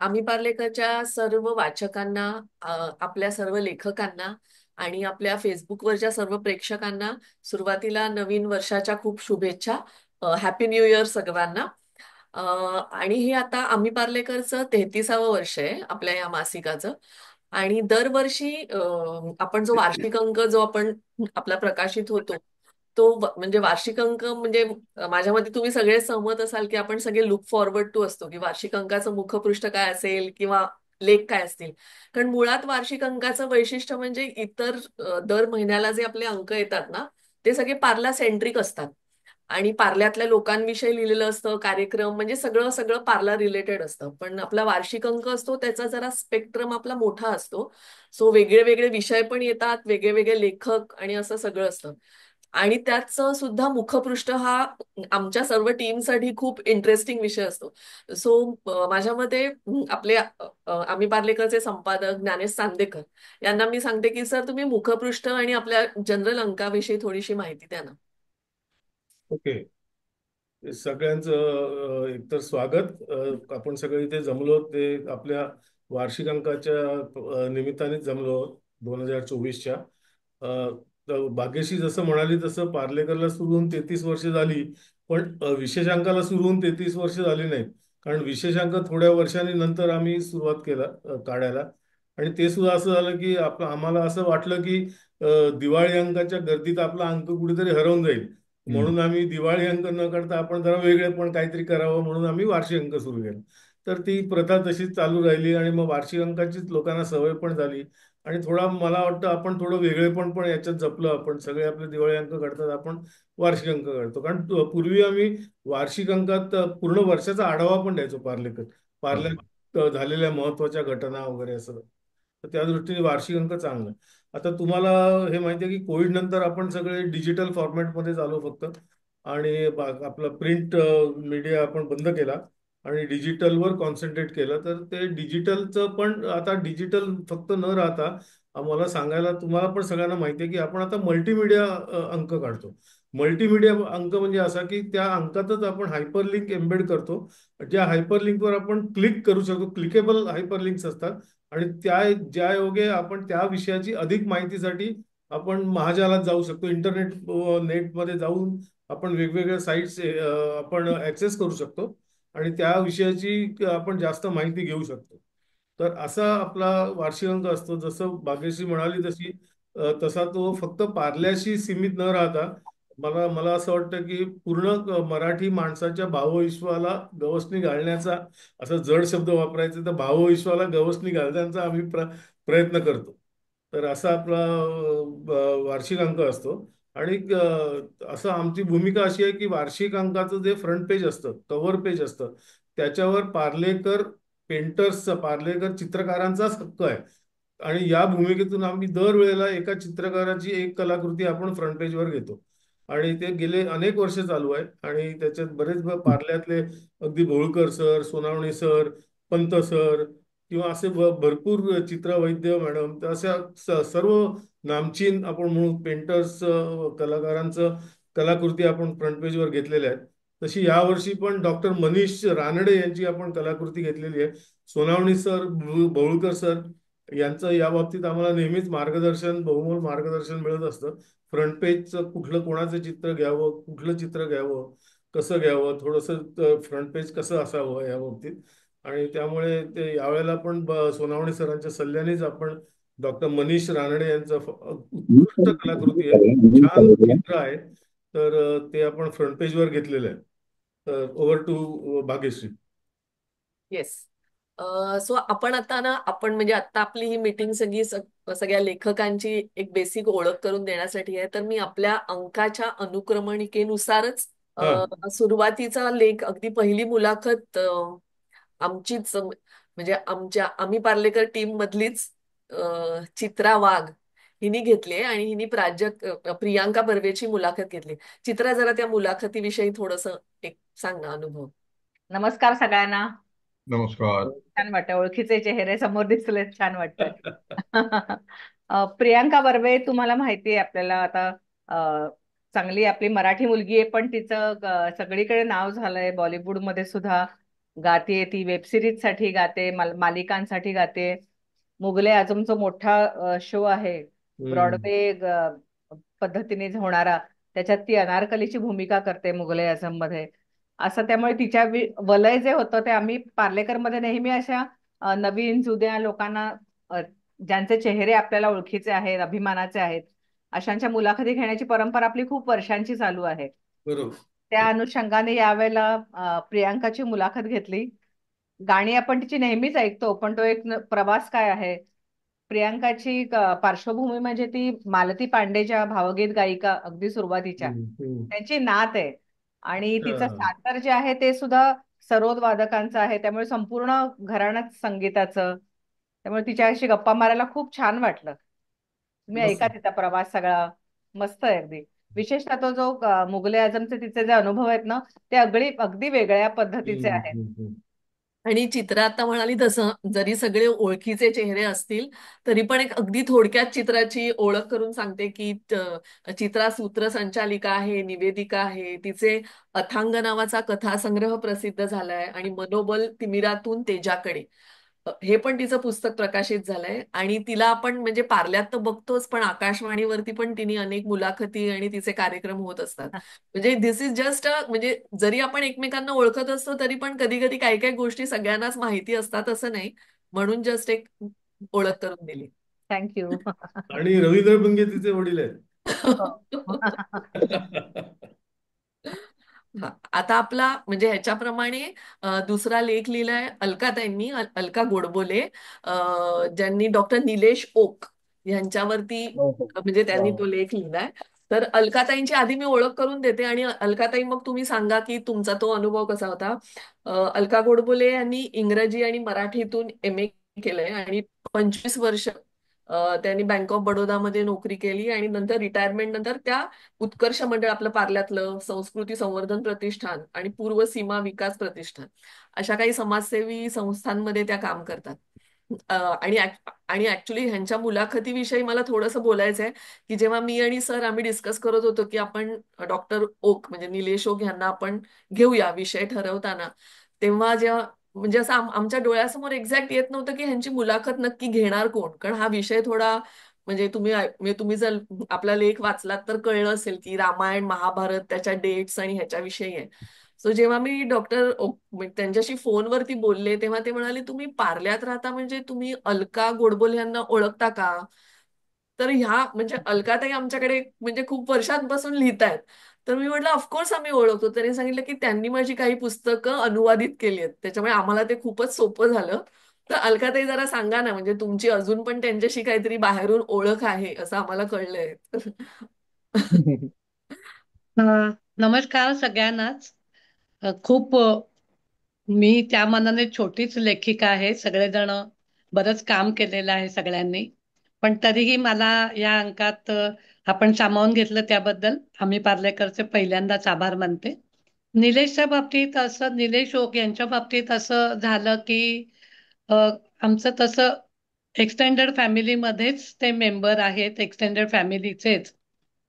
आम्ही पार्लेकरच्या सर्व वाचकांना, आपल्या सर्व लेखकांना आणि आपल्या फेसबुकवरच्या सर्व प्रेक्षकांना सुरुवातीला नवीन वर्षाच्या खूप शुभेच्छा. हॅपी न्यू इयर सर्वांना. आणि हे आता आम्ही पार्लेकरचं 33वं वर्ष आहे आपल्या या मासिकाचं. आणि दरवर्षी आपण जो वार्षिक अंक जो आपण आपला प्रकाशित होतो, तो म्हणजे वार्षिक अंक म्हणजे माझ्या मते तुम्ही सगळे सहमत असाल की आपण सगळे लुक फॉरवर्ड टू असतो की वार्षिक अंकाचं मुखपृष्ठ काय असेल किंवा लेख काय असतील. कारण मुळात वार्षिक अंकाचं वैशिष्ट्य म्हणजे इतर दर महिन्याला जे आपले अंक येतात ना, ते सगळे पार्ला सेंट्रिक असतात. आणि पार्ल्यातल्या लोकांविषयी लिहिलेलं असतं, कार्यक्रम म्हणजे सगळं सगळं पार्ला रिलेटेड असतं. पण आपला वार्षिक अंक असतो त्याचा जरा स्पेक्ट्रम आपला मोठा असतो. सो वेगळे वेगळे विषय पण येतात, वेगळे वेगळे लेखक आणि असं सगळं असतं. आणि त्याचं सुद्धा मुखपृष्ठ हा आमच्या सर्व टीमसाठी खूप इंटरेस्टिंग विषय असतो. सो माझ्या मते आपले आम्ही पार्लेकरचे संपादक ज्ञानेश चांदेकर यांना मी सांगते की सर तुम्ही मुखपृष्ठ आणि आपल्या जनरल अंकाविषयी थोडीशी माहिती द्या ना. ओके. सगळ्यांचं एकतर स्वागत. आपण सगळे इथे जमलो ते आपल्या वार्षिक अंकाच्या निमित्ताने जमलो 2024च्या. तर भाग्यश्री जसं म्हणाली तसं पार्लेकरला सुरू होऊन 33 वर्ष झाली. पण विशेषांकाला सुरू होऊन 33 वर्ष झाली नाहीत. कारण विशेषांक थोड्या वर्षांनी नंतर आम्ही सुरुवात केला काढायला. आणि ते सुद्धा असं झालं की आम्हाला असं वाटलं की दिवाळी अंकाच्या गर्दीत आपला अंक कुठेतरी हरवून जाईल. म्हणून आम्ही दिवाळी अंक न करता आपण जरा वेगळे पण काहीतरी करावं म्हणून आम्ही वार्षिक अंक सुरू केला. तर ती प्रथा तशीच चालू राहिली आणि मग वार्षिक अंकाचीच लोकांना सवय पण झाली. आणि थोडा मला वाटतं आपण थोडं वेगळेपण याच्यात जपलं. आपण सगळे आपले दिवाळी अंक काढतात, आपण वार्षिक अंक काढतो. कारण पूर्वी आम्ही वार्षिक अंकात पूर्ण वर्षाचा आढावा पण द्यायचो. पार्ल्यात झालेल्या महत्वाच्या घटना वगैरे असं. तर त्या दृष्टीने वार्षिक अंक चांगला. आता तुम्हाला हे माहिती आहे की कोविड नंतर आपण सगळे डिजिटल फॉर्मॅटमध्ये झालो फक्त. आणि आपला प्रिंट मीडिया आपण बंद केला आणि डिजिटलवर कॉन्सन्ट्रेट केलं. तर ते डिजिटलचं पण आता डिजिटल फक्त न राहता मला सांगायला तुम्हाला पण सगळ्यांना माहिती आहे की आपण आता मल्टीमीडिया अंक काढतो. मल्टीमीडिया अंक म्हणजे असा की त्या अंकातच आपण हायपरलिंक एम्बेड करतो. ज्या हायपरलिंकवर आपण क्लिक करू शकतो, क्लिकेबल हायपरलिंक्स असतात. आणि ज्या योगे आपण त्या विषयाची अधिक माहितीसाठी आपण महाजालात जाऊ शकतो. इंटरनेट नेटमध्ये जाऊन आपण वेगवेगळ्या साईट्स आपण ऍक्सेस करू शकतो आणि त्या विषयाची आपण जास्त माहिती घेऊ शकतो. तर असा आपला वार्षिक अंक असतो. जसं भाग्यश्री म्हणाली तशी तसा तो फक्त पार्ल्याशी सीमित न राहता मला मला असं वाटतं की पूर्ण मराठी माणसाच्या भावविश्वाला गवसणी घालण्याचा, असं जड शब्द वापरायचा तर भावविश्वाला गवसणी घालण्याचा आम्ही प्रयत्न करतो. तर असा आपला वार्षिक अंक असतो. आणि असं आमची भूमिका अशी आहे की वार्षिक अंकाचं जे फ्रंट पेज असतं, कव्हर पेज असतं, त्याच्यावर पार्लेकर पेंटर्सचा, पार्लेकर चित्रकारांचाच हक्क आहे. आणि या भूमिकेतून आम्ही दरवेळेला एका चित्रकाराची एक कलाकृती आपण फ्रंट पेजवर घेतो. आणि ते गेले अनेक वर्ष चालू आहे. आणि त्याच्यात बरेच पार्ल्यातले अगदी Bholkar sir, Sonawane sir, Pant sir किंवा असे भरपूर चित्रवैद्य मॅडम, तर अशा सर्व नामचीन आपण म्हणून पेंटर्स कलाकारांचं कलाकृती आपण फ्रंट पेजवर घेतलेल्या आहेत. तशी यावर्षी पण डॉक्टर मनीष रानडे यांची आपण कलाकृती घेतलेली आहे. सोनावणी सर, भोळकर सर यांचं या बाबतीत आम्हाला नेहमीच मार्गदर्शन, बहुमोल मार्गदर्शन मिळत असतं. फ्रंट पेजचं कुठलं कोणाचं चित्र घ्यावं, कुठलं चित्र घ्यावं, कसं घ्यावं, थोडंसं फ्रंट पेज कसं असावं या बाबतीत. आणि त्यामुळे ते यावेळेला पण सोनावणे सरांच्या सल्ल्यानेच आपण डॉक्टर मनीष रानडे यांचं उत्कृष्ट कलाकृती आहे, छान चित्र आहे. तर ते आपण फ्रंट पेजवर घेतलेलं आहे. तर over to Bhagyashree. Yes. So आपण आता ना, आपण म्हणजे आता आपली ही मीटिंग सगळी सगळ्या लेखकांची एक बेसिक ओळख करून देण्यासाठी आहे. तर मी आपल्या अंकाच्या अनुक्रमणिकेनुसारच हा. सुरुवातीचा लेख, अगदी पहिली मुलाखत आमचीच म्हणजे आम्ही पार्लेकर टीम मधलीच चित्रा वाघ हिने घेतली आणि हिने प्रियांका बर्वेची मुलाखत घेतली. चित्रा, जरा त्या मुलाखतीविषयी थोडस एक सांग ना अनुभव. नमस्कार सगळ्यांना. नमस्कार. छान वाटतं, ओळखीचे चेहरे समोर दिसले, छान वाटतंय. प्रियांका बर्वे तुम्हाला माहिती आहे आपल्याला आता. चांगली आपली मराठी मुलगी आहे, पण तिचं सगळीकडे नाव झालंय, बॉलिवूडमध्ये सुद्धा गाते, ती वेब सिरीज साठी गाते, मालिकांसाठी गाते. मुघले आझमचा मोठा शो आहे, हम्म. ब्रॉडवे पद्धतीने होणारा. त्याच्यात ती अनारकलीची भूमिका करते मुघले आझम मध्ये. असं त्यामुळे तिच्या वलय जे होतं ते आम्ही पार्लेकर मध्ये नेहमी अशा नवीन जुन्या लोकांना, अ, ज्यांचे चेहरे आपल्याला ओळखीचे आहेत, अभिमानाचे आहेत, अशांच्या मुलाखती घेण्याची परंपरा आपली खूप वर्षांची चालू आहे. बरोबर. त्या अनुषंगाने यावेळेला प्रियांकाची मुलाखत घेतली. गाणी आपण तिची नेहमीच ऐकतो, पण तो एक प्रवास काय आहे. प्रियांकाची पार्श्वभूमी म्हणजे ती मालती पांडेच्या भावगीत गायिका अगदी सुरुवातीच्या, हम्म. त्यांची नात आहे. आणि तिचं अच्छा. सादर जे आहे ते सुद्धा सरोद वादकांचं आहे, त्यामुळे संपूर्ण घराणंच संगीताचं. त्यामुळे तिच्याशी गप्पा मारायला खूप छान वाटलं. तुम्ही ऐका मस्त. तिचा प्रवास सगळा, मस्त आहे अगदी. विशेषतः तो जो मुघले आझमचे तिचे जे अनुभव आहेत ना, ते अगदी अगदी वेगळ्या पद्धतीचे आहेत. हम्म. आणि चित्रा आता म्हणाली तसं, जरी सगळे ओळखीचे चेहरे असतील तरी पण एक अगदी थोडक्यात चित्राची ओळख करून सांगते की चित्रा सूत्रसंचालिका आहे, निवेदिका आहे. तिचे अथांग नावाचा कथासंग्रह प्रसिद्ध झालाय आणि मनोबल तिमिरातून तेजाकडे हे पण तिचं पुस्तक प्रकाशित झालंय. आणि तिला आपण म्हणजे पार्ल्यात तर बघतोच, पण आकाशवाणीवरती पण तिने अनेक मुलाखती आणि तिचे कार्यक्रम होत असतात. म्हणजे दिस इज जस्ट म्हणजे जरी आपण एकमेकांना ओळखत असतो तरी पण कधी कधी काही काही गोष्टी सगळ्यांनाच माहिती असतात असं नाही. म्हणून जस्ट एक ओळख करून दिली. थँक्यू. आणि रवींद्र पिंगे तिचे वडील आहेत. हा, आता आपला म्हणजे ह्याच्याप्रमाणे दुसरा लेख लिहिलाय अलकाताईंनी, अलका गोडबोले, ज्यांनी डॉक्टर निलेश ओक यांच्यावरती हो, हो. म्हणजे त्यांनी वा. तो लेख लिहिलाय. तर अलकाताईंची आधी मी ओळख करून देते आणि अलकाताई मग तुम्ही सांगा की तुमचा तो अनुभव कसा होता. अलका गोडबोले यांनी इंग्रजी आणि मराठीतून MA केलंय आणि 25 वर्ष त्यांनी बँक ऑफ बडोदामध्ये नोकरी केली आणि नंतर रिटायरमेंट नंतर त्या उत्कर्ष मंडळ आपलं पार्ल्यातलं संस्कृती संवर्धन प्रतिष्ठान आणि पूर्व सीमा विकास प्रतिष्ठान अशा काही समाजसेवी संस्थांमध्ये त्या काम करतात. आणि ऍक्च्युली ह्यांच्या मुलाखतीविषयी मला थोडंसं बोलायचं आहे की जेव्हा मी आणि सर आम्ही डिस्कस करत होतो की आपण डॉक्टर ओक म्हणजे निलेश ओक यांना आपण घेऊया विषय ठरवताना, तेव्हा जेव्हा म्हणजे असं आमच्या डोळ्यासमोर एक्झॅक्ट येत नव्हतं की ह्यांची मुलाखत नक्की घेणार कोण. कारण हा विषय थोडा म्हणजे म्हणजे तुम्ही जर आपला लेख वाचलात तर कळलं असेल की रामायण महाभारत त्याच्या डेट्स आणि ह्याच्याविषयी आहे. सो जेव्हा मी त्यांच्याशी फोनवरती बोलले तेव्हा ते म्हणाले तुम्ही पार्ल्यात राहता म्हणजे तुम्ही अलका गोडबोले यांना ओळखता का. तर ह्या म्हणजे अलकाताई आमच्याकडे म्हणजे खूप वर्षांपासून लिहितायत. तर मी म्हटलं ऑफकोर्स आम्ही ओळखतो. त्यांनी सांगितलं की त्यांनी माझी काही पुस्तकं अनुवादित केली आहेत, त्याच्यामुळे आम्हाला ते खूपच सोपं झालं. तर अलकाताई जरा सांगा ना, म्हणजे तुमची अजून पण त्यांच्याशी काहीतरी बाहेरून ओळख आहे असं आम्हाला कळलंय. अ, नमस्कार सगळ्यांनाच. खूप मी त्या मानाने छोटीच लेखिका आहे. सगळेजण बरंच काम केलेलं आहे सगळ्यांनी, पण तरीही मला या अंकात आपण सामावून घेतलं त्याबद्दल आम्ही पार्लेकरचे पहिल्यांदाच आभार मानते. निलेशच्या बाबतीत असं, निलेश ओक यांच्या बाबतीत असं झालं की अ, आमचं तसं एक्सटेंडेड फॅमिलीमध्येच ते मेंबर आहेत, एक्सटेंडेड फॅमिलीचेच.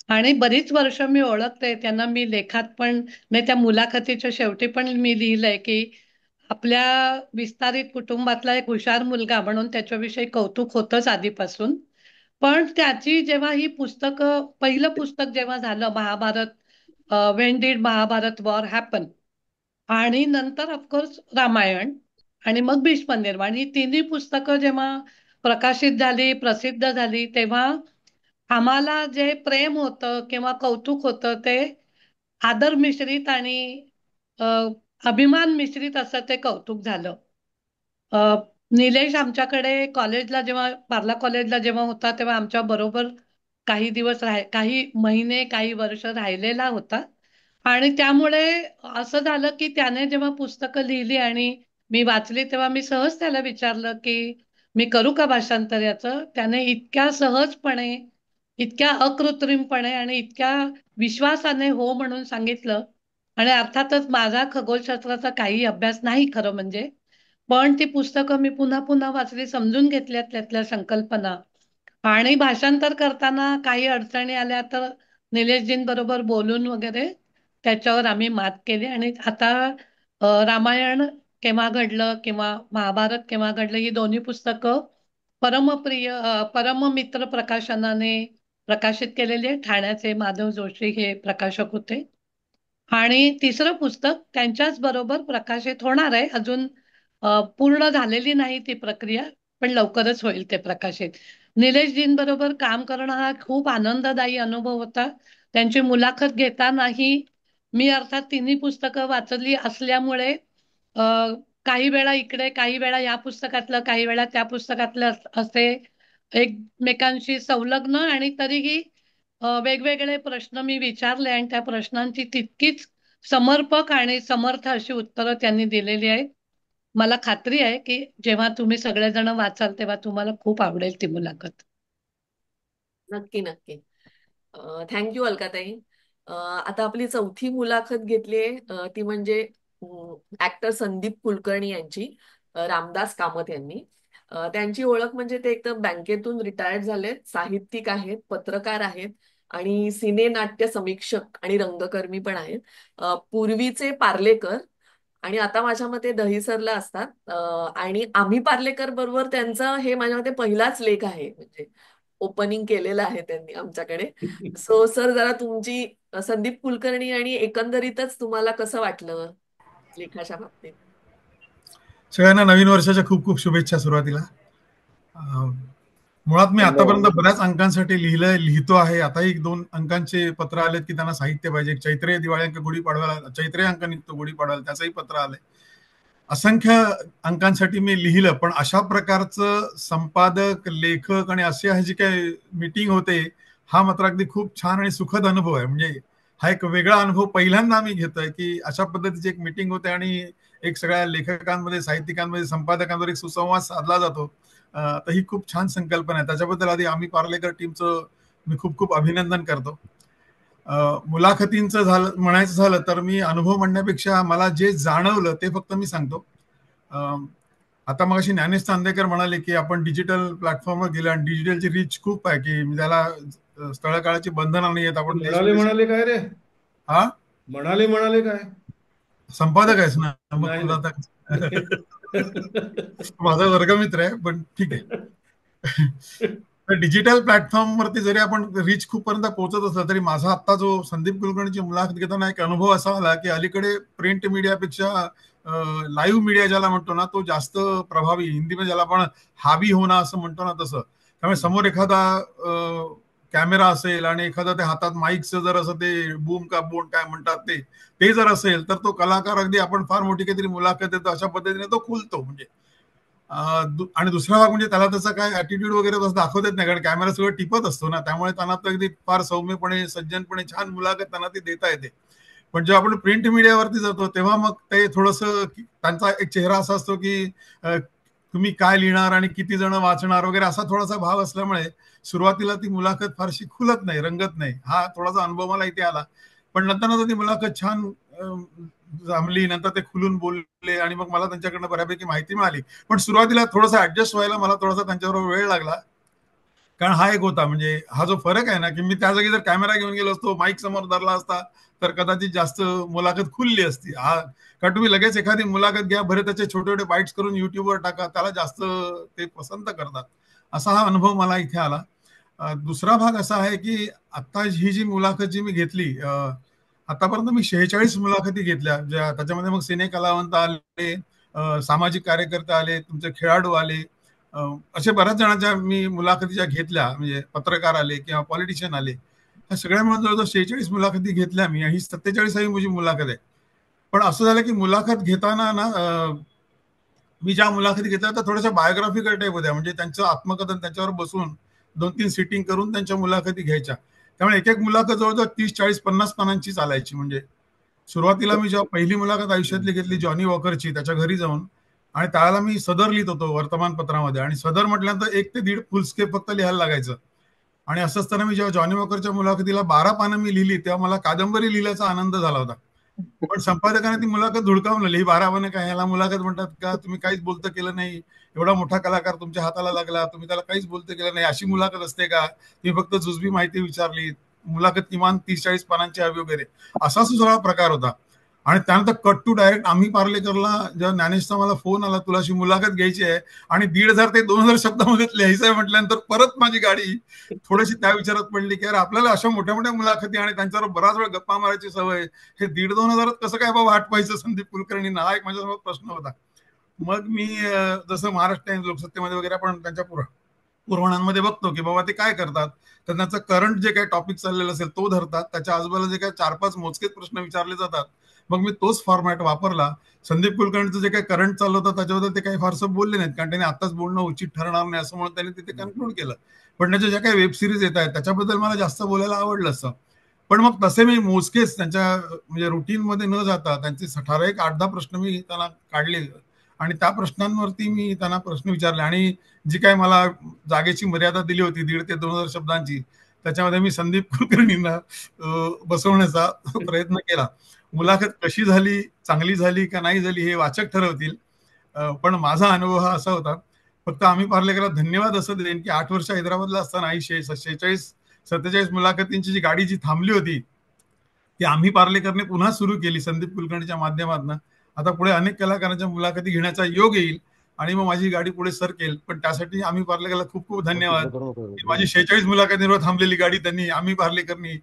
आणि बरीच वर्ष मी ओळखते त्यांना. मी लेखात पण, मी त्या मुलाखतीच्या शेवटी पण मी लिहिलंय की आपल्या विस्तारित कुटुंबातला एक हुशार मुलगा म्हणून त्याच्याविषयी कौतुक होतंच आधीपासून. पण त्याची जेव्हा ही पुस्तकं, पहिलं पुस्तक जेव्हा झालं Mahabharata, when did Mahabharata war happen, आणि नंतर ऑफकोर्स रामायण, आणि मग भीष्म निर्माण, ही तिन्ही पुस्तकं जेव्हा प्रकाशित झाली, प्रसिद्ध झाली, तेव्हा आम्हाला जे प्रेम होतं किंवा कौतुक होतं ते आदर मिश्रित आणि अ, अभिमान मिश्रित असं ते कौतुक झालं. अ, निलेश आमच्याकडे कॉलेजला जेव्हा, पार्ला कॉलेजला जेव्हा होता तेव्हा आमच्या बरोबर काही दिवस काही महिने, काही वर्ष राहिलेला होता. आणि त्यामुळे असं झालं की त्याने जेव्हा पुस्तकं लिहिली आणि मी वाचली तेव्हा मी सहज त्याला विचारलं की मी करू का भाषांतर याचं. त्याने इतक्या सहजपणे, इतक्या अकृत्रिमपणे आणि इतक्या विश्वासाने हो म्हणून सांगितलं. आणि अर्थातच माझा खगोलशास्त्राचा काही अभ्यास नाही खरं म्हणजे, पण ती पुस्तकं मी पुन्हा पुन्हा वाचली, समजून घेतल्या त्यातल्या संकल्पना. आणि भाषांतर करताना काही अडचणी आल्या तर निलेशजींबरोबर बोलून वगैरे त्याच्यावर आम्ही मात केली. आणि आता रामायण केव्हा घडलं किंवा महाभारत केव्हा घडलं ही दोन्ही पुस्तकं परममित्र प्रकाशनाने प्रकाशित केलेली आहे. ठाण्याचे माधव जोशी हे प्रकाशक होते. आणि तिसरं पुस्तक त्यांच्याच बरोबर प्रकाशित होणार आहे. अजून पूर्ण झालेली नाही ती प्रक्रिया, पण लवकरच होईल ते प्रकाशित. निलेशजींबरोबर काम करणं हा खूप आनंददायी अनुभव होता. त्यांची मुलाखत घेतानाही मी अर्थात तिन्ही पुस्तकं वाचली असल्यामुळे अ, काही वेळा इकडे, काही वेळा या पुस्तकातलं, काही वेळा त्या पुस्तकातलं असे एकमेकांशी संलग्न आणि तरीही वेगवेगळे प्रश्न मी विचारले आणि त्या प्रश्नांची तितकीच समर्पक आणि समर्थ अशी उत्तरं त्यांनी दिलेली आहेत. मला खात्री आहे की जेव्हा तुम्ही सगळेजण वाचाल तेव्हा तुम्हाला खूप आवडेल ती मुलाखत. नक्की नक्की. थँक्यू अलकाताई. आता आपली चौथी मुलाखत घेतलीये, ती म्हणजे ऍक्टर संदीप कुलकर्णी यांची. रामदास कामत यांनी. त्यांची ओळख म्हणजे ते एकदम बँकेतून रिटायर्ड झालेत, साहित्यिक आहेत, पत्रकार आहेत आणि सिने नाट्य समीक्षक आणि रंगकर्मी पण आहेत. पूर्वीचे पार्लेकर आणि आता माझ्या मते दहिसरला असतात. आणि आम्ही पार्लेकर बरोबर त्यांचा हे माझ्या मते पहिलाच लेख आहे, म्हणजे ओपनिंग केलेलं आहे त्यांनी आमच्याकडे. सो सर, जरा तुमची संदीप कुलकर्णी आणि एकंदरीतच तुम्हाला कसं वाटलं लेखाच्या बाबतीत? सगळ्यांना नवीन वर्षाच्या खूप खूप शुभेच्छा. सुरुवातीला मुळात मी आतापर्यंत बऱ्याच अंकांसाठी लिहितो आहे. आता एक 2 अंकांचे पत्र आलेत की त्यांना साहित्य पाहिजे. चैत्रीय दिवाळी अंक गुढीपाडव्याला, चैत्रीय अंक निघतो गुढीपाडव्याला, त्याचंही पत्र आलंय. असंख्य अंकांसाठी मी लिहिलं, पण अशा प्रकारचं संपादक, लेखक आणि असे आहे जी काही मीटिंग होते, हा मात्र अगदी खूप छान आणि सुखद अनुभव आहे. म्हणजे हा एक वेगळा अनुभव पहिल्यांदा आम्ही घेतोय की अशा पद्धतीची एक मीटिंग होते आणि एक सगळ्या लेखकांमध्ये, साहित्यिकांमध्ये, संपादकांवर एक सुसंवाद साधला जातो. तर ही खूप छान संकल्पना आहे. त्याच्याबद्दल आधी आम्ही पार्लेकर टीमचं मी खूप खूप अभिनंदन करतो. मुलाखतींचं म्हणायचं झालं तर मी अनुभव म्हणण्यापेक्षा मला जे जाणवलं ते फक्त मी सांगतो. आता मग अशी ज्ञानेश चांदेकर म्हणाले की आपण डिजिटल प्लॅटफॉर्मवर गेलो आणि डिजिटलची रीच खूप आहे की त्याला स्थळ काळाची बंधनं नाही आहेत. आपण म्हणाले काय रे? हा म्हणाले काय? संपादक आहेस ना, मग नाही, तुला नाही. आता माझा वर्गमित्र आहे, पण ठीक आहे. डिजिटल प्लॅटफॉर्मवरती जरी आपण रीच खूप पर्यंत पोहोचत असलं तरी माझा आता जो संदीप कुलकर्णीची मुलाखत घेताना एक अनुभव असा आला की अलीकडे प्रिंट मीडियापेक्षा लाईव्ह मीडिया ज्याला म्हणतो ना तो जास्त प्रभावी, हिंदीमध्ये ज्याला आपण हावी होणं असं म्हणतो ना तसं. त्यामुळे समोर एखादा कॅमेरा असेल आणि एखादा ते हातात माईकचं जर असं ते बूम का बोन काय म्हणतात ते जर असेल तर तो कलाकार अगदी आपण फार मोठी काहीतरी मुलाखत देतो अशा पद्धतीने तो खुलतो. म्हणजे आणि दुसरा भाग म्हणजे त्याला त्याचा काय ऍटिट्यूड वगैरे तसं दाखवत येत नाही, कारण कॅमेरा सगळं टिपत असतो ना, त्यामुळे त्यांना तर अगदी फार सौम्यपणे, सज्जनपणे छान मुलाखत त्यांना ती देता येते. पण जेव्हा आपण प्रिंट मीडियावरती जातो तेव्हा मग ते थोडंसं त्यांचा एक चेहरा असा असतो की तुम्ही काय लिहिणार आणि किती जण वाचणार वगैरे असा थोडासा भाव असल्यामुळे सुरुवातीला ती मुलाखत फारशी खुलत नाही, रंगत नाही. हा थोडासा अनुभव मला इथे आला. पण नंतर ती मुलाखत छान जमली, नंतर ते खुलून बोलले आणि मग मला त्यांच्याकडनं बऱ्यापैकी माहिती मिळाली. पण सुरुवातीला थोडासा ऍडजस्ट व्हायला मला थोडासा त्यांच्याबरोबर वेळ लागला, कारण हा एक होता म्हणजे हा जो फरक आहे ना की मी त्या जागी जर कॅमेरा घेऊन गेलो असतो, माईक समोर धरला असता तर कदाचित जास्त मुलाखत खुलली असती. कारण तुम्ही लगेच एखादी मुलाखत घ्या, बरे त्याचे छोटे छोटे बाईट्स करून युट्यूबवर टाका, त्याला जास्त ते पसंत करतात. असा हा अनुभव मला इथे आला. दुसरा भाग असा आहे की आता ही जी मुलाखत जी मी घेतली, आतापर्यंत मी 46 मुलाखती घेतल्या, त्याच्यामध्ये मग सिने कलावंत आले, सामाजिक कार्यकर्ते आले, तुमचे खेळाडू आले, असे बऱ्याच जणांच्या मी मुलाखतीच्या घेतल्या, म्हणजे पत्रकार आले किंवा पॉलिटिशियन आले. ह्या सगळ्या मिळून जवळजवळ 46 मुलाखती घेतल्या मी. ही 47वी माझी मुलाखत आहे. पण असं झालं की मुलाखत घेताना ना मी ज्या मुलाखती घेतल्या त्या थोड्याशा बायोग्राफिकल टाईप होत्या, म्हणजे त्यांचं आत्मकथन त्यांच्यावर बसून 2-3 सिटिंग करून त्यांच्या मुलाखती घ्यायच्या. त्यामुळे एक मुलाखत जवळजवळ 30-40-50 पानांची चालायची. म्हणजे सुरुवातीला मी जेव्हा पहिली मुलाखत आयुष्यातली घेतली जॉनी वॉकरची, त्याच्या घरी जाऊन, आणि त्याला मी सदर लिहित होतो वर्तमानपत्रामध्ये, आणि सदर म्हटल्यानंतर 1 ते 1.5 फुलस्केप फक्त लिहायला लागायचं. आणि असं असताना मी जेव्हा जॉनी वॉकरच्या मुलाखतीला 12 पानं मी लिहिली तेव्हा मला कादंबरी लिहिल्याचा आनंद झाला होता. पण संपादकाने ती मुलाखत धुडकावून लिहिली. 12 पानं काय, ह्याला मुलाखत म्हणतात का? तुम्ही काहीच बोलतं केलं नाही, एवढा मोठा कलाकार तुमच्या हाताला लागला, तुम्ही त्याला काहीच बोलतं केलं नाही, अशी मुलाखत असते का? तुम्ही फक्त जुजबी माहिती विचारली, मुलाखत किमान 30-40 पानांची हवी वगैरे, असा सगळा प्रकार होता. आणि त्यानंतर कट टू डायरेक्ट आम्ही पार्लेकरला जेव्हा ज्ञानेशचा मला फोन आला, तुला अशी मुलाखत घ्यायची आहे आणि 1,500 ते 2,000 शब्दामध्ये लिहायचं आहे म्हटल्यानंतर परत माझी गाडी थोडीशी त्या विचारात पडली की यार आपल्याला अशा मोठ्या मोठ्या मुलाखती आणि त्यांच्यावर बराच वेळ गप्पा मारायची सवय, हे 1,500-2,000 कसं काय बाबा आठवायचं संदीप कुलकर्णींना, हा एक माझ्यासमोर प्रश्न होता. मग मी जसं महाराष्ट्र लोकसत्तेमध्ये वगैरे आपण त्यांच्या पुरवण्यांमध्ये बघतो की बाबा ते काय करतात, तर त्यांचं करंट जे काही टॉपिक चाललेलं असेल तो धरतात, त्याच्या आजूबाजूला जे काही 4-5 मोजकेच प्रश्न विचारले जातात, मग मी तोच फॉर्मॅट वापरला. संदीप कुलकर्णीचं जे काही करंट चाललं होतं त्याच्याबद्दल ते काही फारसं बोलले नाहीत, कारण त्यांनी आताच बोलणं उचित ठरणार नाही असं म्हणून त्यांनी तिथे कन्क्लूड केलं. पण त्याच्या ज्या काही वेब सिरीज येत आहेत त्याच्याबद्दल मला जास्त बोलायला आवडलं असतं. पण मग तसे मी मोजकेच त्यांच्या म्हणजे रुटीनमध्ये न जाता त्यांचे ठराविक 8-10 प्रश्न मी त्यांना काढले आणि त्या प्रश्नांवरती मी त्यांना प्रश्न विचारले आणि जी काय मला जागेची मर्यादा दिली होती 1,500 ते 2,000 शब्दांची, त्याच्यामध्ये मी संदीप कुलकर्णींना बसवण्याचा प्रयत्न केला. मुलाखत कशी झाली, चांगली झाली का नाही झाली हे वाचक ठरवतील. पण माझा अनुभव हा असा होता. फक्त आम्ही पार्लेकरला धन्यवाद असं देईन की 8 वर्ष हैदराबादला असताना 46-47 मुलाखतींची जी गाडी जी थांबली होती ती आम्ही पार्लेकरने पुन्हा सुरू केली संदीप कुलकर्णीच्या माध्यमातून. आता पुढे अनेक कलाकारांच्या मुलाखती घेण्याचा योग येईल आणि मग माझी गाडी पुढे सरकेल. पण त्यासाठी आम्ही पार्लेकरला खूप खूप धन्यवाद. माझी 46 मुलाखतींवर थांबलेली गाडी त्यांनी आम्ही पार्लेकरनी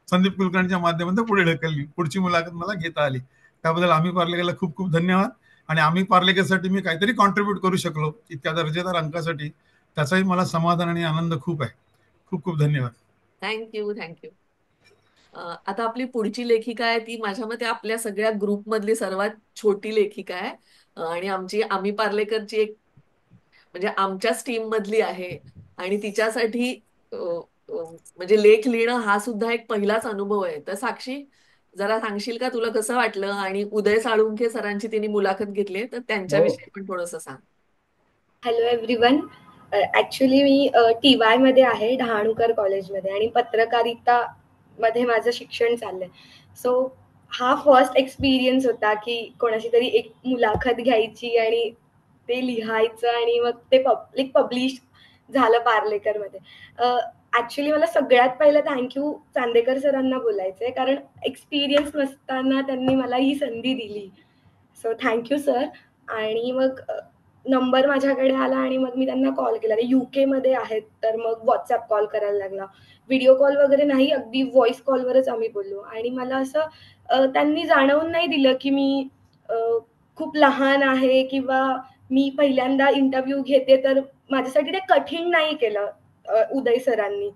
संदीप कुलकर्णीच्या माध्यमातून पुढे ढकलली. पुढची मुलाखत मला घेता आली. त्याबद्दल आम्ही पार्लेकरला खूप खूप धन्यवाद. आणि आम्ही पार्लेकरसाठी मी काहीतरी कॉन्ट्रीब्युट करू शकलो इतक्या दर्जेदार अंकासाठी, त्याचाही मला समाधान आणि आनंद खूप आहे. खूप खूप धन्यवाद. Thank you thank you. आता आपली पुढची लेखिका आहे ती माझ्या मते आपल्या सगळ्या ग्रुपमधली सर्वात छोटी लेखिका आहे. आणि आम्ही पार्लेकरची एक म्हणजे आमच्याच टीम मधली आहे आणि तिच्यासाठी म्हणजे लेख लिहिणं हा सुद्धा एक पहिलाच अनुभव आहे. तर साक्षी, जरा सांगशील का तुला कसं वाटलं? आणि उदय साळुंखे सरांची तिने मुलाखत घेतली तर हो. त्यांच्याविषयी पण थोडंसं सांग. Hello everyone. ऍक्च्युली मी TY मध्ये आहे, डहाणूकर कॉलेजमध्ये, आणि पत्रकारिता मध्ये माझं शिक्षण चाललंय. सो हा फर्स्ट एक्सपिरियन्स होता की कोणाची तरी एक मुलाखत घ्यायची आणि ते लिहायचं आणि मग ते पब्लिक पब्लिश झालं पार्लेकरमध्ये. ऍक्च्युली मला सगळ्यात पहिलं थँक्यू चांदेकर सरांना बोलायचंय, कारण एक्सपिरियन्स नसताना त्यांनी मला ही संधी दिली. So thank you sir. आणि मग नंबर माझ्याकडे आला आणि मग मी त्यांना कॉल केला. ते UK मध्ये आहेत, तर मग व्हॉट्सअप कॉल करायला लागला. व्हिडिओ कॉल वगैरे नाही, अगदी व्हॉइस कॉलवरच आम्ही बोललो. आणि मला असं त्यांनी जाणवून नाही दिलं की मी खूप लहान आहे किंवा मी पहिल्यांदा इंटरव्ह्यू घेते, तर माझ्यासाठी ते कठीण नाही केलं उदय सरांनी.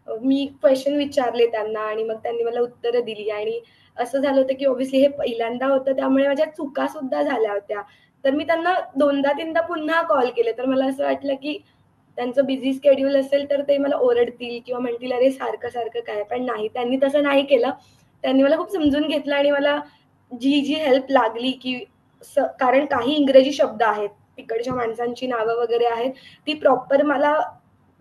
मी क्वेश्चन विचारले त्यांना आणि मग त्यांनी मला उत्तरं दिली. आणि असं झालं होतं की ऑब्व्हियसली हे पहिल्यांदा होतं, त्यामुळे माझ्या चुका सुद्धा झाल्या होत्या. तर मी त्यांना 2दा-3दा पुन्हा कॉल केले. तर मला असं वाटलं की त्यांचं बिझी शेड्यूल असेल तर ते मला ओरडतील किंवा म्हणतील अरे सारखं-सारखं काय. पण नाही, त्यांनी तसं नाही केलं. त्यांनी मला खूप समजून घेतलं आणि मला जी हेल्प लागली की कारण काही इंग्रजी शब्द आहेत, तिकडच्या माणसांची नावं वगैरे आहेत, ती प्रॉपर मला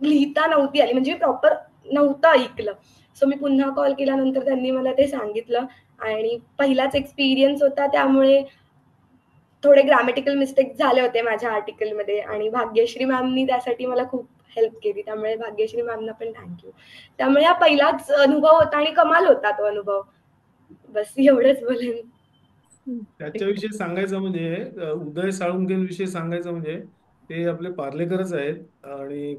लिहिता नव्हती आली, म्हणजे मी प्रॉपर नव्हतं ऐकलं. सो मी पुन्हा कॉल केल्यानंतर त्यांनी मला ते सांगितलं. आणि पहिलाच एक्सपिरियन्स होता, त्यामुळे थोडे ग्रॅमॅटिकल मिस्टेक्स झाले होते माझ्या आर्टिकलमध्ये आणि भाग्यश्री मॅमनी त्यासाठी मला खूप हेल्प केली. त्यामुळे भाग्यश्री मॅमना पण थँक्यू. त्यामुळे हा पहिलाच अनुभव होता आणि कमाल होता तो अनुभव. बस एवढंच बोलेन. त्याच्याविषयी सांगायचं म्हणजे उदय साळुंखेंविषयी सांगायचं म्हणजे ते आपले पार्लेकरच आहेत आणि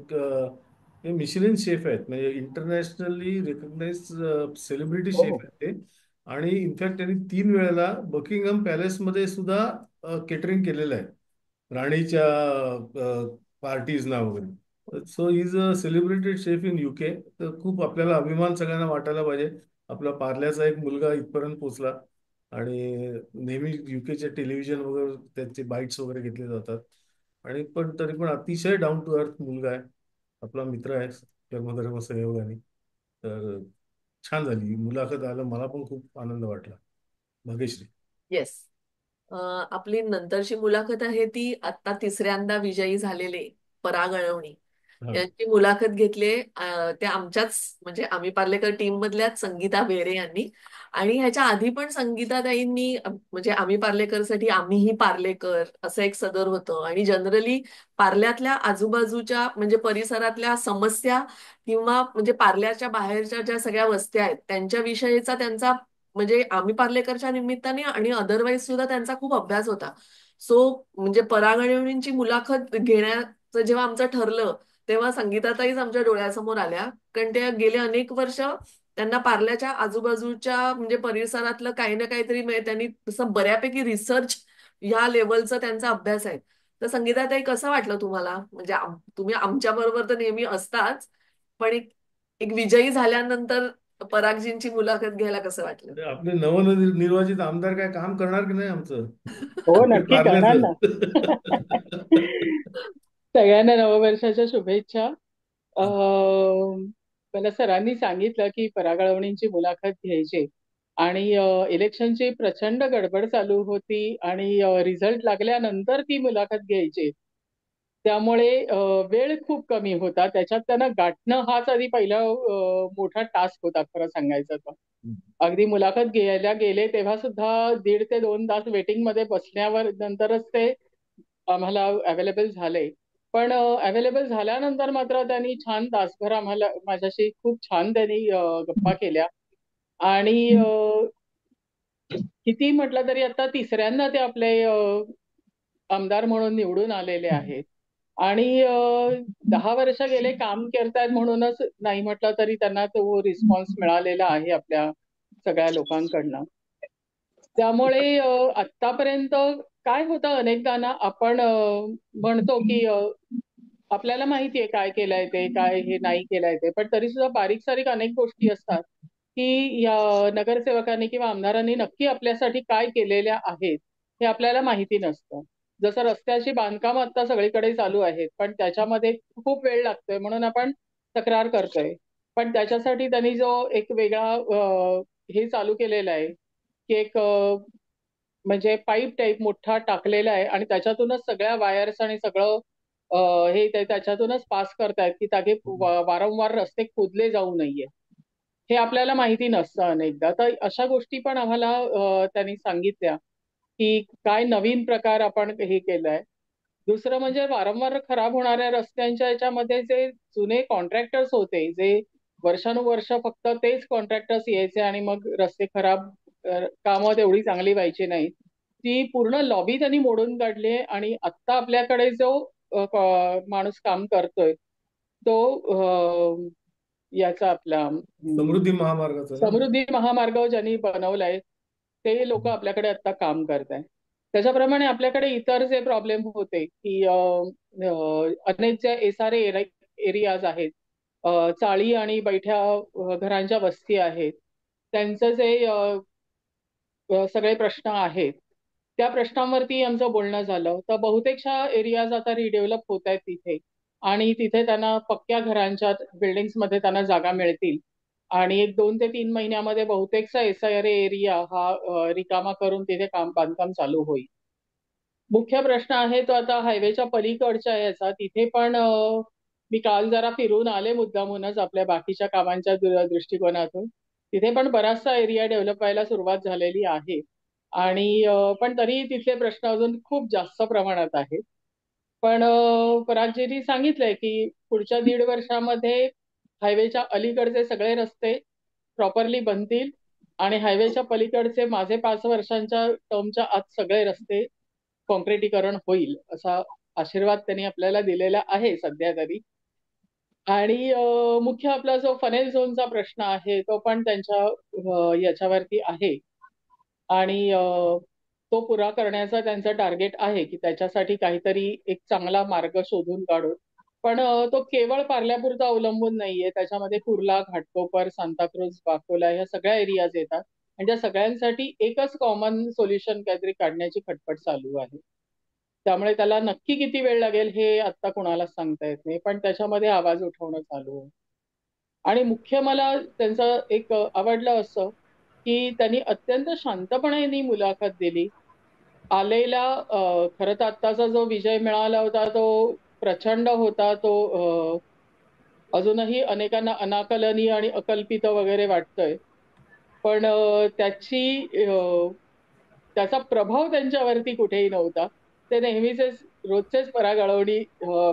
ते मिशेलिन शेफ आहेत, म्हणजे इंटरनॅशनली रिकग्नाइज सेलिब्रिटी शेफ आहेत ते. आणि इनफॅक्ट त्यांनी 3 वेळेला बकिंगहॅम पॅलेसमध्ये सुद्धा केटरिंग केलेलं आहे राणीच्या पार्टीजना वगैरे. So is a celebrated chef in UK. तर खूप आपल्याला अभिमान सगळ्यांना वाटायला पाहिजे, आपला पार्ल्याचा एक मुलगा इथपर्यंत पोहोचला. आणि नेहमी UKचे टेलिव्हिजन वगैरे त्याचे बाईट्स वगैरे घेतले जातात. आणि पण तरी पण अतिशय डाऊन टू अर्थ मुलगा आहे, आपला मित्र आहे धर्मधर्म सहयोगाने. तर छान झाली मुलाखत, आलं मला पण खूप आनंद वाटला. भाग्यश्री. येस. आपली नंतरची मुलाखत आहे ती आता 3ऱ्यांदा विजयी झालेले पराग अळवणी हा. यांची मुलाखत घेतली. ते आमच्याच म्हणजे आम्ही पार्लेकर टीम मधल्याच संगीता बेरे यांनी. आणि ह्याच्या आधी पण संगीताताईंनी म्हणजे आम्ही पार्लेकरसाठी आम्हीही पार्लेकर असं एक सदर होतं. आणि जनरली पार्ल्यातल्या आजूबाजूच्या म्हणजे परिसरातल्या समस्या किंवा म्हणजे पार्ल्याच्या बाहेरच्या ज्या सगळ्या वस्त्या आहेत त्यांच्या विषयीचा त्यांचा म्हणजे आम्ही पार्लेकरच्या निमित्ताने आणि अदरवाईज सुद्धा त्यांचा खूप अभ्यास होता. सो म्हणजे परागळवणींची मुलाखत घेण्याचं जेव्हा आमचं ठरलं तेव्हा संगीताताईच आमच्या डोळ्यासमोर आल्या. कारण ते गेले अनेक वर्ष त्यांना पार्ल्याच्या आजूबाजूच्या म्हणजे परिसरातलं काही ना काहीतरी त्यांनी तसं बऱ्यापैकी रिसर्च ह्या लेवलचा त्यांचा अभ्यास आहे. तर संगीताताई कसं वाटलं तुम्हाला? म्हणजे तुम्ही आमच्या बरोबर तर नेहमी असताच, पण एक विजयी झाल्यानंतर परागजींची मुलाखत घ्यायला कसं वाटलं? आपले नवनिर्वाचित आमदार काय काम करणार की नाही आमचं हो, नक्की करणार पार्ल्याचं? ना. सगळ्यांना नववर्षाच्या शुभेच्छा. मला सरांनी सांगितलं की परागळवणींची मुलाखत घ्यायची आणि इलेक्शनची प्रचंड गडबड चालू होती आणि रिझल्ट लागल्यानंतर ती मुलाखत घ्यायची. त्यामुळे वेळ खूप कमी होता. त्याच्यात त्यांना गाठणं हाच आधी पहिला मोठा टास्क होता खरं सांगायचं तर. अगदी मुलाखत घ्यायला गेले तेव्हा सुद्धा 1.5 ते 2 तास वेटिंग मध्ये बसल्यावर नंतरच ते आम्हाला अवेलेबल झाले. पण अवेलेबल झाल्यानंतर मात्र त्यांनी छान तासभर आम्हाला माझ्याशी खूप छान त्यांनी गप्पा केल्या आणि किती म्हटलं तरी आता तिसऱ्यांदा ते आपले आमदार म्हणून निवडून आलेले आहेत आणि 10 वर्ष गेले काम करतायत म्हणूनच नाही म्हटलं तरी त्यांना तो रिस्पॉन्स मिळालेला आहे आपल्या सगळ्या लोकांकडनं. त्यामुळे आतापर्यंत काय होतं अनेकदा ना आपण म्हणतो की आपल्याला माहितीये काय केलंय ते काय हे नाही केलंय ते, पण तरी सुद्धा बारीक सारीक अनेक गोष्टी असतात की या नगरसेवकांनी किंवा आमदारांनी नक्की आपल्यासाठी काय केलेल्या आहेत हे आपल्याला माहिती नसतं. जसं रस्त्याची बांधकाम आता सगळीकडे चालू आहेत पण त्याच्यामध्ये खूप वेळ लागतोय म्हणून आपण तक्रार करतोय. पण त्याच्यासाठी त्यांनी जो एक वेगळा हे चालू केलेला आहे की एक म्हणजे पाईप टाईप मोठा टाकलेला आहे आणि त्याच्यातूनच सगळ्या वायर्स आणि सगळं हे त्याच्यातूनच पास करतायत की तागे वारंवार रस्ते खोदले जाऊ नये. हे आपल्याला माहिती नसतं अनेकदा. तर अशा गोष्टी पण आम्हाला त्यांनी सांगितल्या की काय नवीन प्रकार आपण हे केलाय. दुसरं म्हणजे वारंवार खराब होणाऱ्या रस्त्यांच्या याच्यामध्ये जे जुने कॉन्ट्रॅक्टर्स होते जे वर्षानुवर्ष फक्त तेच कॉन्ट्रॅक्टर्स यायचे आणि मग रस्ते खराब कामं तेवढी चांगली व्हायची नाही. ती पूर्ण लॉबी त्यांनी मोडून काढली आणि आता आपल्याकडे जो माणूस काम करतोय तो याचा आपला समृद्धी महामार्गाचा ना? समृद्धी महामार्ग ज्यांनी बनवलाय ते लोक आपल्याकडे आता काम करत आहेत. त्याच्याप्रमाणे आपल्याकडे इतर जे प्रॉब्लेम होते की अनेक ज्या SRA एरियाज आहेत, चाळी आणि बैठ्या घरांच्या वस्ती आहेत, त्यांचं जे सगळे प्रश्न आहेत त्या प्रश्नांवरती आमचं बोलणं झालं. तर बहुतेकशा एरियाज आता रिडेव्हलप होत आहेत तिथे आणि तिथे त्यांना पक्क्या घरांच्या बिल्डिंग्समध्ये त्यांना जागा मिळतील आणि 1 2 ते 3 महिन्यामध्ये बहुतेकचा SRA एरिया हा रिकामा करून तिथे बांधकाम चालू होईल. मुख्य प्रश्न आहे तो आता हायवेच्या पलीकडच्या याचा. तिथे पण मी काल जरा फिरून आले मुद्दामूनच आपल्या बाकीच्या कामांच्या दृष्टिकोनातून. तिथे पण बराचसा एरिया डेव्हलप व्हायला सुरुवात झालेली आहे आणि पण तरी तिथले प्रश्न अजून खूप जास्त प्रमाणात आहेत. पण परागजींनी सांगितलंय की पुढच्या 1.5 वर्षामध्ये हायवेच्या अलीकडचे सगळे रस्ते प्रॉपरली बनतील आणि हायवेच्या पलीकडचे माझे 5 वर्षांच्या टर्मच्या आत सगळे रस्ते कॉन्क्रिटीकरण होईल असा आशीर्वाद त्यांनी आपल्याला दिलेला आहे सध्या तरी. आणि मुख्य आपला जो फनेल झोनचा प्रश्न आहे तो पण त्यांच्या याच्यावरती आहे आणि तो पुरा करण्याचा त्यांचा टार्गेट आहे की त्याच्यासाठी काहीतरी एक चांगला मार्ग शोधून काढू. पण तो केवळ पार्ल्यापुरता अवलंबून नाहीये. त्याच्यामध्ये कुर्ला, घाटकोपर, सांताक्रूज, वाकोला या सगळ्या एरियाज येतात आणि त्या सगळ्यांसाठी एकच कॉमन सोल्युशन काहीतरी काढण्याची खटपट चालू आहे. त्यामुळे त्याला नक्की किती वेळ लागेल हे आता कोणालाच सांगता येत नाही, पण त्याच्यामध्ये आवाज उठवणं चालू आहे. आणि मुख्य मला त्यांचं एक आवडलं असं की त्यांनी अत्यंत शांतपणे मुलाखत दिली. आलेला खरं तर आत्ताचा जो विजय मिळाला होता तो प्रचंड होता. तो अजूनही अनेकांना अनाकलनीय आणि अकल्पित वगैरे वाटतोय. पण त्याचा प्रभाव त्यांच्यावरती कुठेही नव्हता. ते नेहमीचे रोजचेच परागळवणी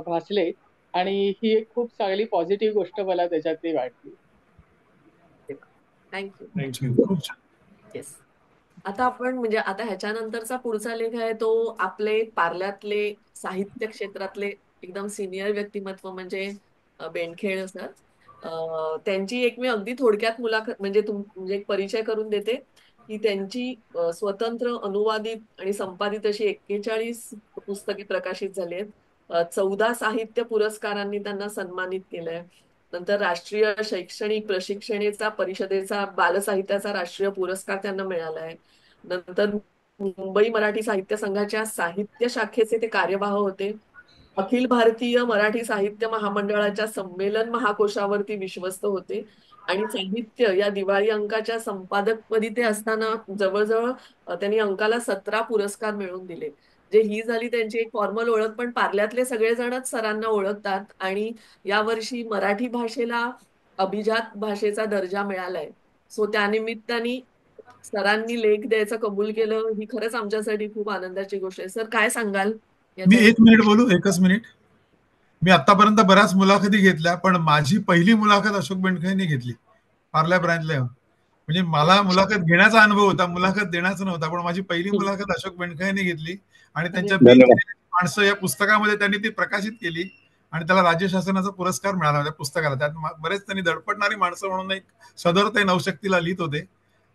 भासले आणि ही एक खूप चांगली पॉझिटिव्ह गोष्ट मला त्याच्यातली वाटली. थँक्यू. थँक्यू. खूप छान. येस. आता आपण म्हणजे आता ह्याच्यानंतरचा पुढचा लेख आहे तो आपले पार्ल्यातले साहित्य क्षेत्रातले एकदम सिनियर व्यक्तिमत्व म्हणजे बेंडखेळ सर. त्यांची एक मी अगदी थोडक्यात मुलाखत म्हणजे एक परिचय करून देते की त्यांची स्वतंत्र अनुवादित आणि संपादित अशी 41 पुस्तके प्रकाशित झाली आहेत. 14 साहित्य पुरस्कारांनी त्यांना सन्मानित केलंय. नंतर राष्ट्रीय शैक्षणिक प्रशिक्षणेचा परिषदेचा बालसाहित्याचा राष्ट्रीय पुरस्कार त्यांना मिळाला आहे. नंतर मुंबई मराठी साहित्य संघाच्या साहित्य शाखेचे ते कार्यवाह होते. अखिल भारतीय मराठी साहित्य महामंडळाच्या संमेलन महाकोशावरती विश्वस्त होते आणि साहित्य या दिवाळी अंकाच्या संपादकपदी ते असताना जवळजवळ त्यांनी अंकाला 17 पुरस्कार मिळवून दिले. जे ही झाली त्यांची एक फॉर्मल ओळख, पण पार्ल्यातले सगळेजणच सरांना ओळखतात आणि यावर्षी मराठी भाषेला अभिजात भाषेचा दर्जा मिळालाय. सो त्यानिमित्ताने सरांनी लेख द्यायचं कबूल केलं, ही खरंच आमच्यासाठी खूप आनंदाची गोष्ट आहे. सर काय सांगाल मी याच्या? 1 मिनिट बोलू, एकच मिनिट. मी आतापर्यंत बऱ्याच मुलाखती घेतल्या, पण माझी पहिली मुलाखत अशोक बेंडखेंनी घेतली पार्ल्या ब्रँचला. म्हणजे मला मुलाखत घेण्याचा अनुभव होता, मुलाखत देण्याचा नव्हता, पण माझी पहिली मुलाखत अशोक बेंडखेंनी घेतली आणि त्यांच्या माणसं या पुस्तकामध्ये त्यांनी ती प्रकाशित केली आणि त्याला राज्य शासनाचा पुरस्कार मिळाला त्या पुस्तकाला. त्यात बरेच त्यांनी धडपडणारी माणसं म्हणून एक सदर ते नवशक्तीला लिहित होते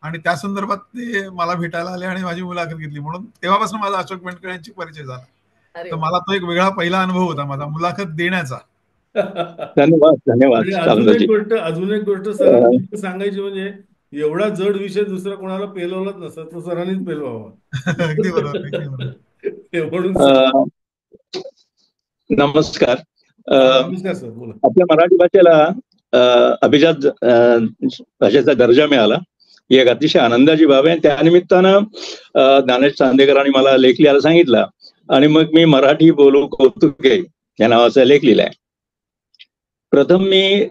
आणि त्या संदर्भात ते मला भेटायला आले आणि माझी मुलाखत घेतली. म्हणून तेव्हापासून माझा अशोक बेंडखे यांची परिचय झाला. तर मला तो एक वेगळा पहिला अनुभव होता माझा मुलाखत देण्याचा. धन्यवाद धन्यवाद. अजून एक गोष्ट सरांनी सांगायची म्हणजे एवढा जड विषय दुसरा कोणाला पेलवलाच नसता, तो सरांनीच पेलवावा. अगदी बरोबर. नमस्कार. नमस्कार सर, बोला. आपल्या मराठी भाषेला अभिजात भाषेचा दर्जा मिळाला ही एक अतिशय आनंदाची बाब आहे. त्यानिमित्तानं ज्ञानेश चांदेकरांनी मला लेख लिहायला सांगितला आणि मग मी मराठी बोलू कौतुके या नावाचा लेख लिहिलाय. प्रथम मी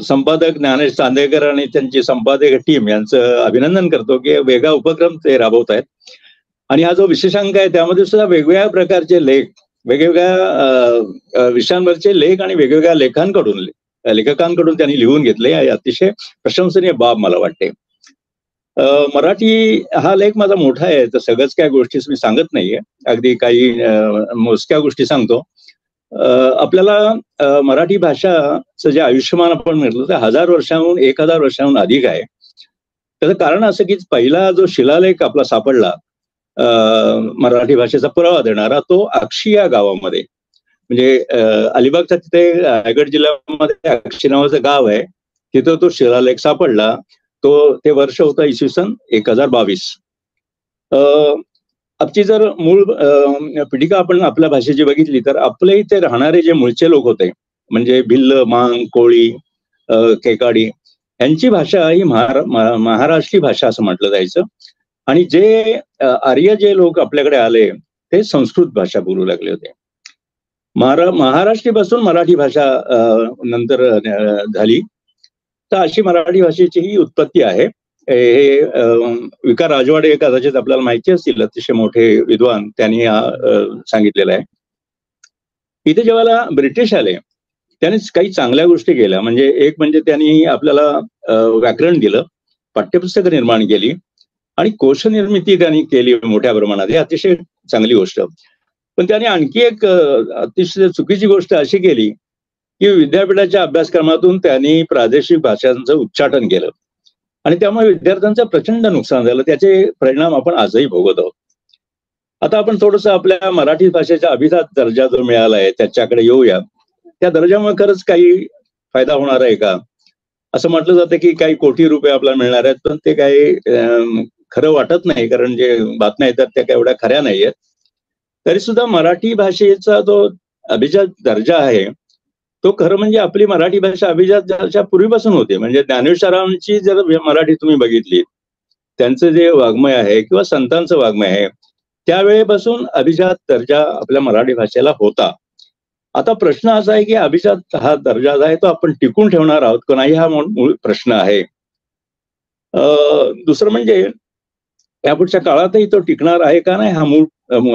संपादक ज्ञानेश चांदेकर आणि त्यांची संपादक टीम यांचं अभिनंदन करतो की वेगळा उपक्रम ते राबवत आहेत. आणि हा जो विशेषांक आहे त्यामध्ये सुद्धा वेगवेगळ्या प्रकारचे लेख, वेगवेगळ्या विषयांवरचे लेख आणि वेगवेगळ्या लेखकांकडून त्यांनी लिहून घेतले. अतिशय प्रशंसनीय बाब मला वाटते. मराठी हा लेख माझा मोठा आहे, तर सगळंच काय गोष्टी मी सांगत नाहीये, अगदी काही मोजक्या गोष्टी सांगतो. आपल्याला मराठी भाषाचं जे आयुष्यमान आपण म्हटलं तर 1000 वर्षाहून 1000 वर्षाहून अधिक आहे. त्याचं कारण असं की पहिला जो शिलालेख आपला सापडला मराठी भाषेचा पुरावा देणारा तो अक्षी या गावामध्ये, म्हणजे अलिबागच्या तिथे रायगड जिल्ह्यामध्ये अक्षी नावाचं गाव आहे, तिथं तो शिलालेख सापडला. ते वर्ष होतं इसवी सन 1022. आमची जर मूळ पिढिका आपण आपल्या भाषेची बघितली तर आपल्या इथे राहणारे जे मूळचे लोक होते म्हणजे भिल्ल, मांग, कोळी, केकाडी यांची भाषा ही महाराष्ट्री भाषा असं म्हटलं जायचं. आणि जे आर्य जे लोक आपल्याकडे आले ते संस्कृत भाषा बोलू लागले होते. महाराष्ट्रीपासून मराठी भाषा नंतर झाली. तर अशी मराठी भाषेची ही उत्पत्ती आहे. हे विकार राजवाडे कदाचित आपल्याला माहिती असतील, अतिशय मोठे विद्वान, त्यांनी सांगितलेलं आहे. इथे जेव्हा ब्रिटिश आले त्यांनी काही चांगल्या गोष्टी केल्या. म्हणजे एक म्हणजे त्यांनी आपल्याला व्याकरण दिलं, पाठ्यपुस्तकं निर्माण केली आणि कोश निर्मिती त्यांनी केली मोठ्या प्रमाणात. ही अतिशय चांगली गोष्ट. पण त्यांनी आणखी एक अतिशय चुकीची गोष्ट अशी केली की विद्यापीठाच्या अभ्यासक्रमातून त्यांनी प्रादेशिक भाषांचं उच्चाटन केलं आणि त्यामुळे विद्यार्थ्यांचं प्रचंड नुकसान झालं. त्याचे परिणाम आपण आजही भोगत आहोत. आता आपण थोडंसं आपल्या मराठी भाषेचा अभिजात दर्जा जो मिळाला आहे त्याच्याकडे येऊया. त्या दर्जामुळे खरंच काही फायदा होणार आहे का असं म्हटलं जातं की काही कोटी रुपये आपल्याला मिळणार आहेत, पण ते काही खरं वाटत नाही, कारण जे बातम्या येतात त्या काही एवढ्या खऱ्या नाही आहेत. तरी सुद्धा मराठी भाषेचा जो अभिजात दर्जा आहे तो खरं म्हणजे आपली मराठी भाषा अभिजात दर्जा पूर्वीपासून होते. म्हणजे ज्ञानेश्वरांची जर मराठी तुम्ही बघितली, त्यांचं जे वाङ्मय आहे किंवा संतांचं वाङ्मय आहे त्यावेळेपासून अभिजात दर्जा आपल्या मराठी भाषेला होता. आता प्रश्न असा आहे की अभिजात हा दर्जा जो आहे तो आपण टिकून ठेवणार आहोत का नाही, हा मूळ प्रश्न आहे. दुसरं म्हणजे यापुढच्या काळातही तो टिकणार आहे का नाही,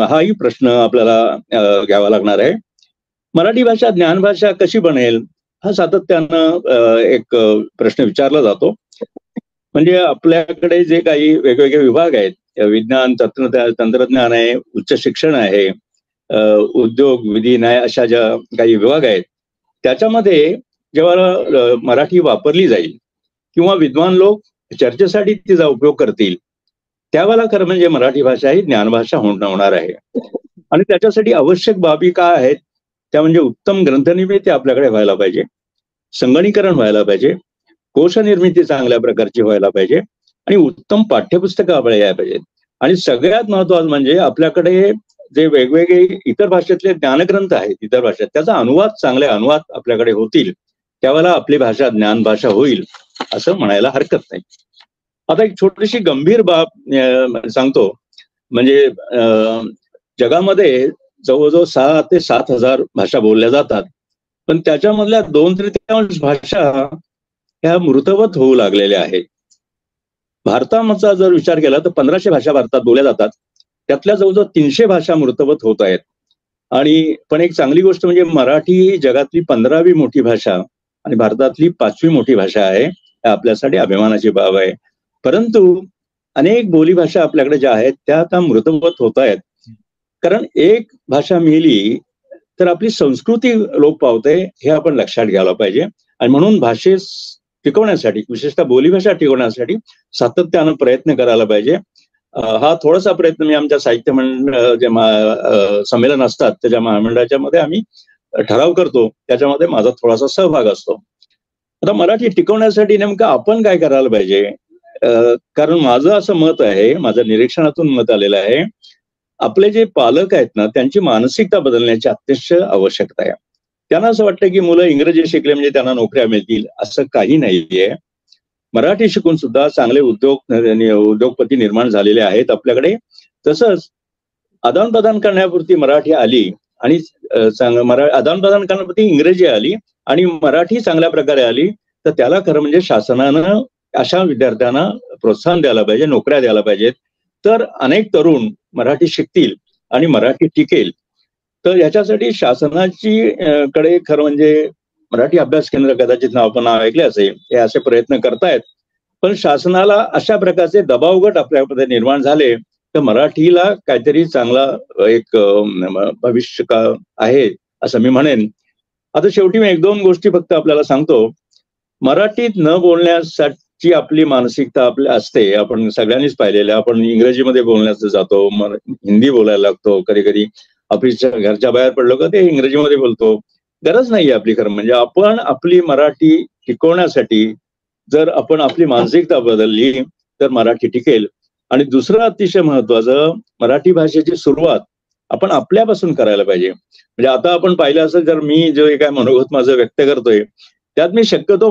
हाही प्रश्न आपल्याला घ्यावा लागणार आहे. मराठी भाषा ज्ञानभाषा कशी बनेल हा सातत्यानं एक प्रश्न विचारला जातो. म्हणजे आपल्याकडे जे काही वेगवेगळे विभाग आहेत, विज्ञान, तंत्रज्ञान आहे, उच्च शिक्षण आहे, उद्योग, विधी, न्याय अशा ज्या काही विभाग आहेत, त्याच्यामध्ये जेव्हा मराठी वापरली जाईल किंवा विद्वान लोक चर्चेसाठी तिचा उपयोग करतील, त्यावेळेला खरं म्हणजे मराठी भाषा ही ज्ञानभाषा होणार आहे. आणि त्याच्यासाठी आवश्यक बाबी काय आहेत, त्या म्हणजे उत्तम ग्रंथनिर्मिती आपल्याकडे व्हायला पाहिजे, संगणकीकरण व्हायला पाहिजे, कोश निर्मिती चांगल्या प्रकारची व्हायला पाहिजे आणि उत्तम पाठ्यपुस्तकं आपल्याला यायला पाहिजेत. आणि सगळ्यात महत्वाचं म्हणजे आपल्याकडे जे वेगवेगळे इतर भाषेतले ज्ञानग्रंथ आहेत इतर भाषेत, त्याचा अनुवाद, चांगले अनुवाद आपल्याकडे होतील, त्यावेळेला आपली भाषा ज्ञान भाषा होईल असं म्हणायला हरकत नाही. आता एक छोटीशी गंभीर बाब सांगतो, म्हणजे जगामध्ये जवळजवळ 6 ते 7 हजार भाषा बोलल्या जातात, पण त्याच्यामधल्या 2/3 भाषा ह्या मृतवत होऊ लागलेल्या आहेत. भारताचा जर विचार केला तर 1500 भाषा भारतात बोलल्या जातात, त्यातल्या जवळजवळ 300 भाषा मृतवत होत आहेत. आणि पण एक चांगली गोष्ट म्हणजे मराठी ही जगातली 15वी मोठी भाषा आणि भारतातली 5वी मोठी भाषा आहे. आपल्यासाठी अभिमानाची बाब आहे. परंतु अनेक बोलीभाषा आपल्याकडे ज्या आहेत त्या आता मृतवत होत आहेत. कारण एक भाषा मिली तर आपली संस्कृती लोप पावते, हे आपण लक्षात घ्यायला पाहिजे. आणि म्हणून भाषेस टिकवण्यासाठी, विशेषतः बोलीभाषा टिकवण्यासाठी सातत्यानं प्रयत्न करायला पाहिजे. हा थोडासा प्रयत्न मी आमच्या साहित्य जे संमेलन असतात त्याच्या महामंडळाच्या मध्ये आम्ही ठराव करतो, त्याच्यामध्ये माझा थोडासा सहभाग असतो. आता मराठी टिकवण्यासाठी नेमकं आपण काय करायला पाहिजे, कारण माझं असं मत आहे, माझं निरीक्षणातून मत आलेलं आहे, आपले जे पालक आहेत ना त्यांची मानसिकता बदलण्याची अतिशय आवश्यकता आहे. त्यांना असं वाटतं की मुलं इंग्रजी शिकले म्हणजे त्यांना नोकऱ्या मिळतील, असं काही नाहीये. मराठी शिकून सुद्धा चांगले उद्योगपती निर्माण झालेले आहेत आपल्याकडे. तसंच आदान प्रदान करण्यापुरती मराठी आली आणि आदान प्रदान करण्यापुरती इंग्रजी आली आणि मराठी चांगल्या प्रकारे आली, तर त्याला खरं म्हणजे शासनानं अशा विद्यार्थ्यांना प्रोत्साहन द्यायला पाहिजे, नोकऱ्या द्यायला पाहिजेत. तर अनेक तरुण मराठी शिकतील आणि मराठी टिकेल. तर याच्यासाठी शासनाची कडे खरं म्हणजे मराठी अभ्यास केंद्र, कदाचित आपण नाव ऐकले असेल, हे असे प्रयत्न करतायत. पण शासनाला अशा प्रकारचे दबावगट आपल्यामध्ये निर्माण झाले तर मराठीला काहीतरी चांगला एक भविष्य आहे असं मी म्हणेन. आता शेवटी मी 1-2 गोष्टी फक्त आपल्याला सांगतो. मराठीत न बोलण्यासाठी आपली मानसिकता आपल्या असते, आपण सगळ्यांनीच पाहिलेलं. आपण इंग्रजीमध्ये बोलण्याचं जातो, हिंदी बोलायला लागतो, कधी कधी ऑफिसच्या घरच्या बाहेर पडलो का ते इंग्रजीमध्ये बोलतो. गरज नाहीये आपली. खरं म्हणजे आपण आपली मराठी टिकवण्यासाठी जर आपण आपली मानसिकता बदलली तर मराठी टिकेल. आणि दुसरं अतिशय महत्वाचं, मराठी भाषेची सुरुवात आपण आपल्यापासून करायला पाहिजे. म्हणजे आता आपण पाहिलं असेल, जर मी जो काय मनोगत माझं व्यक्त करतोय त्यात मी शक्यतो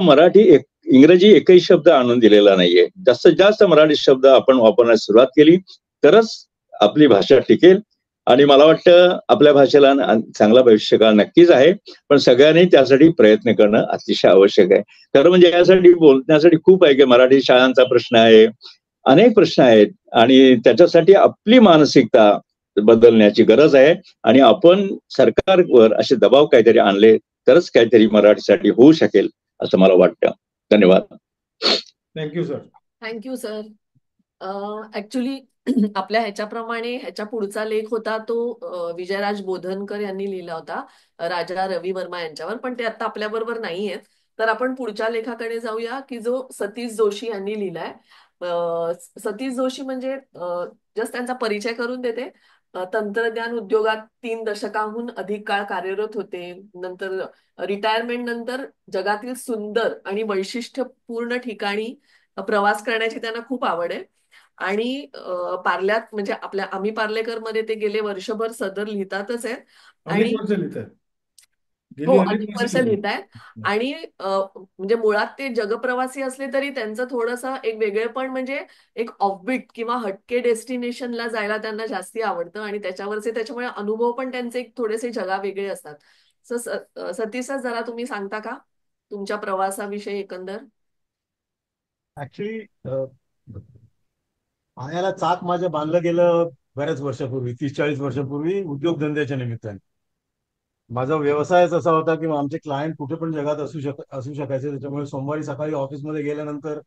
इंग्रजी एकही शब्द आणून दिलेला नाहीये. जास्तीत जास्त मराठी शब्द आपण वापरण्यास सुरुवात केली तरच आपली भाषा टिकेल. आणि मला वाटतं आपल्या भाषेला चांगला भविष्यकाळ नक्कीच आहे, पण सगळ्यांनी त्यासाठी प्रयत्न करणं अतिशय आवश्यक आहे. खरं म्हणजे यासाठी बोलण्यासाठी खूप आहे की मराठी शाळांचा प्रश्न आहे, अनेक प्रश्न आहेत आणि त्याच्यासाठी आपली मानसिकता बदलण्याची गरज आहे. आणि आपण सरकारवर असे दबाव काहीतरी आणले तरच काहीतरी मराठीसाठी होऊ शकेल असं मला वाटतं. धन्यवाद. Thank you sir. Thank you sir. Actually आपल्या ह्याच्याप्रमाणे ह्याच्या पुढचा लेख होता तो विजयराज बोधनकर यांनी लिहिला होता राजा रवी वर्मा यांच्यावर, पण ते आता आपल्या बरोबर नाही आहेत. तर आपण पुढच्या लेखाकडे जाऊया की जो सतीश जोशी यांनी लिहिलाय. सतीश जोशी म्हणजे जस्ट त्यांचा परिचय करून देते. तंत्रज्ञान उद्योगात 3 दशकांहून अधिक काळ कार्यरत होते. नंतर रिटायरमेंट नंतर जगातील सुंदर आणि वैशिष्ट्यपूर्ण ठिकाणी प्रवास करण्याची त्यांना खूप आवड आहे. आणि पार्ल्यात म्हणजे आम्ही पार्लेकर मध्ये ते गेले वर्षभर सदर लिहितातच आहेत. आणि हो, अनेक वर्ष लिहित आहेत. आणि म्हणजे मुळात ते जगप्रवासी असले तरी त्यांचं थोडंसं एक वेगळेपण म्हणजे एक ऑफबीट किंवा हटके डेस्टिनेशनला जायला त्यांना जास्ती आवडतं आणि त्याच्यामुळे अनुभव पण त्यांचे एक थोडेसे जगावेगळे असतात. सतीश जरा तुम्ही सांगता का तुमच्या प्रवासाविषयी एकंदर? ऍक्च्युली पायाला चाक माझ्या बांधलं गेलं बऱ्याच वर्षापूर्वी, 30-40 वर्षापूर्वी, उद्योगधंद्याच्या निमित्ताने. माझा व्यवसायच असा होता की आमचे क्लायंट कुठे पण जगात असू शकायचे. त्याच्यामुळे सोमवारी सकाळी ऑफिसमध्ये गेल्यानंतर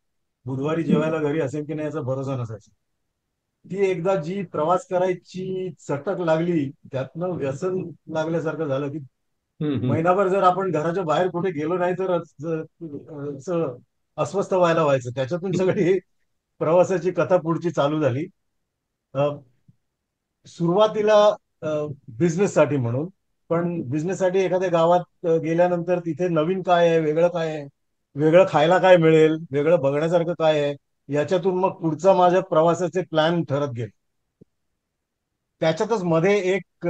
बुधवारी जेवायला घरी असेल की नाही याचा भरोसा नसायचा. ती एकदा जी प्रवास करायची चटक लागली, त्यातनं व्यसन लागल्यासारखं झालं की महिनाभर जर आपण घराच्या बाहेर कुठे गेलो नाही तर असं अस्वस्थ व्हायचं. त्याच्यातून सगळी ही प्रवासाची कथा पुढची चालू झाली. सुरुवातीला बिझनेससाठी म्हणून, पण बिझनेससाठी एखाद्या गावात गेल्यानंतर तिथे नवीन काय आहे, वेगळं काय आहे, वेगळं खायला काय मिळेल, वेगळं बघण्यासारखं काय आहे, याच्यातून मग पुढचा माझ्या प्रवासाचे प्लॅन ठरत गेले. त्याच्यातच मध्ये एक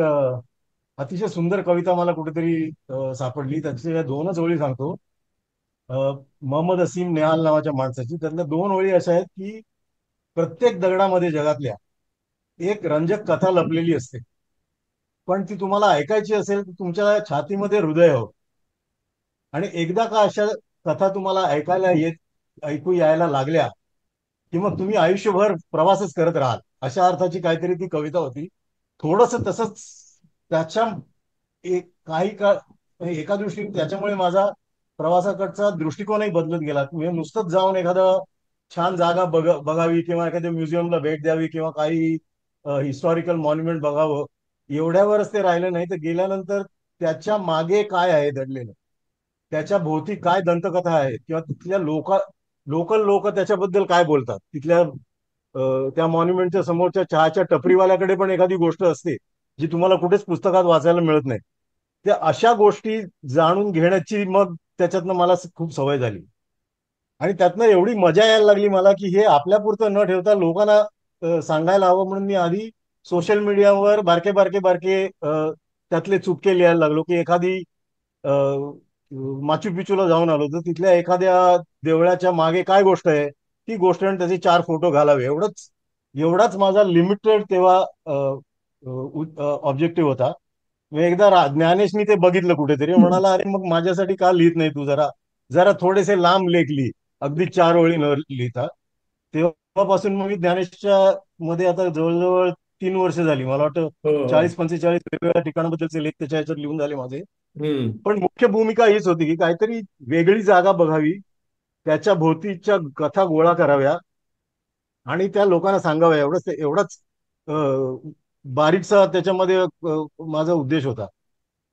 अतिशय सुंदर कविता मला कुठेतरी सापडली. त्याच्या 2च ओळी सांगतो. मोहम्मद असीम नेहाल नावाच्या माणसाची. त्यातल्या 2 ओळी अशा आहेत की प्रत्येक दगडामध्ये जगातल्या एक रंजक कथा लपलेली असते, पण ती तुम्हाला ऐकायची असेल तर तुमच्या छातीमध्ये हृदय हवं. आणि एकदा का अशा कथा तुम्हाला ऐकू यायला लागल्या की मग तुम्ही आयुष्यभर प्रवासच करत राहाल, अशा अर्थाची काहीतरी ती कविता होती. थोडस तसंच त्याच्या काही काळ एका दृष्टीने त्याच्यामुळे माझा प्रवासाकडचा दृष्टिकोनही बदलत गेला. म्हणजे नुसतंच जाऊन एखादं छान जागा बघावी किंवा एखाद्या म्युझियमला भेट द्यावी किंवा काही हिस्टॉरिकल मॉन्युमेंट बघावं, एवढ्यावरच ते राहिलं नाही. तर गेल्यानंतर त्याच्या मागे काय आहे दडलेलं, त्याच्या भोवती काय दंतकथा आहे, किंवा तिथल्या लोकल लोक त्याच्याबद्दल काय बोलतात, तिथल्या त्या मॉन्युमेंटच्या समोरच्या चहाच्या टपरीवाल्याकडे पण एखादी गोष्ट असते जी तुम्हाला कुठेच पुस्तकात वाचायला मिळत नाही. त्या अशा गोष्टी जाणून घेण्याची मग त्याच्यातनं मला खूप सवय झाली. आणि त्यातनं एवढी मजा यायला लागली मला की हे आपल्यापुरतं न ठेवता लोकांना सांगायला हवं. म्हणून मी आधी सोशल मीडियावर बारके बारके बारके त्यातले चुटके लिहायला लागलो की एखादी माचू पिचूला जाऊन आलो तर तिथल्या एखाद्या देवळाच्या मागे काय गोष्ट आहे, ती गोष्ट आणि त्याचे 4 फोटो घालावे, एवढाच माझा लिमिटेड तेव्हा ऑब्जेक्टिव्ह होता. मी एकदा ज्ञानेशनी ते बघितलं कुठेतरी, म्हणाला अरे मग माझ्यासाठी का लिहित नाही तू, जरा जरा थोडेसे लांब लेख लिही, अगदी 4 ओळी न लिहिता. तेव्हापासून मग मी ज्ञानेशच्या मध्ये आता जवळजवळ 3 वर्ष झाली, मला वाटतं 40-45 वेगवेगळ्या ठिकाणाबद्दलचे लेख त्याच्या ह्याच्यात लिहून झाले माझे. पण मुख्य भूमिका हीच होती की काहीतरी वेगळी जागा बघावी, त्याच्या भोवतीच्या कथा गोळा कराव्या आणि त्या लोकांना सांगाव्या, एवढाच बारीकसा त्याच्यामध्ये माझा उद्देश होता.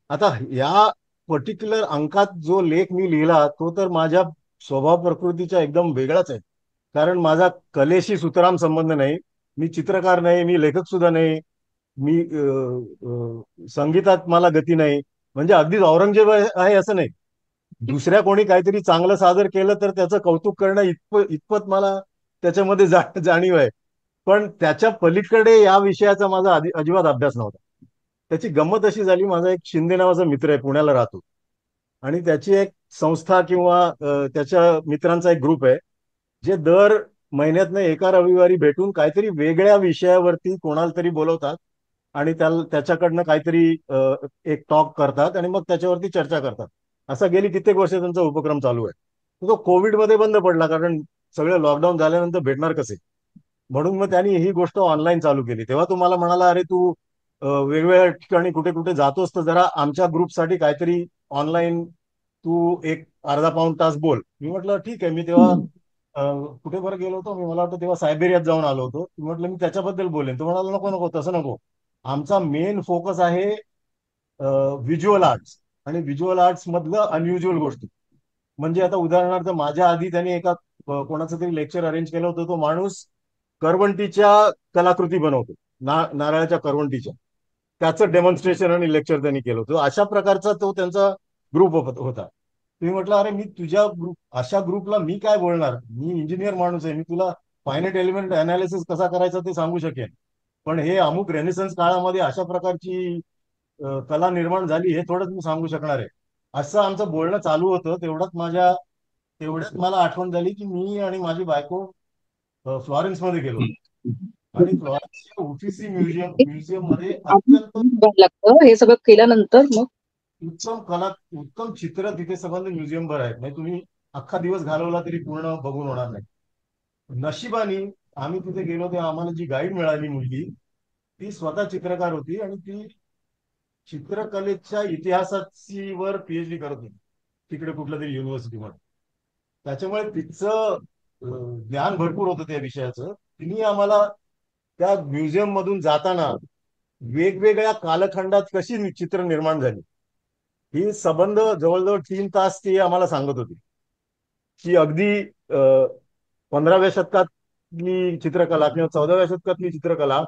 आता या पर्टिक्युलर अंकात जो लेख मी लिहिला तो तर माझ्या स्वभाव प्रकृतीच्या एकदम वेगळाच आहे. कारण माझा कलेशी सुतराम संबंध नाही, मी चित्रकार नाही, मी लेखक सुद्धा नाही, मी संगीतात मला गती नाही. म्हणजे अगदीच औरंगजेब आहे असं नाही. दुसऱ्या कोणी काहीतरी चांगलं सादर केलं तर त्याचं कौतुक करणं इतपत मला त्याच्यामध्ये जाणीव आहे. पण त्याच्या पलीकडे या विषयाचा माझा अजिबात अभ्यास नव्हता. त्याची गंमत अशी झाली, माझा एक शिंदे नावाचा मित्र आहे, पुण्याला राहतो, आणि त्याची एक संस्था किंवा त्याच्या मित्रांचा एक ग्रुप आहे जे दर महिन्यातनं एका रविवारी भेटून काहीतरी वेगळ्या विषयावरती कोणाला तरी बोलवतात आणि त्याच्याकडनं काहीतरी एक टॉक करतात आणि मग त्याच्यावरती चर्चा करतात. असा गेली कित्येक वर्ष त्यांचा उपक्रम चालू आहे. तो कोविडमध्ये बंद पडला, कारण सगळे लॉकडाऊन झाल्यानंतर भेटणार कसे, म्हणून मग त्यांनी ही गोष्ट ऑनलाईन चालू केली. तेव्हा तुम्हाला म्हणाला अरे तू वेगवेगळ्या ठिकाणी कुठे कुठे जातोस तर जरा आमच्या ग्रुपसाठी काहीतरी ऑनलाईन तू एक अर्धा पाऊण तास बोल. मी म्हटलं ठीक आहे. मी तेव्हा कुठे बरं गेलो होतो, मला वाटतं तेव्हा सायबेरियात जाऊन आलो होतो. म्हटलं मी त्याच्याबद्दल बोलेन. तो म्हणाला नको नको तसं नको, आमचा मेन फोकस आहे व्हिज्युअल आर्ट्स आणि व्हिज्युअल आर्ट्स मधलं अनयुज्युअल गोष्टी. म्हणजे आता उदाहरणार्थ माझ्या आधी त्यांनी एका कोणाचं तरी लेक्चर अरेंज केलं होतं. तो माणूस करवंटीच्या कलाकृती बनवतो, नारळाच्या करवंटीच्या, त्याचं डेमॉन्स्ट्रेशन आणि लेक्चर त्यांनी केलं होतं. अशा प्रकारचा तो त्यांचा ग्रुप होता. मी म्हटलं अरे मी तुझ्या अशा ग्रुपला मी काय बोलणार, मी इंजिनियर माणूस आहे, मी तुला फायनाईट एलिमेंट अनालिसिस कसा करायचा ते सांगू शकेन, पण हे अमुक रेनेसन्स काळामध्ये अशा प्रकारची कला निर्माण झाली हे थोडंच मी सांगू शकणार आहे. असं आमचं बोलणं चालू होतं. तेवढ्यात मला आठवण झाली की मी आणि माझी बायको फ्लॉरेन्स मध्ये गेलो आणि फ्लॉरेन्सच्या उफिसी म्युझियम मध्ये लागतं हे सगळं केल्यानंतर मग उत्तम चित्र तिथे संबंध म्युझियम भर आहेत. म्हणजे तुम्ही अख्खा दिवस घालवला तरी पूर्ण बघून होणार नाही. नशिबाने आम्ही तिथे गेलो तेव्हा आम्हाला जी गाईड मिळाली मुलगी, ती स्वतः चित्रकार होती आणि ती चित्रकलेच्या इतिहासाची वर PhD करत होती तिकडे कुठल्या तरी युनिव्हर्सिटीमध्ये. त्याच्यामुळे तिचं ज्ञान भरपूर होतं त्या विषयाचं. तिने आम्हाला त्या म्युझियम मधून जाताना वेगवेगळ्या कालखंडात कशी चित्र निर्माण झाली ही संबंध जवळजवळ 3 तास ती आम्हाला सांगत होती. की अगदी 15व्या शतकातली चित्रकला किंवा 14व्या शतकातली चित्रकला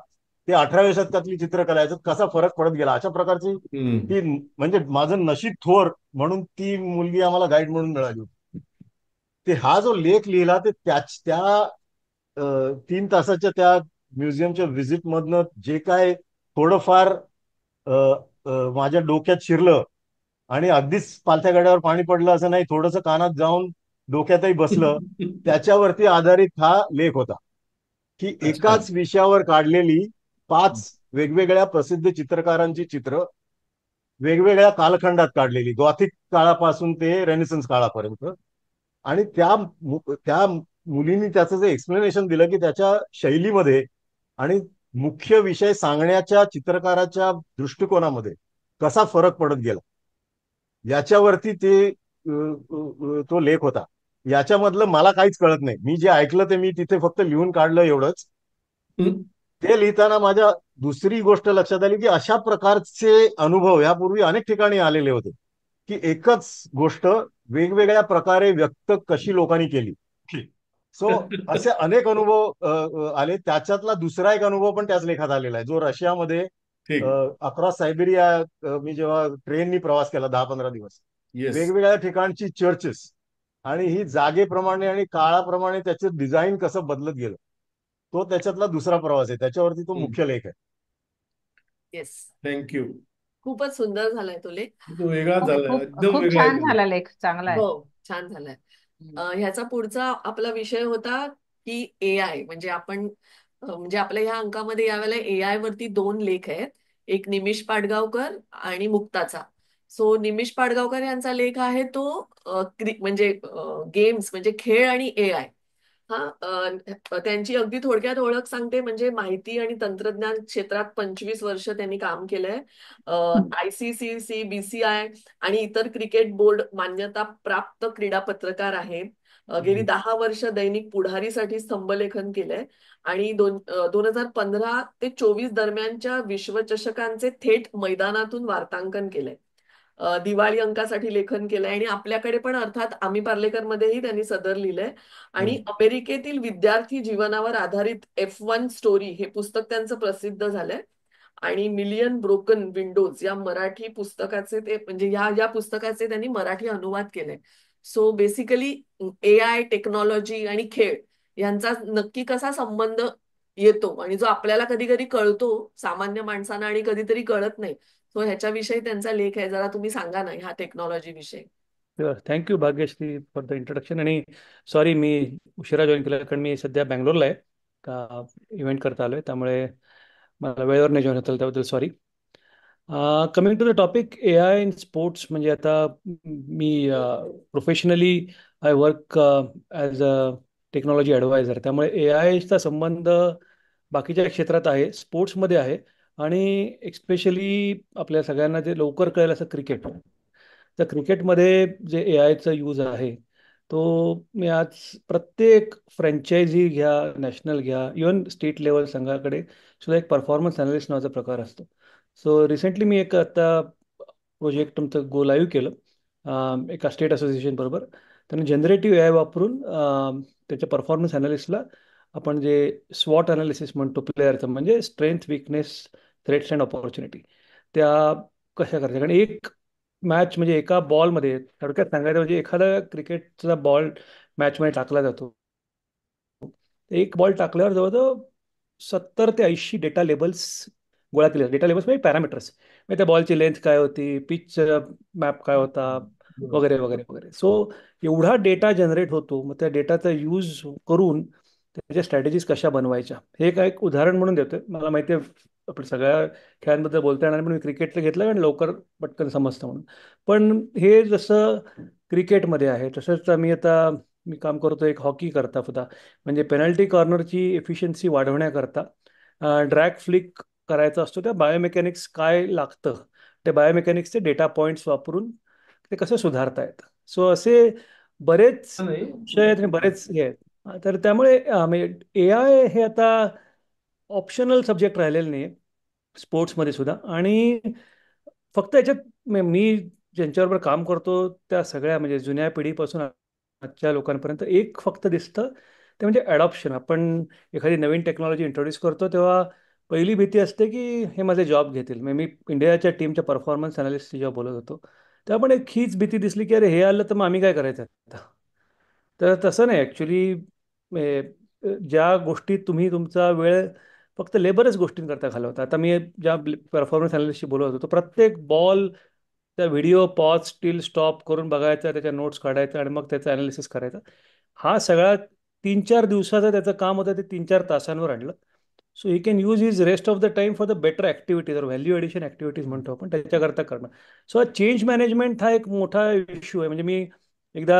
ते 18व्या शतकातली चित्रकला याच्यात कसा फरक पडत गेला अशा प्रकारची ती, म्हणजे माझं नशीब थोर म्हणून ती मुलगी आम्हाला गाईड म्हणून मिळाली होती. ते हा जो लेख लिहिला ते त्या 3 तासाच्या त्या म्युझियमच्या व्हिजिट मधनं जे काय थोडंफार माझ्या डोक्यात शिरलं आणि अगदीच पालथ्या गड्यावर पाणी पडलं असं नाही, थोडंसं कानात जाऊन डोक्यातही बसलं, त्याच्यावरती आधारित हा लेख होता. की एकाच विषयावर काढलेली 5 वेगवेगळ्या प्रसिद्ध चित्रकारांची चित्र वेगवेगळ्या कालखंडात काढलेली, गॉथिक काळापासून ते रेनेसन्स काळापर्यंत. आणि त्या मुलींनी त्याचं जे एक्सप्लेनेशन दिलं की त्याच्या शैलीमध्ये आणि मुख्य विषय सांगण्याच्या चित्रकाराच्या दृष्टिकोनामध्ये कसा फरक पडत गेला याच्यावरती तो लेख होता. याच्यामधलं मला काहीच कळत नाही, मी जे ऐकलं ते मी तिथे फक्त लिहून काढलं एवढंच. ते लिहिताना माझ्या दुसरी गोष्ट लक्षात आली की अशा प्रकारचे अनुभव यापूर्वी अनेक ठिकाणी आलेले होते की एकच गोष्ट वेगवेगळ्या प्रकारे व्यक्त कशी लोकांनी केली. सो असे अनेक अनुभव आले. त्याच्यातला दुसरा एक अनुभव पण त्याच लेखात आलेला आहे, जो रशियामध्ये अक्रॉस सायबेरिया मी जेव्हा ट्रेननी प्रवास केला 10-15 दिवस, वेगवेगळ्या ठिकाणची चर्चेस आणि ही जागेप्रमाणे आणि काळाप्रमाणे त्याचं डिझाईन कसं बदलत गेलं, तो त्याच्यातला दुसरा प्रवास आहे. त्याच्यावरती तो मुख्य लेख आहे. Yes, thank you. खूपच सुंदर झालाय तो लेख. तो वेगळा झालाय, एकदम खूप वेगळा छान झाला लेख, चांगला आहे. हो, छान झालाय. ह्याचा पुढचा आपला विषय होता की AI, म्हणजे आपण म्हणजे आपल्या ह्या अंकामध्ये यावेळेला AI वरती 2 लेख आहेत, एक निमिष पाडगावकर आणि मुक्ताचा. सो निमिष पाडगावकर यांचा लेख आहे तो म्हणजे गेम्स म्हणजे खेळ आणि AI. त्यांची अगदी थोडक्यात ओळख सांगते, म्हणजे माहिती आणि तंत्रज्ञान क्षेत्रात 25 वर्ष त्यांनी काम केलंय. ICC, BCI आणि इतर क्रिकेट बोर्ड मान्यता प्राप्त क्रीडा पत्रकार आहेत. गेली 10 वर्ष दैनिक पुढारीसाठी स्तंभलेखन केलंय आणि 2015 ते 24 दरम्यानच्या विश्वचषकांचे थेट मैदानातून वार्तांकन केलंय. दिवाळी अंकासाठी लेखन केलंय आणि आपल्याकडे पण अर्थात आम्ही पार्लेकर मध्येही त्यांनी सदर लिहिलंय. आणि अमेरिकेतील विद्यार्थी जीवनावर आधारित F1 स्टोरी हे पुस्तक त्यांचं प्रसिद्ध झालंय. आणि मिलियन ब्रोकन विंडोज या मराठी पुस्तकाचे ते म्हणजे या पुस्तकाचे त्यांनी मराठी अनुवाद केले. सो बेसिकली AI, टेक्नॉलॉजी आणि खेळ यांचा नक्की कसा संबंध येतो आणि जो आपल्याला कधी कधी कळतो सामान्य माणसांना आणि कधीतरी कळत नाही. सो ह्याच्याविषयी त्यांचा लेख आहे, जरा तुम्ही सांगा ना ह्या टेक्नॉलॉजी विषयी. Thank you Bhagyashree for the introduction. आणि सॉरी मी उशिरा जॉईन केलं कारण मी सध्या बँगलोरला आहे का इव्हेंट करता आलोय, त्यामुळे मला वेळेवर नाही जॉईन होतं, त्याबद्दल sorry. Coming to the topic AI in sports, म्हणजे आता मी professionally I work as a technology advisor, त्यामुळे AIचा संबंध बाकीच्या क्षेत्रात आहे, स्पोर्ट्समध्ये आहे. आणि एक्स्पेशली आपल्या सगळ्यांना जे लवकर कळेल असं क्रिकेट. तर क्रिकेटमध्ये जे AIचा यूज आहे तो मी आज प्रत्येक फ्रँचायझी घ्या, नॅशनल घ्या, इवन स्टेट लेवल संघाकडे सुद्धा एक परफॉर्मन्स अनालिस्ट नावाचा प्रकार असतो. सो रिसेंटली मी एक आता प्रोजेक्ट तुमचं गो लाईव्ह केलं एका स्टेट असोसिएशन बरोबर. त्यांनी जनरेटिव्ह AI वापरून त्याच्या परफॉर्मन्स अनालिस्टला आपण जे स्वॉट अनालिसिस म्हणतो प्लेअरचं, म्हणजे strength, weakness, threats and opportunity, त्या कशा करायच्या. कारण एक मॅच म्हणजे एका बॉलमध्ये थोडक्यात सांगायचं म्हणजे एखादा क्रिकेटचा बॉल मॅचमध्ये टाकला जातो, एक बॉल टाकल्यावर जवळजवळ 70 ते 80 डेटा लेबल्स गोळा केले. डेटा लेबल्स म्हणजे पॅरामीटर्स, म्हणजे त्या बॉलची लेंथ काय होती, पिच मॅप काय होता, वगैरे वगैरे वगैरे. सो एवढा डेटा जनरेट होतो, मग त्या डेटाचा यूज करून त्याच्या स्ट्रॅटेजीज कशा बनवायच्या, हे काय एक उदाहरण म्हणून देतोय. मला माहिती आहे आपण सगळ्या खेळांबद्दल बोलता येणार, पण मी क्रिकेटला घेतलं कारण लवकर पटकन समजतं म्हणून. पण हे जसं क्रिकेटमध्ये आहे तसंच मी काम करतो एक हॉकी करता सुद्धा, म्हणजे पेनल्टी कॉर्नरची एफिशियन्सी वाढवण्याकरता ड्रॅग फ्लिक करायचा असतो. त्या बायोमेकॅनिक्स काय लागतं, त्या बायोमेकॅनिक्सचे डेटा पॉईंट्स वापरून ते कसं सुधारता येतं. सो असे बरेच विषय आहेत आणि बरेच हे आहेत. तर त्यामुळे म्हणजे ए आय हे आता ऑप्शनल सब्जेक्ट राहिलेलं नाही स्पोर्ट्समध्ये सुद्धा. आणि फक्त याच्यात मी ज्यांच्याबरोबर काम करतो त्या सगळ्या म्हणजे जुन्या पिढीपासून आजच्या लोकांपर्यंत एक फक्त दिसतं, ते म्हणजे ॲडॉप्शन. आपण एखादी नवीन टेक्नॉलॉजी इंट्रोड्यूस करतो तेव्हा पहिली भीती असते की हे माझे जॉब घेतील. मी इंडियाच्या टीमच्या परफॉर्मन्स अनालिस्टची जेव्हा बोलत होतो तेव्हा पण एक हीच भीती दिसली की अरे हे आलं तर मग आम्ही काय करायचं आता. तर तसं नाही ॲक्च्युली. ज्या गोष्टीत तुम्ही तुमचा वेळ फक्त लेबरच गोष्टींकरता घालवता. आता मी ज्या परफॉर्मन्स अनालिस्टशी बोलत होतो, प्रत्येक बॉल त्या व्हिडिओ पॉज स्टील स्टॉप करून बघायचा, त्याच्या नोट्स काढायचा आणि मग त्याचं अनालिसिस करायचा. हा सगळा 3-4 दिवसाचं त्याचं काम होतं, ते 3-4 तासांवर आणलं. So he can use his rest of the time for the better activities और व्हॅल्यू ॲडिशन ॲक्टिव्हिटीज म्हणतो आपण, त्याच्याकरता करणं. सो चेंज मॅनेजमेंट हा एक मोठा इश्यू आहे. म्हणजे मी एकदा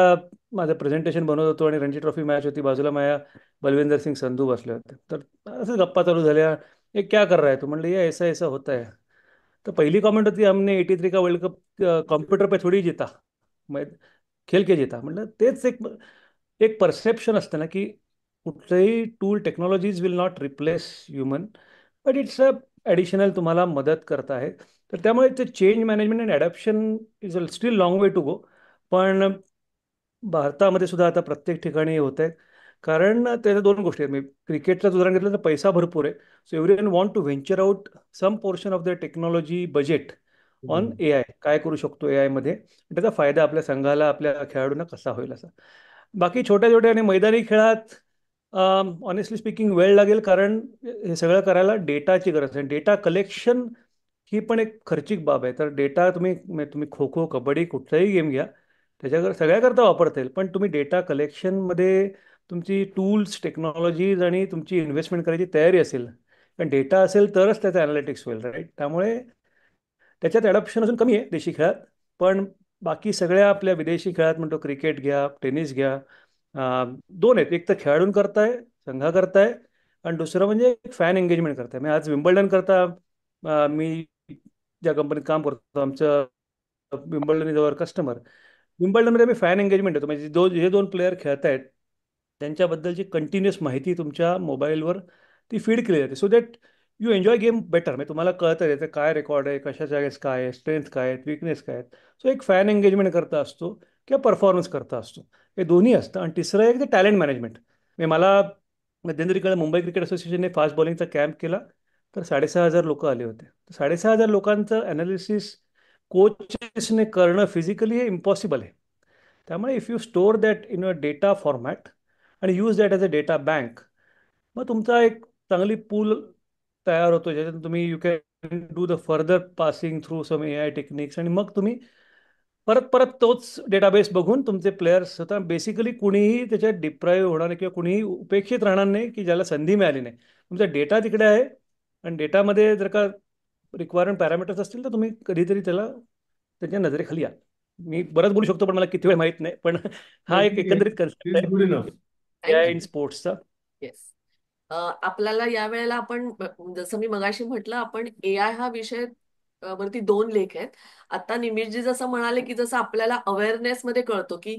माझं प्रेझेंटेशन बनवत होतो आणि रणजी ट्रॉफी मॅच होती, बाजूला माझ्या बलविंदर सिंग संधू बसले होते. तर असं गप्पा चालू झाल्या, एक क्या कर रहा है तो, म्हणलं ये ऐसा ऐसा होता है. तर पहिली कमेंट होती, हमने 83 का वर्ल्ड कप कॉम्प्युटर पे थोडी जीता, मैं खेळ के जीता. म्हटलं तेच एक एक परसेप्शन असतं ना की कुठलंही tool technologies will not replace human, but it's a additional तुम्हाला मदत करत आहे. तर त्यामुळे ते change management and adaptation is a still long way to go. पण भारतामध्ये सुद्धा आता प्रत्येक ठिकाणी होत आहे. कारण त्याच्या दोन गोष्टी आहेत. मी क्रिकेटचं उदाहरण घेतलं तर पैसा भरपूर आहे. So everyone want to venture out some portion of the technology budget on A I. काय करू शकतो ए आयमध्ये, त्याचा फायदा आपल्या संघाला, आपल्या खेळाडूंना कसा होईल असा. बाकी छोट्या छोट्या आणि मैदानी खेळात ऑनेस्टली स्पीकिंग वेळ लागेल, कारण हे सगळं करायला डेटाची गरज आहे. डेटा कलेक्शन ही पण एक खर्चिक बाब आहे. तर डेटा तुम्ही खो खो, कबड्डी, कुठलाही गेम घ्या, त्याच्यावर सगळ्याकरता वापरता येईल. पण तुम्ही डेटा कलेक्शनमध्ये तुमची टूल्स, टेक्नॉलॉजीज आणि तुमची इन्व्हेस्टमेंट करायची तयारी असेल, कारण डेटा असेल तरच त्याचं अनालिटिक्स होईल, राईट. त्यामुळे त्याच्यात ॲडॉप्शन अजून कमी आहे देशी खेळात. पण बाकी सगळ्या आपल्या विदेशी खेळात म्हणतो, क्रिकेट घ्या, टेनिस घ्या, दोन आहेत. एक तर खेळाडून करताय, संघा करताय, आणि दुसरं म्हणजे फॅन एंगेजमेंट करताय. मी आज विम्बल्डन करता, मी ज्या कंपनीत काम करतो, आमचं विम्बल्डन इज अवर कस्टमर. विम्बल्डनमध्ये मी फॅन एंगेजमेंट होतो, म्हणजे जे दोन प्लेयर खेळत आहेत त्यांच्याबद्दलची कंटिन्युअस माहिती तुमच्या मोबाईलवर ती फीड केली जाते, so that you enjoy game better. म्हणजे तुम्हाला कळतं त्याचं काय रेकॉर्ड आहे, कशाच्या वेळेस काय आहे, स्ट्रेंथ काय आहेत, विकनेस काय आहेत. सो एक फॅन एंगेजमेंट करता असतो किंवा परफॉर्मन्स करता असतो, हे दोन्ही असतं. आणि तिसरं एक ते टॅलेंट मॅनेजमेंट. म्हणजे मला मध्यंतरीकडे मुंबई क्रिकेट असोसिएशनने फास्ट बॉलिंगचा कॅम्प केला, तर 6,500 लोक आले होते. तर 6,500 लोकांचं ॲनालिसिस कोचेसने करणं फिजिकली हे इम्पॉसिबल आहे. त्यामुळे if you store that in a data format आणि use that as a data bank, मग तुमचा एक चांगली पूल तयार होतो, ज्याच्यातून तुम्ही you can do the further passing through some A I techniques. आणि मग तुम्ही परत परत तोच डेटाबेस बघून तुमचे प्लेयर्स होता. बेसिकली कुणीही त्याच्यात डिप्राईव्ह होणार नाही किंवा कुणीही उपेक्षित राहणार नाही की ज्याला संधी मिळाली नाही. तुमचा डेटा तिकडे आहे, आणि डेटामध्ये जर का रिक्वायरमेंट पॅरामीटर्स असतील तर तुम्ही कधीतरी त्याच्या नजरेखाली या. मी बरंच बोलू शकतो पण मला किती वेळ माहीत नाही, पण हा एक ठीक आहे, एकंदरीत कन्सेप्ट इज गुड इनफ. आहे इन स्पोर्ट्सचा. येस. आपल्याला या वेळेला आपण जसं मी मगाशी म्हटलं, आपण ए आय हा विषय वरती 2 लेख आहेत. आता निमिषजी जसं म्हणाले की जसं आपल्याला अवेअरनेस मध्ये कळतो की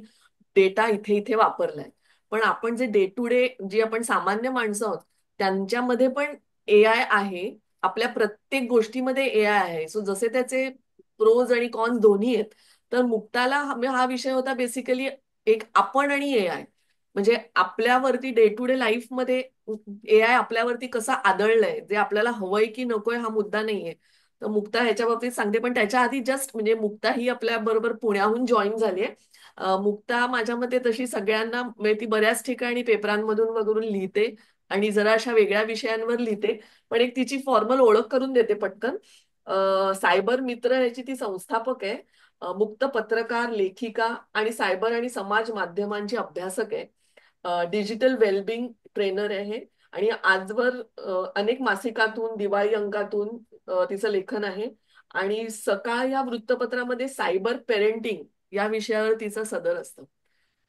डेटा इथे इथे वापरलाय, पण आपण जे डे टू डे जी आपण सामान्य माणसं आहोत त्यांच्यामध्ये पण ए आय आहे. आपल्या प्रत्येक गोष्टीमध्ये ए आय आहे. सो जसे त्याचे प्रोज आणि कॉन्स दोन्ही आहेत. तर मुक्ताला हा विषय होता बेसिकली एक आपण आणि ए आय, म्हणजे आपल्यावरती डे टू डे लाईफमध्ये ए आय आपल्यावरती कसा आदळलंय, जे आपल्याला हवंय की नकोय हा मुद्दा नाहीये. तर मुक्ता ह्याच्या बाबतीत सांगते, पण त्याच्या आधी जस्ट म्हणजे मुक्ता ही आपल्या बरोबर पुण्याहून जॉईन झालीये. मुक्ता माझ्या मते तशी सगळ्यांना म्हणजे ती बऱ्याच ठिकाणी पेपरांमधून वगैरे लिहिते आणि जरा अशा वेगळ्या विषयांवर लिहिते. पण एक तिची फॉर्मल ओळख करून देते पटकन. सायबर मित्र ह्याची ती संस्थापक आहे. मुक्त पत्रकार, लेखिका आणि सायबर आणि समाज माध्यमांची अभ्यासक आहे. डिजिटल वेलबिंग ट्रेनर आहे आणि आजवर अनेक मासिकातून, दिवाळी अंकातून तिचं लेखन आहे. आणि सकाळ या वृत्तपत्रामध्ये सायबर पेरेंटिंग या विषयावर तिचं सदर असतं.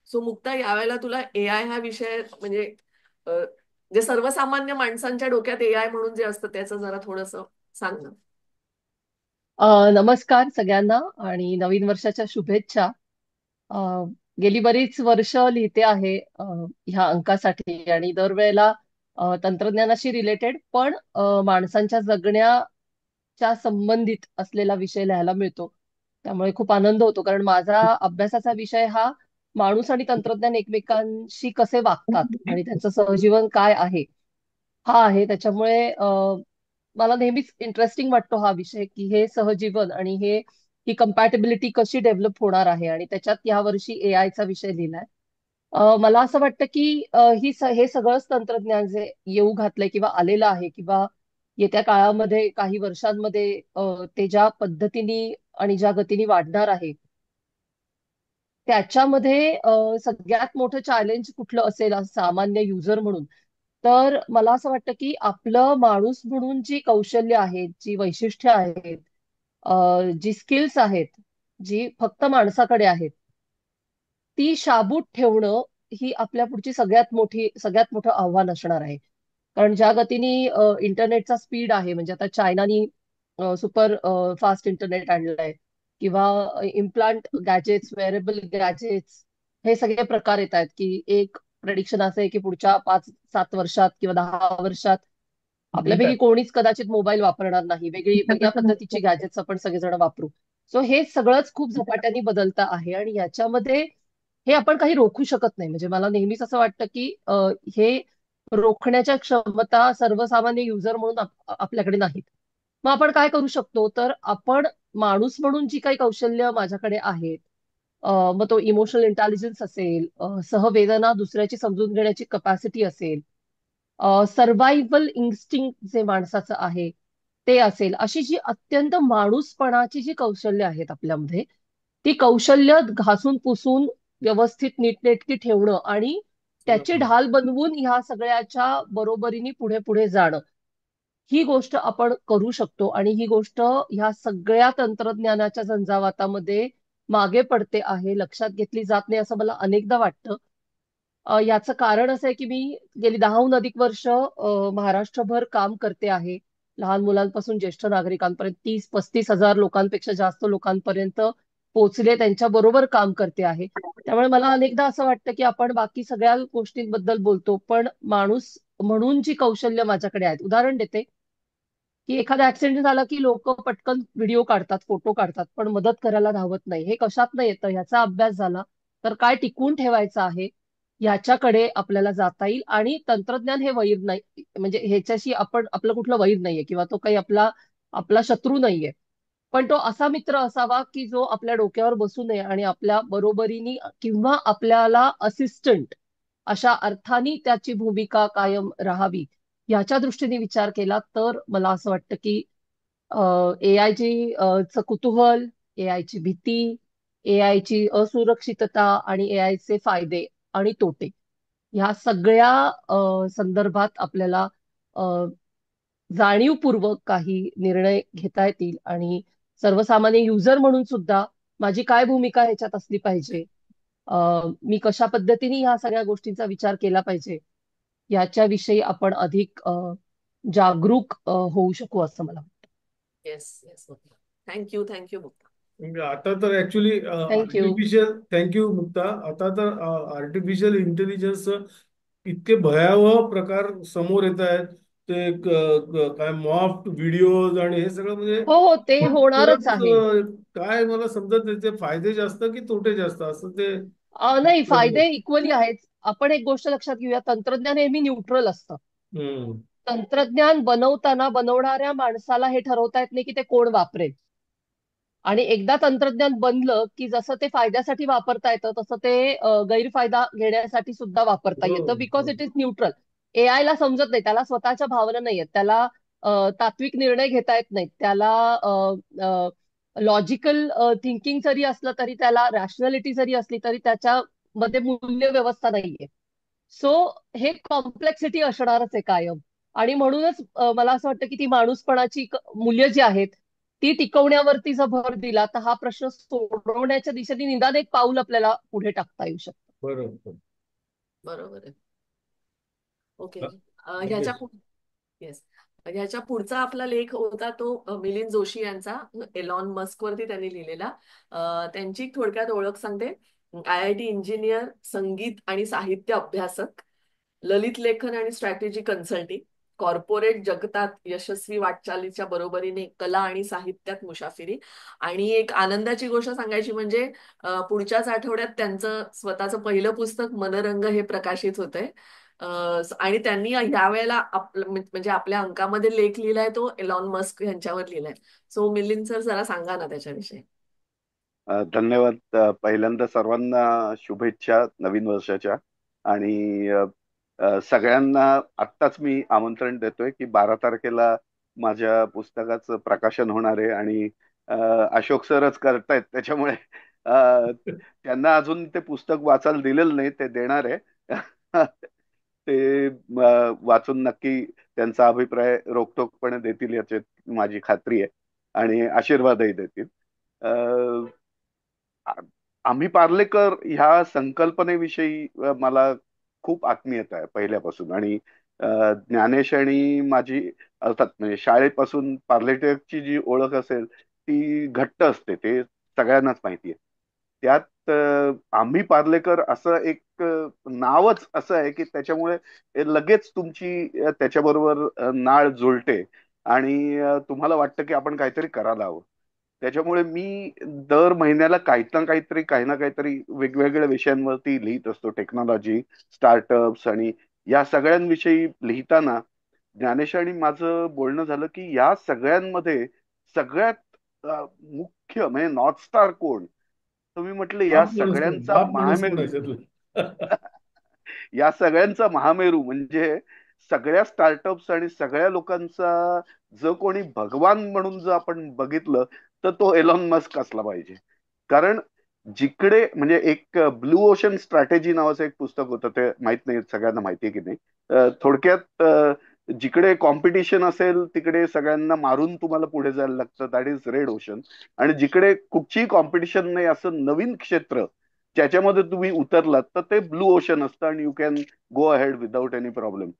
सो मुक्ता, यावेळेला तुला ए आय हा विषय म्हणजे जे सर्वसामान्य माणसांच्या डोक्यात ए आय म्हणून जे असतं त्याचं जरा थोडस सांग ना. नमस्कार सगळ्यांना आणि नवीन वर्षाच्या शुभेच्छा. गेली बरीच वर्ष लिहिते आहे ह्या अंकासाठी, आणि दरवेळेला तंत्रज्ञानाशी रिलेटेड पण माणसांच्या जगण्याच्या संबंधित असलेला विषय लिहायला मिळतो. त्यामुळे खूप आनंद होतो, कारण माझा अभ्यासाचा विषय हा माणूस आणि तंत्रज्ञान एकमेकांशी कसे वागतात आणि त्यांचं सहजीवन काय आहे हा आहे. त्याच्यामुळे मला नेहमीच इंटरेस्टिंग वाटतो हा विषय, की हे सहजीवन आणि ही कम्पॅटेबिलिटी कशी डेव्हलप होणार आहे. आणि त्याच्यात यावर्षी AI चा विषय लिहिलाय. मला असं वाटतं की हे सगळंच तंत्रज्ञान जे येऊ घातलंय किंवा आलेलं आहे, किंवा येत्या काळामध्ये काही वर्षांमध्ये ते ज्या पद्धतीने आणि ज्या गतीने वाढणार आहे, त्याच्यामध्ये सगळ्यात मोठं चॅलेंज कुठलं असेल असं सामान्य युजर म्हणून, तर मला असं वाटतं की आपलं माणूस म्हणून जी कौशल्य आहेत, जी वैशिष्ट्य आहेत, जी स्किल्स आहेत, जी फक्त माणसाकडे आहेत, ती शाबूत ठेवणं ही आपल्या पुढची सगळ्यात मोठं आव्हान असणार आहे. कारण ज्या गतीने इंटरनेटचा स्पीड आहे, म्हणजे आता चायनानी सुपर फास्ट इंटरनेट आणलंय, किंवा इम्प्लांट गॅजेट्स, वेअरेबल गॅजेट्स, हे सगळे प्रकार येत आहेत, की एक प्रेडिक्शन असं आहे की पुढच्या 5-7 वर्षात किंवा 10 वर्षात आपल्यापैकी कोणीच कदाचित मोबाईल वापरणार नाही, वेगळ्या पद्धतीची गॅजेट्स आपण सगळेजण वापरू. सो हे सगळंच खूप झपाट्याने बदलतं आहे, आणि याच्यामध्ये हे आपण काही रोखू शकत नाही. म्हणजे मला नेहमीच असं वाटतं की हे रोखण्याच्या क्षमता सर्वसामान्य युजर म्हणून आपल्याकडे नाहीत. मग आपण काय करू शकतो, तर आपण माणूस म्हणून जी काही कौशल्य माझ्याकडे आहेत, मग तो इमोशनल इंटेलिजन्स असेल, सहवेदना दुसऱ्याची समजून घेण्याची कपॅसिटी असेल, सर्व्हायव्हल इन्स्टिंक्ट जे माणसाचं आहे ते असेल, अशी जी अत्यंत माणूसपणाची जी कौशल्य आहेत आपल्यामध्ये, ती कौशल्य घासून पुसून व्यवस्थित नीटनेटकी ठेवणं आणि त्याची ढाल बनवून ह्या सगळ्याच्या बरोबरीने पुढे पुढे जाणं, ही गोष्ट आपण करू शकतो. आणि ही गोष्ट ह्या सगळ्या तंत्रज्ञानाच्या झंझावातामध्ये मागे पडते आहे, लक्षात घेतली जात नाही असं मला अनेकदा वाटतं. याचं कारण असं आहे की मी गेली 10हून अधिक वर्ष महाराष्ट्रभर काम करते आहे. लहान मुलांपासून ज्येष्ठ नागरिकांपर्यंत 30-35 हजार लोकांपेक्षा जास्त लोकांपर्यंत पोहोचले, त्यांच्या बरोबर काम करते आहे. त्यामुळे मला अनेकदा असं वाटतं की आपण बाकी सगळ्या गोष्टींबद्दल बोलतो, पण माणूस म्हणून जी कौशल्य माझ्याकडे आहेत, उदाहरण देते की एखादा ऍक्सिडेंट झाला की लोक पटकन व्हिडिओ काढतात, फोटो काढतात, पण मदत करायला धावत नाही. हे कशातनं येतं, ह्याचा अभ्यास झाला तर काय टिकवून ठेवायचं आहे याच्याकडे आपल्याला जाता येईल. आणि तंत्रज्ञान हे वैर नाही, म्हणजे ह्याच्याशी आपलं कुठलं वैर नाहीये, किंवा तो काही आपला आपला शत्रू नाहीये. पण तो असा मित्र असावा की जो आपल्या डोक्यावर बसू नये आणि आपल्या बरोबरीने किंवा आपल्याला असिस्टंट अशा अर्थाने त्याची भूमिका कायम राहावी. याच्या दृष्टीने विचार केला तर मला असं वाटतं की AI च कुतूहल, AI ची भीती, AI ची असुरक्षितता आणि AI चे फायदे आणि तोटे, ह्या सगळ्या संदर्भात आपल्याला अ, जाणीवपूर्वक काही निर्णय घेता येतील. आणि सर्वसामान्य युजर म्हणून सुद्धा माझी काय भूमिका ह्याच्यात असली पाहिजे, मी कशा पद्धतीने ह्या सगळ्या गोष्टींचा विचार केला पाहिजे, याच्याविषयी आपण अधिक जागरूक होऊ शकू असं मला वाटतं. Yes yes, thank you Mukta. म्हणजे आता तर ऍक्च्युली थँक्यू. थँक्यू मुक्ता. आता तर आर्टिफिशियल इंटेलिजन्स इतके भयावह प्रकार समोर येत आहेत. ते काय मॉफ्ट व्हिडिओज आणि हे सगळं, म्हणजे हो हो, ते होणारच खरंच आहे. काय मला समजत नाही, ते फायदे जास्त की तोटे जास्त असं ते. नाही, फायदे इक्वली आहेत. आपण एक गोष्ट लक्षात घेऊया, तंत्रज्ञान नेहमी न्यूट्रल असतं. हम्म. तंत्रज्ञान बनवणाऱ्या माणसाला हे ठरवता येत नाही की ते कोण वापरेल. आणि एकदा तंत्रज्ञान बनलं की जसं ते फायद्यासाठी वापरता येतं, तसं ते गैरफायदा घेण्यासाठी सुद्धा वापरता येतं, because it is neutral. AI ला समजत नाही, त्याला स्वतःच्या भावना नाही आहेत, त्याला तात्विक निर्णय घेता येत नाहीत, त्याला लॉजिकल थिंकिंग जरी असलं तरी, त्याला रॅशनॅलिटी जरी असली तरी त्याच्यामध्ये मूल्य व्यवस्था नाहीये. सो हे कॉम्प्लेक्सिटी असणारच आहे कायम. आणि म्हणूनच मला असं वाटतं की ती माणूसपणाची मूल्य जी आहेत ती टिकवण्यावरती जर भर दिला तर हा प्रश्न सोडवण्याच्या दिशेने निदान एक पाऊल आपल्याला पुढे टाकता येऊ शकतं. बरोबर. बरोबर आहे. ओके. योगेश. येस, ह्याच्या पुढचा आपला लेख होता तो मिलिंद जोशी यांचा, एलॉन मस्क वरती त्यांनी लिहिलेला. त्यांची थोडक्यात ओळख सांगते. IIT इंजिनियर, संगीत आणि साहित्य अभ्यासक, ललित लेखन आणि स्ट्रॅटेजी कन्सल्टिंग, कॉर्पोरेट जगतात यशस्वी वाटचालीच्या बरोबरीने कला आणि साहित्यात मुसाफिरी. आणि एक आनंदाची गोष्ट सांगायची म्हणजे पुढच्याच आठवड्यात त्यांचं स्वतःचं पहिलं पुस्तक मनरंग हे प्रकाशित होतंय. आणि त्यांनी ह्या वेळेला म्हणजे आपल्या अंकामध्ये लेख लिहिलाय तो एलॉन मस्क यांच्यावर लिहिलाय. सो मिलिंद सर जरा सांगा ना त्याच्याविषयी. धन्यवाद. पहिल्यांदा सर्वांना शुभेच्छा नवीन वर्षाच्या. आणि सगळ्यांना आत्ताच मी आमंत्रण देतोय की 12 तारखेला माझ्या पुस्तकाचं प्रकाशन होणार आहे आणि अशोक सरच करतायत, त्याच्यामुळे त्यांना अजून ते पुस्तक वाचायला दिलेलं नाही, ते देणार आहे. ते वाचून नक्की त्यांचा अभिप्राय रोखठोकपणे देतील याची माझी खात्री आहे आणि आशीर्वादही देतील. आम्ही पार्लेकर ह्या संकल्पनेविषयी मला खूप आत्मीयता आहे पहिल्यापासून. आणि ज्ञानेश आणि माझी अर्थात म्हणजे शाळेपासून पार्लेकरची जी ओळख असेल ती घट्ट असते, ते सगळ्यांनाच माहिती आहे. त्यात आम्ही पार्लेकर असं एक नावच असं आहे की त्याच्यामुळे लगेच तुमची त्याच्याबरोबर नाळ जुळते आणि तुम्हाला वाटतं की आपण काहीतरी करायला हवं. त्याच्यामुळे मी दर महिन्याला काही ना काहीतरी वेगवेगळ्या विषयांवरती लिहित असतो. टेक्नॉलॉजी, स्टार्टअप्स आणि या सगळ्यांविषयी लिहिताना ज्ञानेश आणि माझं बोलणं झालं की या सगळ्यांमध्ये सगळ्यात मुख्य म्हणजे नॉर्थ स्टार कोण. तर मी म्हटलं या सगळ्यांचा बाप माणूस कोण महामेरू. आहे? या सगळ्यांचा महामेरू म्हणजे सगळ्या स्टार्टअप्स आणि सगळ्या लोकांचा जो कोणी भगवान म्हणून जर आपण बघितलं तर तो एलॉन मस्क असला पाहिजे. कारण जिकडे म्हणजे एक ब्लू ओशन स्ट्रॅटेजी नावाचं एक पुस्तक होतं, ते माहित नाही सगळ्यांना माहिती आहे की नाही. थोडक्यात जिकडे कॉम्पिटिशन असेल तिकडे सगळ्यांना मारून तुम्हाला पुढे जायला लागतं, दॅट इज रेड ओशन. आणि जिकडे कुठचीही कॉम्पिटिशन नाही असं नवीन क्षेत्र ज्याच्यामध्ये तुम्ही उतरलात तर ते ब्लू ओशन असतं आणि you can go ahead without any problem.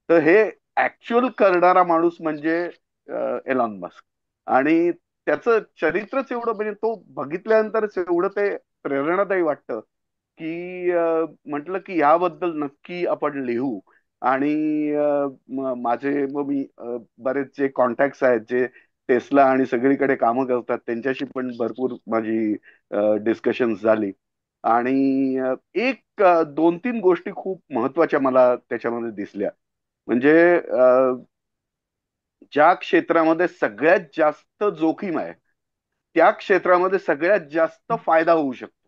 तर हे ऍक्च्युअल करणारा माणूस म्हणजे एलॉन मस्क. आणि त्याचं चरित्रच एवढं म्हणजे तो बघितल्यानंतरच एवढं ते प्रेरणादायी वाटतं की म्हटलं की याबद्दल नक्की आपण लिहू. आणि माझे मग मी बरेच जे कॉन्टॅक्ट्स आहेत जे टेस्ला आणि सगळीकडे कामं करतात त्यांच्याशी पण भरपूर माझी डिस्कशन्स झाली. आणि एक 2-3 गोष्टी खूप महत्वाच्या मला त्याच्यामध्ये दिसल्या. म्हणजे ज्या क्षेत्रामध्ये सगळ्यात जास्त जोखीम आहे त्या क्षेत्रामध्ये सगळ्यात जास्त फायदा होऊ शकतो,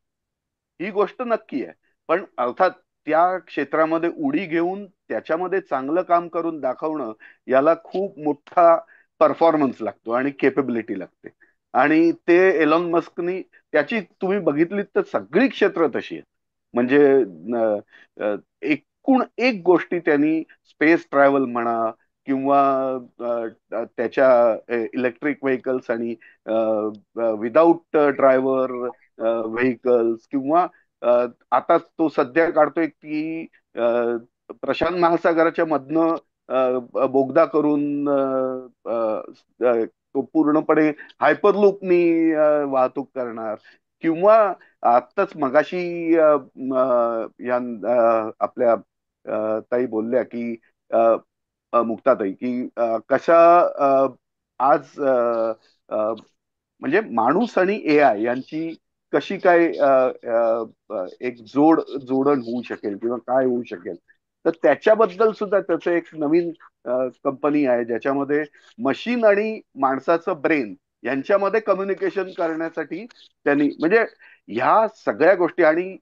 ही गोष्ट नक्की आहे. पण अर्थात त्या क्षेत्रामध्ये उडी घेऊन त्याच्यामध्ये चांगलं काम करून दाखवणं याला खूप मोठा परफॉर्मन्स लागतो आणि केपेबिलिटी लागते. आणि ते एलॉन मस्कनी त्याची तुम्ही बघितलीत तर सगळी क्षेत्र तशी आहेत. म्हणजे एकूण एक गोष्टी त्यांनी स्पेस ट्रॅव्हल म्हणा किंवा त्याच्या इलेक्ट्रिक व्हेकल्स आणि विदाउट ड्रायव्हर व्हेकल्स किंवा आता तो सध्या काढतोय की प्रशांत महासागराच्या मधनं बोगदा करून तो पूर्णपणे हायपरलूपनी वाहतूक करणार. किंवा आत्ताच मगाशी या आपल्या ताई बोलल्या की मुक्ताताई की कशा आज म्हणजे माणूस आणि AI यांची कशी काय एक जोडण होऊ शकेल किंवा काय होऊ शकेल. तर त्याच्याबद्दल सुद्धा त्याचं एक नवीन कंपनी आहे ज्याच्यामध्ये मशीन आणि माणसाचं ब्रेन यांच्यामध्ये कम्युनिकेशन करण्यासाठी त्यांनी म्हणजे ह्या सगळ्या गोष्टी. आणि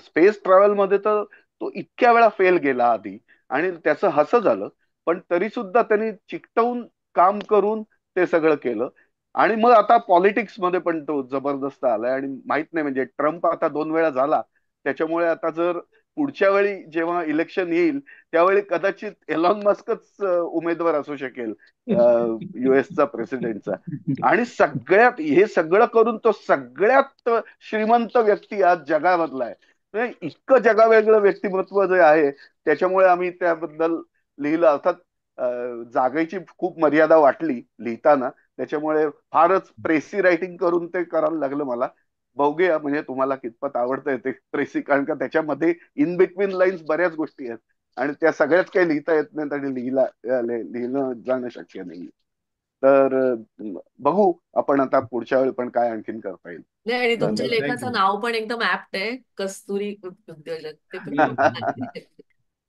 स्पेस ट्रॅव्हल मध्ये तर तो इतक्या वेळा फेल गेला आधी आणि त्याचं हसं झालं, पण तरी सुद्धा त्यांनी चिकटवून काम करून ते सगळं केलं. आणि मग आता पॉलिटिक्स मध्ये पण तो जबरदस्त आलाय. आणि माहित नाही म्हणजे ट्रम्प आता 2 वेळा झाला, त्याच्यामुळे आता जर पुढच्या वेळी जेव्हा इलेक्शन येईल त्यावेळी कदाचित एलॉन मस्कच उमेदवार असू शकेल युएसचा प्रेसिडेंटचा. आणि सगळ्यात हे सगळं करून तो सगळ्यात श्रीमंत व्यक्ती आज जगामधला आहे. म्हणजे इतकं जगावेगळं व्यक्तिमत्व जे आहे त्याच्यामुळे आम्ही त्याबद्दल लिहिलं. अर्थात जागेची खूप मर्यादा वाटली लिहिताना, त्याच्यामुळे फारच प्रेसी रायटिंग करून ते करायला लागलं मला. बघूया म्हणजे तुम्हाला कितपत आवडतंय ते ट्रेसी, कारण का त्याच्यामध्ये इन बिटवीन लाईन्स बऱ्याच गोष्टी आहेत आणि त्या सगळ्याच काही लिहिता येत नाहीत आणि लिहिणं जाणं शक्य नाही. तर बघू आपण आता पुढच्या वेळी पण काय आणखीन करता येईल. नाही, आणि तुमच्या धन्यवाद. लेखाचं थँक्यू. नाव पण एकदम ऍप्ट आहे, कस्तुरी उद्योजक. ते पण खूप छान आहे.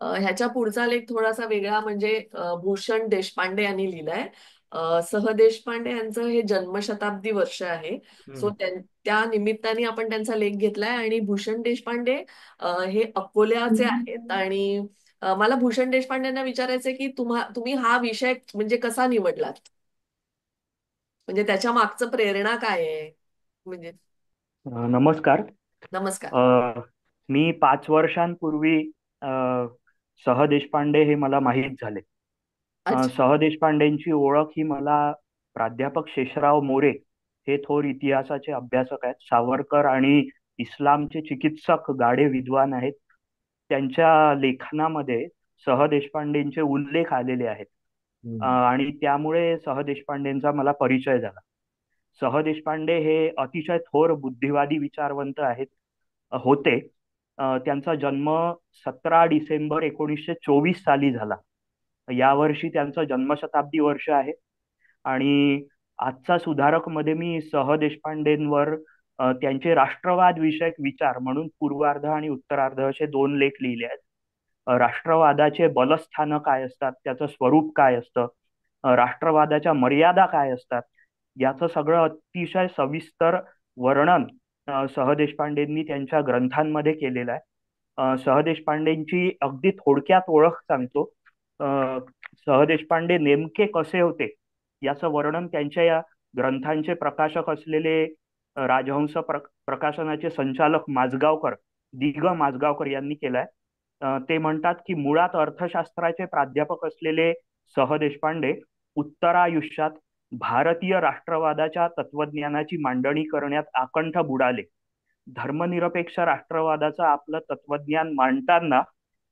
ह्याच्या पुढचा लेख थोडासा वेगळा, म्हणजे भूषण देशपांडे यांनी लिहिलाय. सह देशपांडे यांचं हे जन्मशताब्दी वर्ष आहे. सो त्या निमित्ताने आपण त्यांचा लेख घेतलाय. आणि भूषण देशपांडे हे अकोल्याचे आहेत. आणि मला भूषण देशपांडेंना विचारायचंय की तुम्ही हा विषय म्हणजे कसा निवडलात, म्हणजे त्याच्या मागचं प्रेरणा काय आहे म्हणजे. नमस्कार. नमस्कार. मी 5 वर्षांपूर्वी सह देशपांडे हे मला माहीत झाले. अच्छा. सह देशपांडेंची ओळख ही मला प्राध्यापक शेषराव मोरे हे थोर इतिहासाचे अभ्यासक आहेत, सावरकर आणि इस्लामचे चिकित्सक गाढे विद्वान आहेत. त्यांच्या लेखनामध्ये सह देशपांडेंचे उल्लेख आलेले आहेत आणि त्यामुळे सह देशपांडेंचा मला परिचय झाला. सह देशपांडे हे अतिशय थोर बुद्धिवादी विचारवंत होते. त्यांचा जन्म 17 डिसेंबर 1924 साली झाला. यावर्षी त्यांचं जन्मशताब्दी वर्ष आहे. आणि आजचा सुधारक मध्ये मी सह देशपांडेंवर त्यांचे राष्ट्रवाद विषयक विचार म्हणून पूर्वार्ध आणि उत्तरार्ध असे 2 लेख लिहिले आहेत. राष्ट्रवादाचे बलस्थानं काय असतात, त्याचं स्वरूप काय असतं, राष्ट्रवादाच्या मर्यादा काय असतात, याचं सगळं अतिशय सविस्तर वर्णन सह देशपांडेंनी त्यांच्या ग्रंथांमध्ये केलेलं आहे. सह देशपांडेंची अगदी थोडक्यात ओळख सांगतो. सह देशपांडे नेमके कसे होते याचं वर्णन त्यांच्या या ग्रंथांचे प्रकाशक असलेले राजहंस प्रकाशनाचे संचालक दिग माझगावकर यांनी केलाय. ते म्हणतात की मुळात अर्थशास्त्राचे प्राध्यापक असलेले सह देशपांडे उत्तरायुष्यात भारतीय राष्ट्रवादाच्या तत्वज्ञानाची मांडणी करण्यात आकंठ बुडाले. धर्मनिरपेक्ष राष्ट्रवादाचं आपलं तत्वज्ञान मांडताना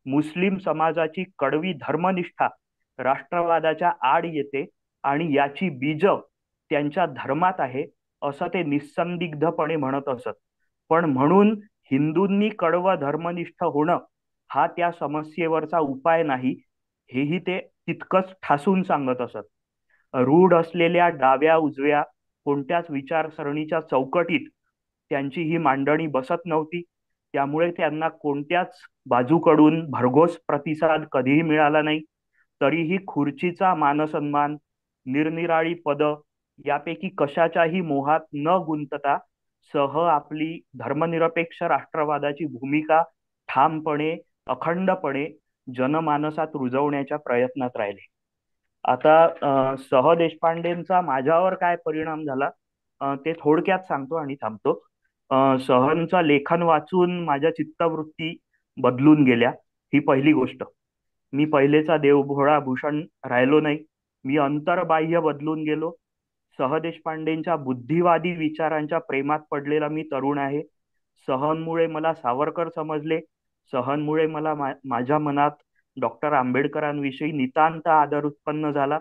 मुस्लिम समाजाची कडवी धर्मनिष्ठा राष्ट्रवादाच्या आड येते आणि याची बीज त्यांच्या धर्मात आहे असं ते निस्संदिग्धपणे म्हणत असत. पण म्हणून हिंदूंनी कडवं धर्मनिष्ठ होणं हा त्या समस्येवरचा उपाय नाही, हेही ते तितकंच ठासून सांगत असत. रूढ असलेल्या डाव्या उजव्या कोणत्याच विचारसरणीच्या चौकटीत त्यांची ही मांडणी बसत नव्हती. त्यामुळे त्यांना कोणत्याच बाजूकडून भरघोस प्रतिसाद कधीही मिळाला नाही. तरीही खुर्चीचा मानसन्मान, निरनिराळी पद यापैकी कशाच्याही मोहात न गुंतता सह आपली धर्मनिरपेक्ष राष्ट्रवादाची भूमिका ठामपणे अखंडपणे जनमानसात रुजवण्याच्या प्रयत्नात राहिले. आता सह देशपांडेंचा माझ्यावर काय परिणाम झाला ते थोडक्यात सांगतो आणि थांबतो. सहंचं लेखन वाचून माझ्या चित्तवृत्ती बदलून गेल्या, ही पहिली गोष्ट. मी पहिलेचा देवभोळा भूषण राहिलो नाही, मी अंतर्बाह्य बदलून गेलो. सह देशपांडेंच्या बुद्धिवादी विचारांच्या प्रेमात पडलेला मी तरुण आहे. सहनमुळे मला सावरकर समजले. सहनमुळे मला माझ्या मनात डॉक्टर आंबेडकरांविषयी नितांत आदर उत्पन्न झाला.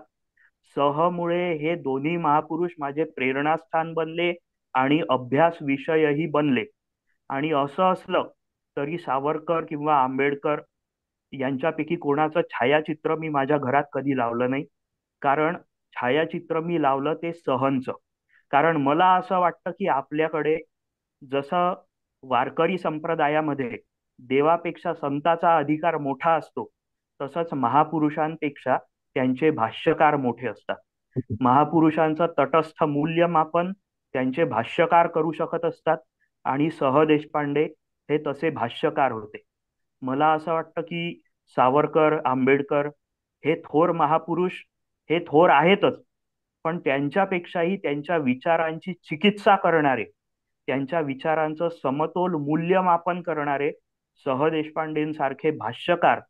सहमुळे हे दोन्ही महापुरुष माझे प्रेरणास्थान बनले आणि अभ्यास विषयही बनले. आणि असं असलं तरी सावरकर किंवा आंबेडकर यांच्यापैकी कोणाचं छायाचित्र मी माझ्या घरात कधी लावलं नाही. कारण छायाचित्र मी लावलं ते सहनचं. कारण मला असं वाटतं की आपल्याकडे जसं वारकरी संप्रदायामध्ये देवापेक्षा संताचा अधिकार मोठा असतो, तसंच महापुरुषांपेक्षा त्यांचे भाष्यकार मोठे असतात. महापुरुषांचं तटस्थ मूल्यमापन त्यांचे भाष्यकार करू शकत असतात आणि सह देशपांडे हे तसे भाष्यकार होते. मला असं वाटतं की सावरकर, आंबेडकर हे थोर महापुरुष हे थोर आहेतच, पण त्यांच्यापेक्षाही त्यांच्या विचारांची चिकित्सा करणारे, त्यांच्या विचारांचं समतोल मूल्यमापन करणारे सह देशपांडेंसारखे भाष्यकार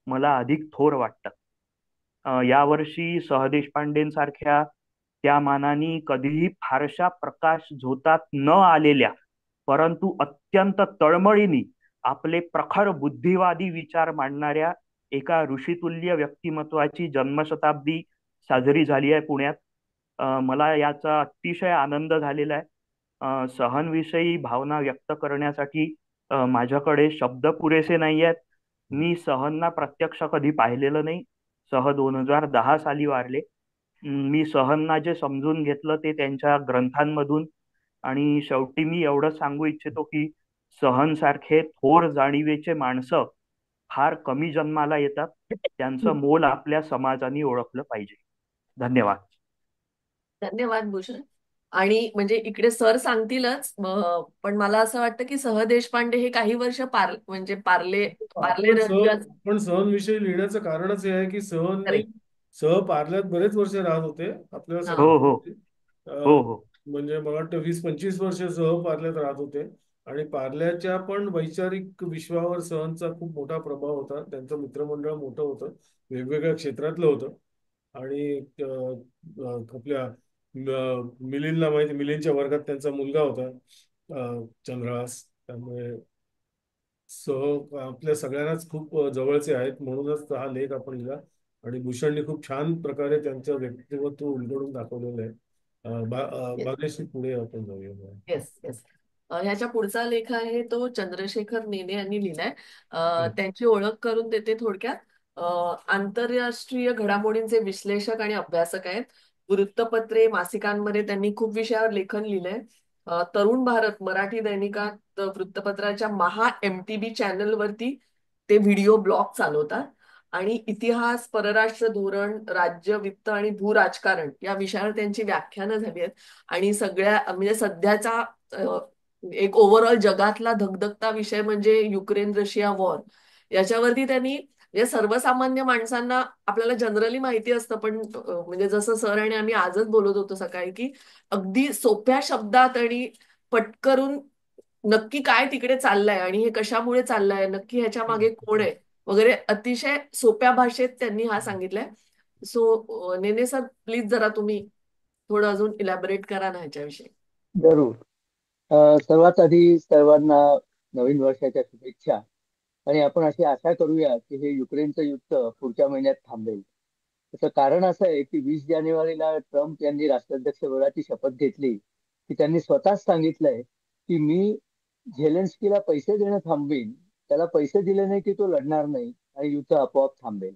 मला अधिक थोर वाटतात. यावर्षी सह देशपांडेंसारख्या त्या मानाने कधीही फारशा प्रकाश झोतात न आलेल्या परंतु अत्यंत तळमळीने आपले प्रखर बुद्धिवादी विचार मांडणाऱ्या एका ऋषितुल्य व्यक्तिमत्वाची जन्मशताब्दी साजरी झाली आहे पुण्यात. मला याचा अतिशय आनंद झालेला आहे. सहनविषयी भावना व्यक्त करण्यासाठी माझ्याकडे शब्द पुरेसे नाही आहेत. मी सहनना प्रत्यक्ष कधी पाहिलेलं नाही. 2010 साली वारले. मी सहनना जे समजून घेतलं ते त्यांच्या ग्रंथांमधून. आणि शेवटी मी एवढं सांगू इच्छितो की सहन सारखे थोर जाणीवेचे माणसं फार कमी जन्माला येतात. त्यांचं मोल आपल्या समाजाने ओळखलं पाहिजे. धन्यवाद. धन्यवाद भूषण. आणि म्हणजे इकडे सर सांगतीलच, पण मला असं वाटतं की सह देशपांडे हे काही वर्ष म्हणजे पार्ले पण सहन विषयी लिहिण्याचं कारणच हे आहे की सहननी पार्ल्यात बरेच वर्ष राहत होते आपल्या म्हणजे मला वाटतं 20-25 वर्ष पार्ल्यात राहत होते. आणि पार्ल्याच्या पण वैचारिक विश्वावर सहनचा खूप मोठा प्रभाव होता. त्यांचं मित्रमंडळ मोठं होतं, वेगवेगळ्या क्षेत्रातलं होतं. आणि आपल्या मिलिंदला माहिती, मिलिंदच्या वर्गात त्यांचा मुलगा होता चंद्रहास. त्यामुळे आपल्या सगळ्यांनाच खूप जवळचे आहेत, म्हणूनच हा लेख आपण लिहिला. आणि भूषणने खूप छान प्रकारे त्यांचं व्यक्तिमत्व उलगडून दाखवलेलं आहे. भाग्यश्री, पुढे आपण जाऊया. Yes yes. ह्याच्या पुढचा लेख आहे तो चंद्रशेखर नेने यांनी लिहिलाय. त्यांची ओळख करून देते थोडक्यात. आंतरराष्ट्रीय घडामोडींचे विश्लेषक आणि अभ्यासक आहेत. वृत्तपत्रे, मासिकांमध्ये त्यांनी खूप विषयावर लेखन लिहिलंय. तरुण भारत मराठी दैनिकात वृत्तपत्राच्या महा MTB चॅनलवरती ते व्हिडिओ ब्लॉग चालवतात. आणि इतिहास, परराष्ट्र धोरण, राज्य, वित्त आणि भूराजकारण या विषयावर त्यांची व्याख्यानं झाली आहेत. आणि सगळ्या म्हणजे सध्याचा एक ओव्हरऑल जगातला धगधगता विषय म्हणजे युक्रेन रशिया वॉर, याच्यावरती त्यांनी म्हणजे सर्वसामान्य माणसांना आपल्याला जनरली माहिती असतं, पण म्हणजे जसं सर आणि आम्ही आजच बोलत होतो सकाळी की अगदी सोप्या शब्दात आणि पटकरून नक्की काय तिकडे चाललंय आणि हे कशामुळे चाललंय, नक्की ह्याच्या मागे कोण आहे वगैरे अतिशय सोप्या भाषेत त्यांनी हा सांगितलंय. सो नेने सर, प्लीज जरा तुम्ही थोडं अजून इलॅबोरेट करा ना ह्याच्याविषयी. जरूर. सर्वात आधी सर्वांना नवीन वर्षाच्या शुभेच्छा. आणि आपण अशी आशा करूया की हे युक्रेनचं युद्ध पुढच्या महिन्यात थांबेल. त्याचं कारण असं आहे की 20 जानेवारीला ट्रम्प यांनी राष्ट्राध्यक्षपदाची शपथ घेतली की त्यांनी स्वतःच सांगितलंय की मी झेलेन्स्कीला पैसे देणं थांबवीन, त्याला पैसे दिले नाही की तो लढणार नाही आणि युद्ध आपोआप थांबेल.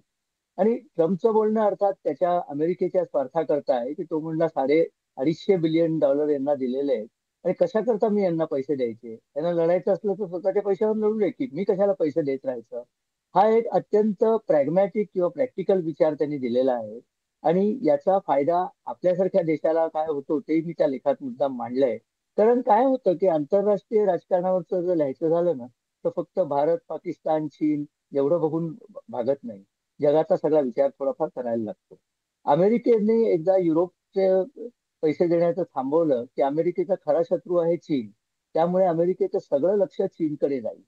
आणि ट्रम्पचं बोलणं अर्थात त्याच्या अमेरिकेच्या स्वार्थाकरता आहे की तो म्हणला $250 बिलियन यांना दिलेले आहेत आणि कशा करता मी यांना पैसे द्यायचे, त्यांना लढायचं असलं तर स्वतःच्या पैशावर लढू दे की मी कशाला पैसे देत राहायचं. हा एक अत्यंत प्रॅग्मॅटिक किंवा प्रॅक्टिकल विचार त्यांनी दिलेला आहे. आणि याचा फायदा आपल्यासारख्या देशाला काय होतो ते मी त्या लेखात मुद्दाम मांडलंय. कारण काय होतं की आंतरराष्ट्रीय राजकारणावरचं जर लिहायचं झालं ना तर फक्त भारत, पाकिस्तान, चीन एवढं बघून भागत नाही. जगाचा सगळा विचार थोडाफार करायला लागतो. अमेरिकेने एकदा युरोपचे पैसे देण्याचं थांबवलं की अमेरिकेचा खरा शत्रू आहे चीन, त्यामुळे अमेरिकेचं सगळं लक्ष चीनकडे जाईल.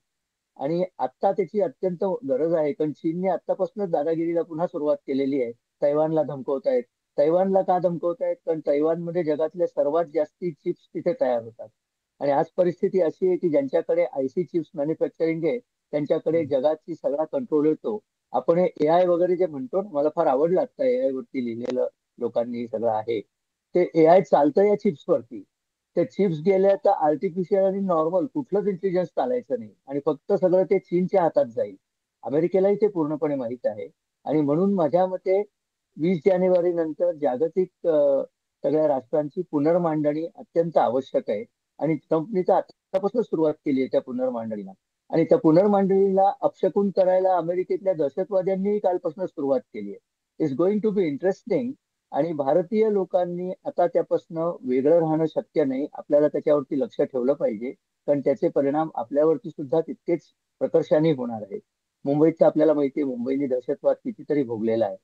आणि आता त्याची अत्यंत गरज आहे, कारण चीनने आतापासूनच दादागिरीला पुन्हा सुरुवात केलेली आहे. तैवानला धमकवतायत. तैवानला का धमकवतायत? कारण तैवानमध्ये जगातल्या सर्वात जास्ती चिप्स तिथे तयार होतात. आणि आज परिस्थिती अशी आहे की ज्यांच्याकडे IC चिप्स मॅन्युफॅक्चरिंग आहे त्यांच्याकडे जगाची सगळा कंट्रोल येतो. आपण हे AI वगैरे जे म्हणतो, मला फार आवडलं आता AI वरती लिहिलेलं लोकांनी सगळं आहे. ते AI चालतं या चिप्स वरती. ते चिप्स गेल्या तर आर्टिफिशियल आणि नॉर्मल कुठलंच इंटेलिजन्स चालायचं नाही आणि फक्त सगळं ते चीनच्या हातात जाईल. अमेरिकेलाही ते पूर्णपणे माहीत आहे. आणि म्हणून माझ्या मते 20 जानेवारी नंतर जागतिक सगळ्या राष्ट्रांची पुनर्मांडणी अत्यंत आवश्यक आहे. आणि ट्रम्पनी तर आतापासून सुरुवात केली आहे त्या पुनर्मांडणीला. आणि त्या पुनर्मांडणीला अपशकून करायला अमेरिकेतल्या दहशतवाद्यांनी कालपासून सुरुवात केली आहे. It's going to be interesting. आणि भारतीय लोकांनी आता त्यापासून वेगळं राहणं शक्य नाही. आपल्याला त्याच्यावरती लक्ष ठेवलं पाहिजे, कारण त्याचे परिणाम आपल्यावरती सुद्धा तितकेच प्रकर्षाने होणार आहेत. मुंबईचं आपल्याला माहिती आहे, मुंबईने दहशतवाद कितीतरी भोगलेला आहे.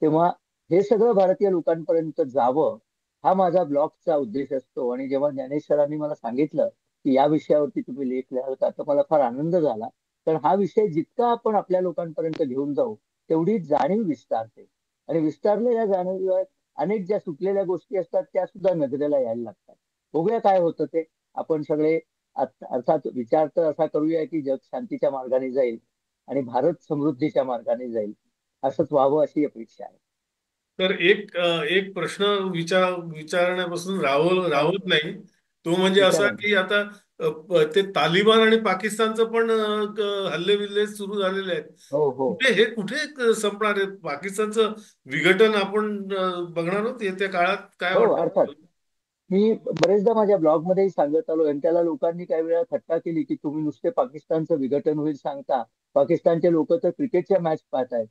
तेव्हा हे सगळं भारतीय लोकांपर्यंत जावं हा माझा ब्लॉगचा उद्देश असतो. आणि जेव्हा ज्ञानेश सरांनी मला सांगितलं की या विषयावरती तुम्ही लेख लिहाल तर मला फार आनंद झाला. कारण हा विषय जितका आपण आपल्या लोकांपर्यंत घेऊन जाऊ तेवढी जाणीव विस्तारते. आणि विस्तारलेल्या जाणीव अनेक ज्या सुटलेल्या गोष्टी असतात त्या सुद्धा नजरेला यायला लागतात. बघूया काय होतं ते. आपण सगळे अर्थात विचार तर असा करूया की जग शांतीच्या मार्गाने जाईल आणि भारत समृद्धीच्या मार्गाने जाईल. असंच व्हावं अशी अपेक्षा आहे. तर एक प्रश्न विचारण्यापासून राहत नाही. तो म्हणजे असा विचारा. की आता ते तालिबान आणि पाकिस्तानचं पण हल्ले बिल्ले सुरू झालेले आहेत. हो हो कुठे संपणार आहे पाकिस्तानचं विघटन? आपण बघणार आहोत येत्या काळात. काय हो, वाटतं? अर्थात. मी बरेचदा माझ्या ब्लॉगमध्येही सांगत आलो आणि त्याला लोकांनी काही वेळा थट्टा केली की तुम्ही नुसते पाकिस्तानचं विघटन होईल सांगता, पाकिस्तानचे लोक तर क्रिकेटच्या मॅच पाहतायत.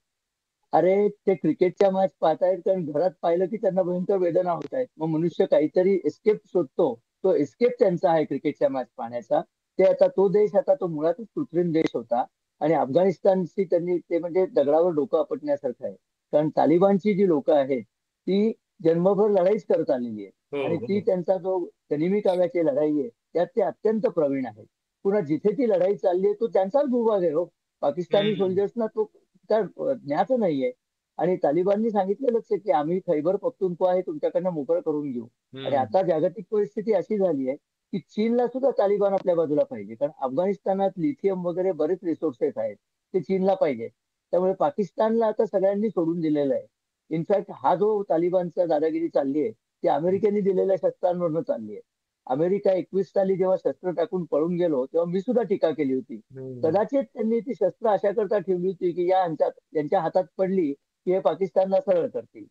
अरे ते क्रिकेटच्या मॅच पाहतायत कारण घरात पाहिलं की त्यांना भयंकर वेदना होत आहेत. मग मनुष्य काहीतरी एस्केप शोधतो, तो एस्केप त्यांचा आहे क्रिकेटच्या मॅच पाहण्याचा. तो देश आता तो मुळातच कृत्रिम देश होता आणि अफगाणिस्तानची त्यांनी ते म्हणजे दगडावर डोकं आपटण्यासारखं आहे. कारण तालिबानची जी लोक आहेत ती जन्मभर लढाईच करत आलेली आहे आणि ती त्यांचा जो गनिमी काव्याची लढाई आहे त्यात ते अत्यंत प्रवीण आहेत. पुन्हा जिथे ती लढाई चालली आहे तो त्यांचाच भूभाग आहे हो. पाकिस्तानी सोल्जर्सना तो त्या ज्ञात नाहीये. आणि तालिबाननी सांगितलेलंच आहे की आम्ही खैबर पख्तूनख्वा हे तुमच्याकडनं मोकळं करून घेऊ. आणि आता जागतिक परिस्थिती अशी झाली आहे की चीनला सुद्धा तालिबान आपल्या बाजूला पाहिजे, कारण अफगाणिस्तानात लिथियम वगैरे बरेच रिसोर्सेस आहेत, ते चीनला पाहिजे. त्यामुळे पाकिस्तानला आता सगळ्यांनी सोडून दिलेलं आहे. इनफॅक्ट हा जो तालिबानचा दादागिरी चालली आहे ती अमेरिकेने दिलेल्या शस्त्रांवरनं चालली आहे. अमेरिका 21 साली जेव्हा शस्त्र टाकून पळून गेलो तेव्हा मी सुद्धा टीका केली होती. कदाचित त्यांनी ती शस्त्र अशा करता ठेवली होती की यांच्या हातात पडली की हे पाकिस्तानला सरळ करतील.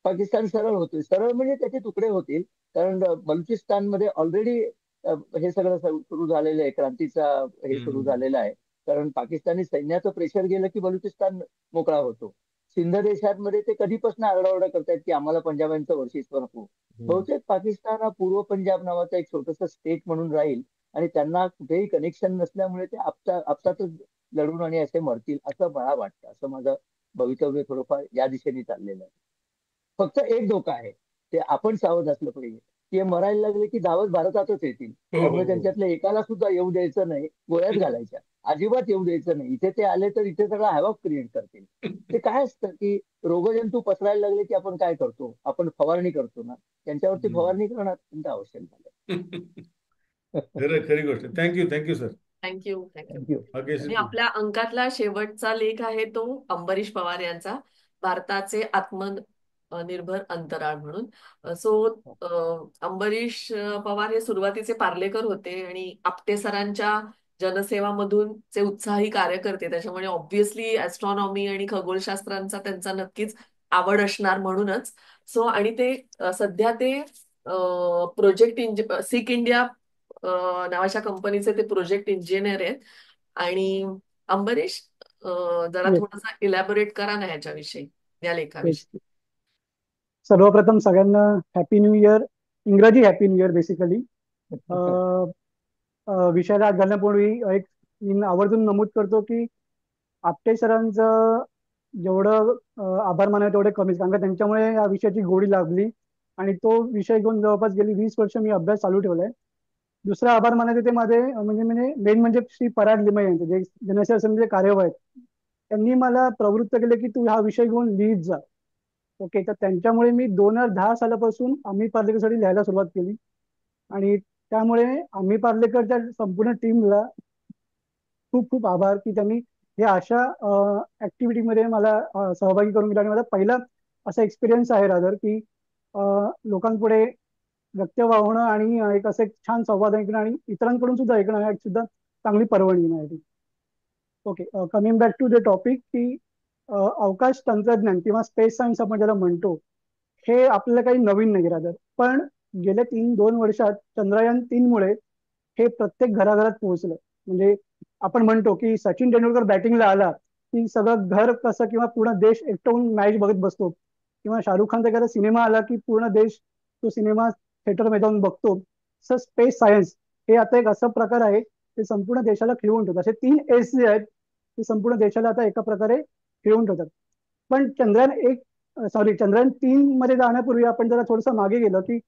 पाकिस्तान सरळ होतील, सरळ म्हणजे त्याचे तुकडे होतील. कारण बलुचिस्तानमध्ये ऑलरेडी हे सगळं सुरू झालेलं आहे, क्रांतीचा हे सुरू झालेलं आहे. कारण पाकिस्तानी सैन्याचं प्रेशर गेलं की बलुचिस्तान मोकळा होतो. सिंध देशांमध्ये ते कधीपासून आरडाओरडा करतायत की आम्हाला पंजाबांचं वर्चस्व नको. बहुतेक पाकिस्तान हा पूर्व पंजाब नावाचा एक छोटस स्टेट म्हणून राहील आणि त्यांना कुठेही कनेक्शन नसल्यामुळे ते आपसातच लढून आणि असे मरतील असं मला वाटतं. असं माझं भवितव्य थोडंफार या दिशेने चाललेलं आहे. फक्त एक धोका आहे, ते आपण सावध असलं पाहिजे की हे मरायला लागले की धावत भारतातच येतील. त्यामुळे त्यांच्यातल्या एकाला सुद्धा येऊ द्यायचं नाही, गोळ्याच घालायच्या, अजिबात येऊ द्यायचं नाही. इथे ते आले तर इथे सगळा हॅवॉक क्रिएट करतील. ते काय असतं की रोगजंतू पसरायला लागले की आपण काय करतो, आपण फवारणी करतो ना, त्यांच्यावरती फवारणी करणं अत्यंत आवश्यक झालं. खरी गोष्ट. Thank you sir. थँक्यू. थँक्यू. आणि आपल्या अंकातला शेवटचा लेख आहे तो अंबरीश पवार यांचा, भारताचे आत्मनिर्भर अंतराळ म्हणून. अंबरीश पवार हे सुरुवातीचे पार्लेकर होते आणि आपटे सरांच्या जनसेवामधून चे उत्साही कार्यकर्ते. त्याच्यामुळे ऑब्व्हियसली ऍस्ट्रॉनॉमी आणि खगोलशास्त्रांचा त्यांचा नक्कीच आवड असणार म्हणूनच. आणि ते सध्या ते सिक इंडिया नावाच्या कंपनीचे ते प्रोजेक्ट इंजिनियर आहेत. आणि अंबरीश जरा Yes, थोडासा इलॅबोरेट करा ना ह्याच्याविषयी, या लेखाविषयी. yes. सर्वप्रथम सगळ्यांना हॅपी न्यू इयर, इंग्रजी हॅपी न्यू इयर बेसिकली. विषयाला घालण्यापूर्वी एक मी आवर्जून नमूद करतो की आपटे सरांचं जेवढं आभार मानावे तेवढे कमीच, कारण का त्यांच्यामुळे या विषयाची गोडी लागली आणि तो विषय घेऊन जवळपास गेली 20 वर्ष मी अभ्यास चालू ठेवलाय. दुसरा आभार मानायचे ते माझे म्हणजे मेन म्हणजे श्री पराग लिमये यांचे जे जनसेवा समितीचे कार्यवाह आहेत. त्यांनी मला प्रवृत्त केले की तू हा विषय घेऊन लिहित जा. ओके, तर त्यांच्यामुळे मी 2010 सालापासून आम्ही पार्लेकरसाठी लिहायला सुरुवात केली आणि त्यामुळे आम्ही पार्लेकरच्या संपूर्ण टीमला खूप खूप आभार की त्यांनी हे अशा ऍक्टिव्हिटीमध्ये मला सहभागी करून दिला. आणि माझा पहिला असा एक्सपिरियन्स आहे रादर की लोकांपुढे व्यक्त व्हावणं आणि एक असं एक छान संवाद ऐकणं आणि इतरांकडून सुद्धा ऐकणं हा एक सुद्धा चांगली पर्वणी माझ्यासाठी. Okay, coming back to the topic की अवकाश तंत्रज्ञान किंवा स्पेस सायन्स आपण ज्याला म्हणतो हे आपल्याला काही नवीन नाही रादर, पण गेल्या 2 वर्षात चंद्रयान-3 मुळे हे प्रत्येक घराघरात पोहोचलं. म्हणजे आपण म्हणतो की सचिन तेंडुलकर बॅटिंगला आला की सगळं घर कसं किंवा पूर्ण देश एकटवून मॅच बघत बसतो, किंवा शाहरुख खानचा एखादा सिनेमा आला की पूर्ण देश तो सिनेमा थिएटरमध्ये जाऊन बघतो. तसं स्पेस सायन्स हे आता एक असा प्रकार आहे ते संपूर्ण देशाला खिळवून ठेवतात. असे 3 एस जे आहेत ते संपूर्ण देशाला आता एका प्रकारे खिळवून ठेवतात. पण चंद्रयान-3 मध्ये जाण्यापूर्वी आपण जरा थोडंसं मागे गेलो की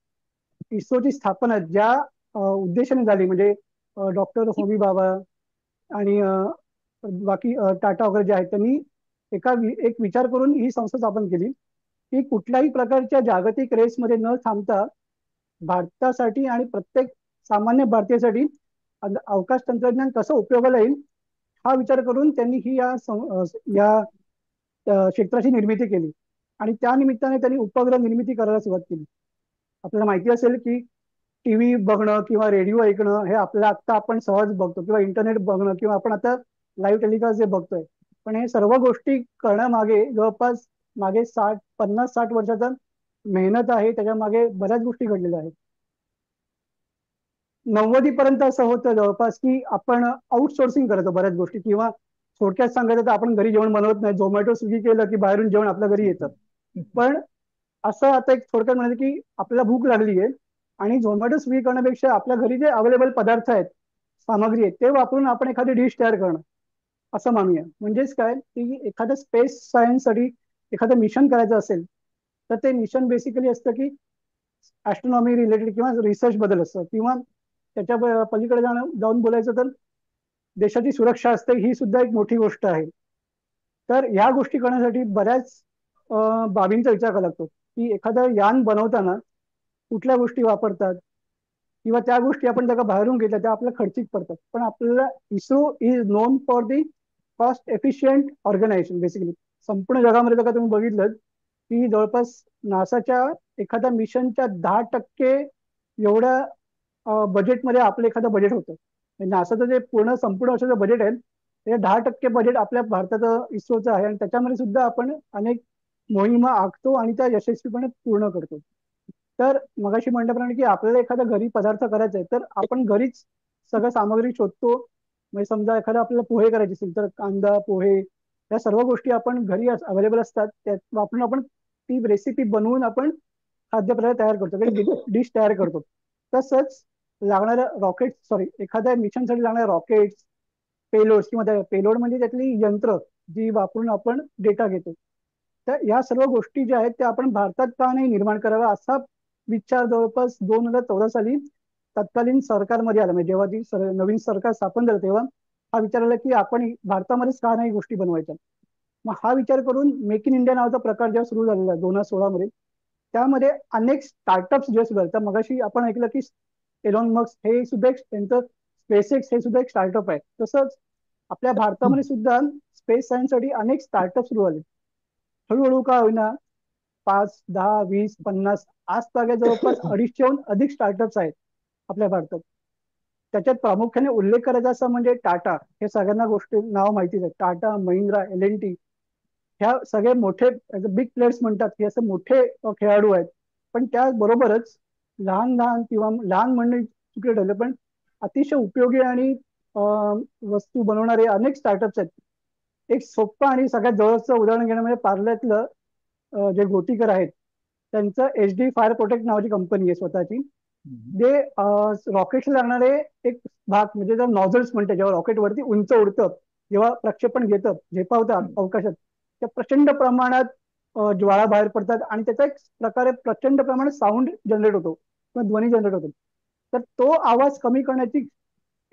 इस्रोची स्थापना ज्या उद्देशाने झाली, म्हणजे डॉक्टर होमी बाबा आणि बाकी टाटा वगैरे जे आहेत त्यांनी एक विचार करून ही संस्था स्थापन केली की कुठल्याही प्रकारच्या जागतिक रेसमध्ये न थांबता भारतासाठी आणि प्रत्येक सामान्य भारतीयासाठी अवकाश तंत्रज्ञान कसं उपयोगाला येईल हा विचार करून त्यांनी ही या क्षेत्राची निर्मिती केली. आणि त्या निमित्ताने त्यांनी उपग्रह निर्मिती करायला सुरुवात केली. आपल्याला माहिती असेल की टीव्ही बघणं किंवा रेडिओ ऐकणं हे आपल्याला आता आपण सहज बघतो, किंवा इंटरनेट बघणं, किंवा आपण आता लाईव्ह टेलिकास्ट जे बघतोय. पण हे सर्व गोष्टी करण्यामागे जवळपास मागे 50-60 वर्षाचा मेहनत आहे. त्याच्या मागे बऱ्याच गोष्टी घडलेल्या आहेत. 90 पर्यंत असं होतं जवळपास की आपण आउटसोर्सिंग करायचो बऱ्याच गोष्टी, किंवा थोडक्यात सांगायचं तर आपण घरी जेवण बनवत नाही, झोमॅटो स्विगी केलं की बाहेरून जेवण आपल्या घरी येतं. पण असं आता एक थोडक्यात म्हणायचं की आपल्याला भूक लागली आहे आणि झोमॅटो स्विगी करण्यापेक्षा आपल्या घरी जे अवेलेबल पदार्थ आहेत, सामग्री आहेत, ते वापरून आपण एखादी डिश तयार करणं असं मानूया. म्हणजेच काय की एखाद्या स्पेस सायन्ससाठी एखादं मिशन करायचं असेल तर ते मिशन बेसिकली असतं की ऍस्ट्रॉनॉमी रिलेटेड किंवा रिसर्च बद्दल असतं, किंवा त्याच्या पलीकडे जाऊन बोलायचं तर देशाची सुरक्षा असते, ही सुद्धा एक मोठी गोष्ट आहे. तर ह्या गोष्टी करण्यासाठी बऱ्याच बाबींचा विचार करावा लागतो की एखादं यान बनवताना कुठल्या गोष्टी वापरतात, किंवा त्या गोष्टी आपण जर का बाहेरून घेतल्या त्या आपल्याला खर्चिक पडतात. पण आपल्याला ISRO is known for the cost efficient organisation. Basically संपूर्ण जगामध्ये जर का तुम्ही बघितलं की जवळपास नासाच्या एखाद्या मिशनच्या 10% एवढ्या बजेटमध्ये आपलं एखादं बजेट होतं. नासाचं जे संपूर्ण वर्षाचं बजेट आहे ते 10% बजेट आपल्या भारताचं इस्रोचं आहे, आणि त्याच्यामध्ये सुद्धा आपण अनेक मोहिमा आखतो आणि त्या यशस्वीपणे पूर्ण करतो. तर मगाशी म्हटल्याप्रमाणे की आपल्याला एखादा घरी पदार्थ करायचा आहे तर आपण घरीच सगळं सामग्री शोधतो. म्हणजे समजा एखादा आपल्याला पोहे करायचे असेल तर कांदा, पोहे, या सर्व गोष्टी आपण घरी अवेलेबल असतात, त्यात वापरून आपण ती रेसिपी बनवून आपण खाद्यपदार्थ तयार करतो, काही डिश तयार करतो. तसंच एखाद्या मिशनसाठी लागणारे रॉकेट, पेलोड, किंवा पेलोड म्हणजे त्यातली यंत्र जी वापरून आपण डेटा घेतो. तर या सर्व गोष्टी ज्या आहेत त्या आपण भारतात का नाही निर्माण कराव्या असा विचार जवळपास 2014 साली तत्कालीन सरकारमध्ये आला. म्हणजे जेव्हा ती नवीन सरकार स्थापन झालं तेव्हा हा विचार आला की आपण भारतामध्येच का नाही गोष्टी बनवायच्या. मग हा विचार करून मेक इन इंडिया नावाचा प्रकार जेव्हा सुरू झालेला 2016 मध्ये, त्यामध्ये अनेक स्टार्टअप्स जे सुद्धा तर मगाशी आपण ऐकलं की एलॉन मस्क हे सुद्धा एक त्यांचं स्पेसएक्स हे सुद्धा एक स्टार्टअप आहे. तसंच आपल्या भारतामध्ये सुद्धा स्पेस सायन्ससाठी अनेक स्टार्टअप सुरू झाले. हळूहळू का होईना 5, 10, 20, 50 आज तागे जवळपास 250हून अधिक स्टार्टअप्स आहेत आपल्या भारतात. त्याच्यात प्रामुख्याने उल्लेख करायचा असं म्हणजे टाटा, हे सगळ्यांना गोष्टी नाव माहितीच आहे. टाटा, महिंद्रा, LNT ह्या सगळे मोठे बिग प्लेयर्स म्हणतात की असे मोठे खेळाडू आहेत. पण त्याचबरोबरच लहान लहान किंवा लहान म्हणणे चुकीचं ठरलं, पण अतिशय उपयोगी आणि वस्तू बनवणारे अनेक स्टार्टअप्स आहेत. एक सोपं आणि सगळ्यात जवळचं उदाहरण घेणं म्हणजे पार्ल्यातलं जे गोटीकर आहेत त्यांचं HD फायर प्रोटेक्ट नावाची कंपनी आहे स्वतःची. जे रॉकेटला लागणारे एक भाग म्हणजे जर नॉझल्स म्हणते, जेव्हा रॉकेट वरती उंच उडतं, जेव्हा प्रक्षेपण घेतं, झेपावतात अवकाशात, त्या प्रचंड प्रमाणात ज्वाळा बाहेर पडतात आणि त्याचा एक प्रकारे प्रचंड प्रमाणात साऊंड जनरेट होतो किंवा ध्वनी जनरेट होतो. तर तो आवाज कमी करण्याची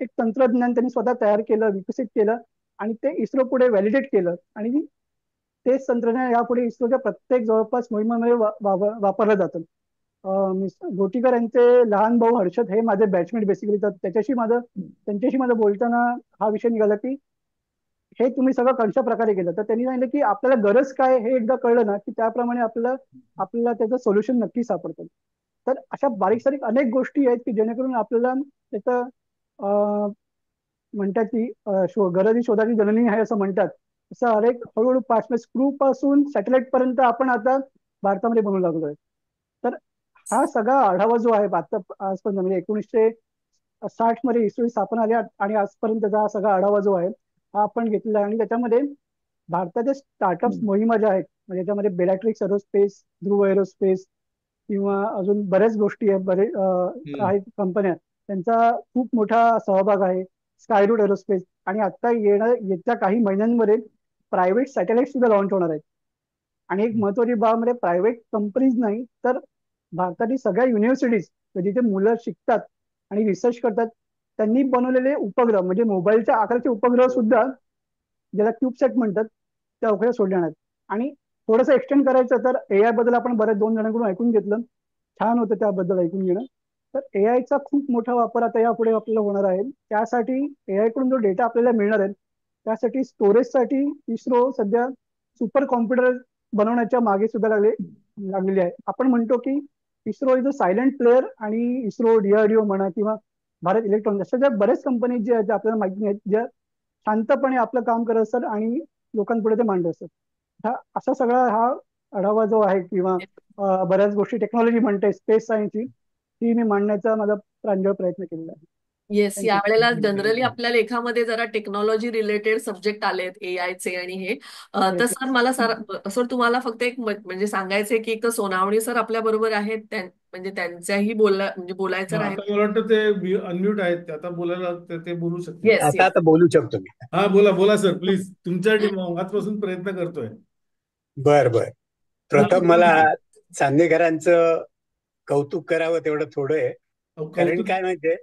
एक तंत्रज्ञान त्यांनी स्वतः तयार केलं, विकसित केलं आणि ते इस्रो पुढे व्हॅलिडेट केलं. आणि तेच तंत्रज्ञान यापुढे इस्रोच्या प्रत्येक जवळपास मोहिमेमध्ये वापरलं जातं. गोटीकर यांचे लहान भाऊ हर्षद हे माझे बॅचमेट बेसिकली. तर त्यांच्याशी माझं बोलताना हा विषय निघाला की हे तुम्ही सगळं कशा प्रकारे केलं. तर त्यांनी सांगितलं की आपल्याला गरज काय हे एकदा कळलं ना की त्याप्रमाणे आपल्याला त्याचं सोल्युशन नक्की सापडतं. तर अशा बारीक सारीक अनेक गोष्टी आहेत की जेणेकरून आपल्याला त्याचं म्हणतात की गरज ही शोधाची जननी आहे असं म्हणतात. असं अनेक हळूहळू स्क्रू पासून सॅटेलाइट पर्यंत आपण आता भारतामध्ये बनवू लागलोय. तर हा सगळा आढावा जो आहे आता आजपर्यंत म्हणजे 1960 मध्ये इस्रोची स्थापना झाली आणि आजपर्यंतचा हा सगळा आढावा जो आहे हा आपण घेतलेला आहे. आणि त्याच्यामध्ये भारताच्या स्टार्टअप्स मोहिमा ज्या आहेत म्हणजे त्याच्यामध्ये बेलाट्रिक्स एरोस्पेस, ध्रुव एरोस्पेस किंवा अजून बऱ्याच गोष्टी आहेत, आहेत कंपन्या, त्यांचा खूप मोठा सहभाग आहे. स्कायरूट एरोस्पेस, आणि आता येत्या काही महिन्यांमध्ये प्रायव्हेट सॅटेलाइट सुद्धा लॉन्च होणार आहेत. आणि एक महत्वाची बाब म्हणजे प्रायव्हेट कंपनीज नाही तर भारतातील सगळ्या युनिव्हर्सिटीज जिथे मुलं शिकतात आणि रिसर्च करतात त्यांनी बनवलेले उपग्रह म्हणजे मोबाईलच्या आकाराचे उपग्रह सुद्धा, ज्याला क्यूबसॅट म्हणतात, त्या उपग्रह सोडले आहेत. आणि थोडंसं एक्सटेंड करायचं तर AI बद्दल आपण बऱ्याच 2 जणांकडून ऐकून घेतलं, छान होतं त्याबद्दल ऐकून घेणं. तर AI चा खूप मोठा वापर आता यापुढे आपल्याला होणार आहे. त्यासाठी AI कडून जो डेटा आपल्याला मिळणार आहे त्यासाठी स्टोरेजसाठी इस्रो सध्या सुपर कॉम्प्युटर बनवण्याच्या मागे सुद्धा लागलेली आहे. आपण म्हणतो की ISRO is a silent player आणि इस्रो, DRDO म्हणा किंवा भारत इलेक्ट्रॉनिक्स अशा ज्या बऱ्याच कंपनी ज्या आपल्याला माहिती नाहीत, ज्या शांतपणे आपलं काम करत असतात आणि लोकांपुढे ते मांडत असतात. असा सगळा हा आढावा जो आहे किंवा बऱ्याच गोष्टी टेक्नॉलॉजी म्हणते, स्पेस सायन्सची, ती मी मांडण्याचा माझा प्रांजळ प्रयत्न केलेला आहे. Yes, thank you. यावेळेला जनरली आपल्या लेखामध्ये जरा टेक्नॉलॉजी रिलेटेड सब्जेक्ट आलेत, AIचे आणि हे. तर येस सर मला सर तुम्हाला फक्त एक म्हणजे सांगायचंय की एक तर सोनावणी सर आपल्या बरोबर आहेत, म्हणजे त्यांच्याही बोलायचं आता राहील. मला वाटतं ते अनम्यूट आहेत, ते आता बोलायला ते बोलू शकतील. येस, आता आता बोलू शकतो मी. हा बोला बोला सर प्लीज, तुमच्यासाठी आजपासून प्रयत्न करतोय. बर बर. प्रथम बोला मला सर. चांदेकरांचं कौतुक करावं तेवढं थोडं आहे. कारण कौतुक. काय माहितीये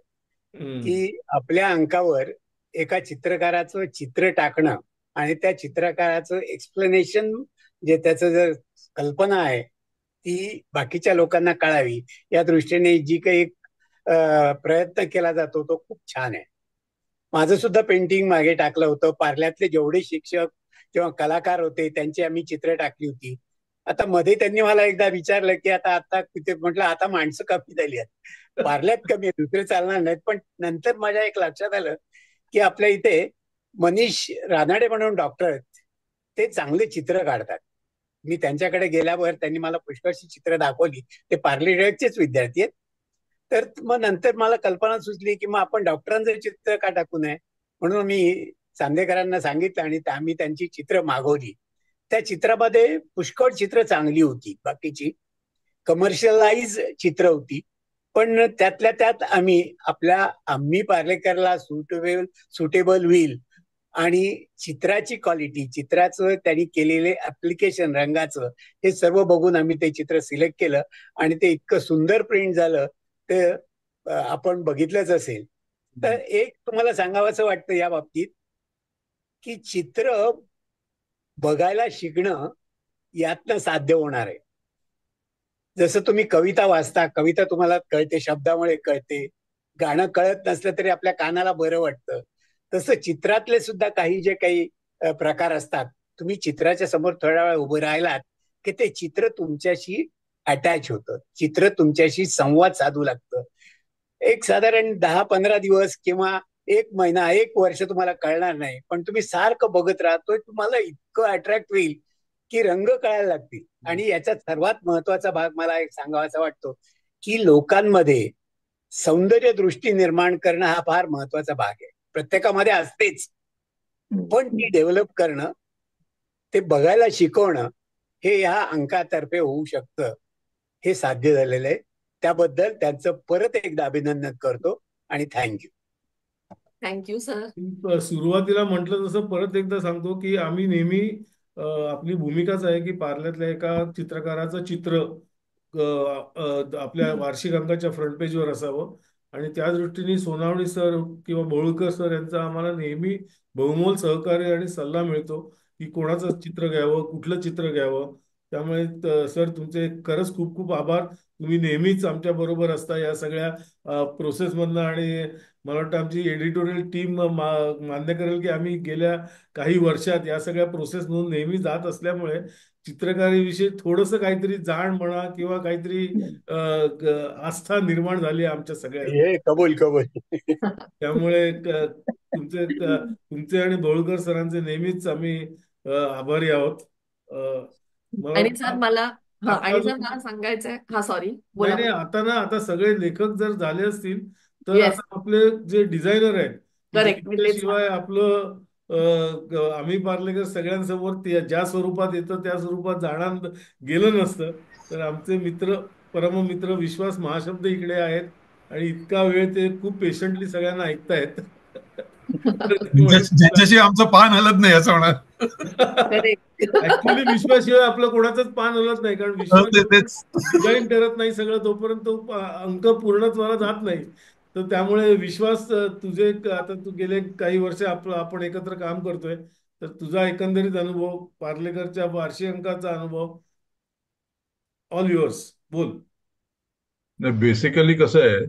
की आपल्या अंकावर एका चित्रकाराचं चित्र टाकणं आणि त्या चित्रकाराचं एक्सप्लेनेशन, जे त्याचं जर कल्पना आहे ती बाकीच्या लोकांना कळावी या दृष्टीने जी काही एक प्रयत्न केला जातो तो खूप छान आहे. माझं सुद्धा पेंटिंग मागे टाकलं होतं. पार्ल्यातले जेवढे शिक्षक किंवा कलाकार होते त्यांची आम्ही चित्र टाकली होती. आता मध्ये त्यांनी मला एकदा विचारलं की आता आता तिथे म्हटलं आता माणसं कमी झाली आहेत, पार्ल्यात कमी आहे, दुसरे चालणार नाहीत. पण नंतर माझ्या एक लक्षात आलं की आपल्या इथे मनीष रानाडे म्हणून डॉक्टर आहेत, ते चांगले चित्र काढतात. मी त्यांच्याकडे गेल्यावर त्यांनी मला पुष्कळशी चित्र दाखवली. ते पार्लेचेच विद्यार्थी आहेत. तर मग नंतर मला कल्पना सुचली की मग आपण डॉक्टरांचं चित्र का टाकू नये, म्हणून मी चांदेकरांना सांगितलं आणि आम्ही त्यांची चित्र मागवली. त्या चित्रामध्ये पुष्कळ चित्र चांगली होती, बाकीची कमर्शियलाइज चित्र होती. पण त्यातल्या त्यात आम्ही पार्लेकरला सुटेबल होईल आणि चित्राची क्वालिटी, चित्राचं त्यांनी केलेले ऍप्लिकेशन, रंगाचं, हे सर्व बघून आम्ही ते चित्र सिलेक्ट केलं आणि ते इतकं सुंदर प्रिंट झालं ते आपण बघितलंच असेल. तर एक तुम्हाला सांगावंसं वाटतं या बाबतीत की चित्र बघायला शिकणं यातनं साध्य होणार आहे. जसं तुम्ही कविता वाचता, कविता तुम्हाला कळते, शब्दामुळे कळते, गाणं कळत नसलं तरी आपल्या कानाला बरं वाटतं, तसं चित्रातले सुद्धा काही जे काही प्रकार असतात, तुम्ही चित्राच्या समोर थोड्या वेळ उभं राहिलात की ते चित्र तुमच्याशी अटॅच होतं, चित्र तुमच्याशी संवाद साधू लागतं. एक साधारण 10-15 दिवस किंवा 1 महिना, 1 वर्ष तुम्हाला कळणार नाही, पण तुम्ही सारखं बघत राहतोय, तुम्हाला इतकं अट्रॅक्ट होईल की रंग कळायला लागतील. आणि याचा सर्वात महत्वाचा भाग मला एक सांगावासा वाटतो की लोकांमध्ये सौंदर्य दृष्टी निर्माण करणं हा फार महत्वाचा भाग आहे. प्रत्येकामध्ये असतेच, पण ती डेव्हलप करणं, ते बघायला शिकवणं, हे ह्या अंकातर्फे होऊ शकतं. हे साध्य झालेलं आहे. त्याबद्दल त्यांचं परत एकदा अभिनंदन करतो आणि थँक्यू. Thank you sir. सुरुवातीला म्हटलं तसं परत एकदा सांगतो की आम्ही नेहमी आपली भूमिकाच आहे की पार्ल्यातल्या एका चित्रकाराचं चित्र आपल्या वार्षिक अंकाच्या फ्रंट पेजवर असावं. आणि त्या दृष्टीने सोनावणी सर किंवा बोळकर सर यांचा आम्हाला नेहमी बहुमोल सहकार्य आणि सल्ला मिळतो की कोणाचं चित्र घ्यावं, कुठलं चित्र घ्यावं. त्यामुळे सर तुमचे खरंच खूप खूप आभार. तुम्ही नेहमीच आमच्या बरोबर असता या सगळ्या प्रोसेसमधनं. आणि मला वाटतं आमची एडिटोरियल टीम मान्य करेल की आम्ही गेल्या काही वर्षात या सगळ्या प्रोसेसमधून नेहमी जात असल्यामुळे चित्रकारीविषयी थोडंसं काहीतरी जाण म्हणा किंवा काहीतरी आस्था निर्माण झाली आमच्या सगळ्या. कबूल कबूल. त्यामुळे तुमचे आणि बोळकर सरांचे नेहमीच आम्ही आभारी आहोत. आणि सर मला सांगायचंय, हा सॉरी बोला. नाही, आता सगळे लेखक जर झाले असतील तर Yes. आता आपले जे डिझायनर आहेत, करेक्ट, शिवाय आपलं आम्ही पार्लेकर सगळ्यांसमोर ज्या स्वरूपात येतं त्या स्वरूपात जाणार गेलं नसतं. तर आमचे मित्र, परममित्र विश्वास महाशब्द इकडे आहेत आणि इतका वेळ ते खूप पेशंटली सगळ्यांना ऐकतायत. ज्यांच्याशी आमचं पान हलत नाही असं होणार. ऍक्च्युली विश्वासशिवाय आपलं कोणाचंच पान हलत नाही, कारण विश्वास डिझाईन करत नाही सगळं तोपर्यंत अंक पूर्णत्वाला जात नाही. तर त्यामुळे विश्वास तुझे, आता तू गेले काही वर्ष आपण एकत्र काम करतोय, तर तुझा एकंदरीत अनुभव, पार्लेकरच्या वार्षिक अंकाचा अनुभव, ऑल युअर्स, बोल. नाही, बेसिकली कसं आहे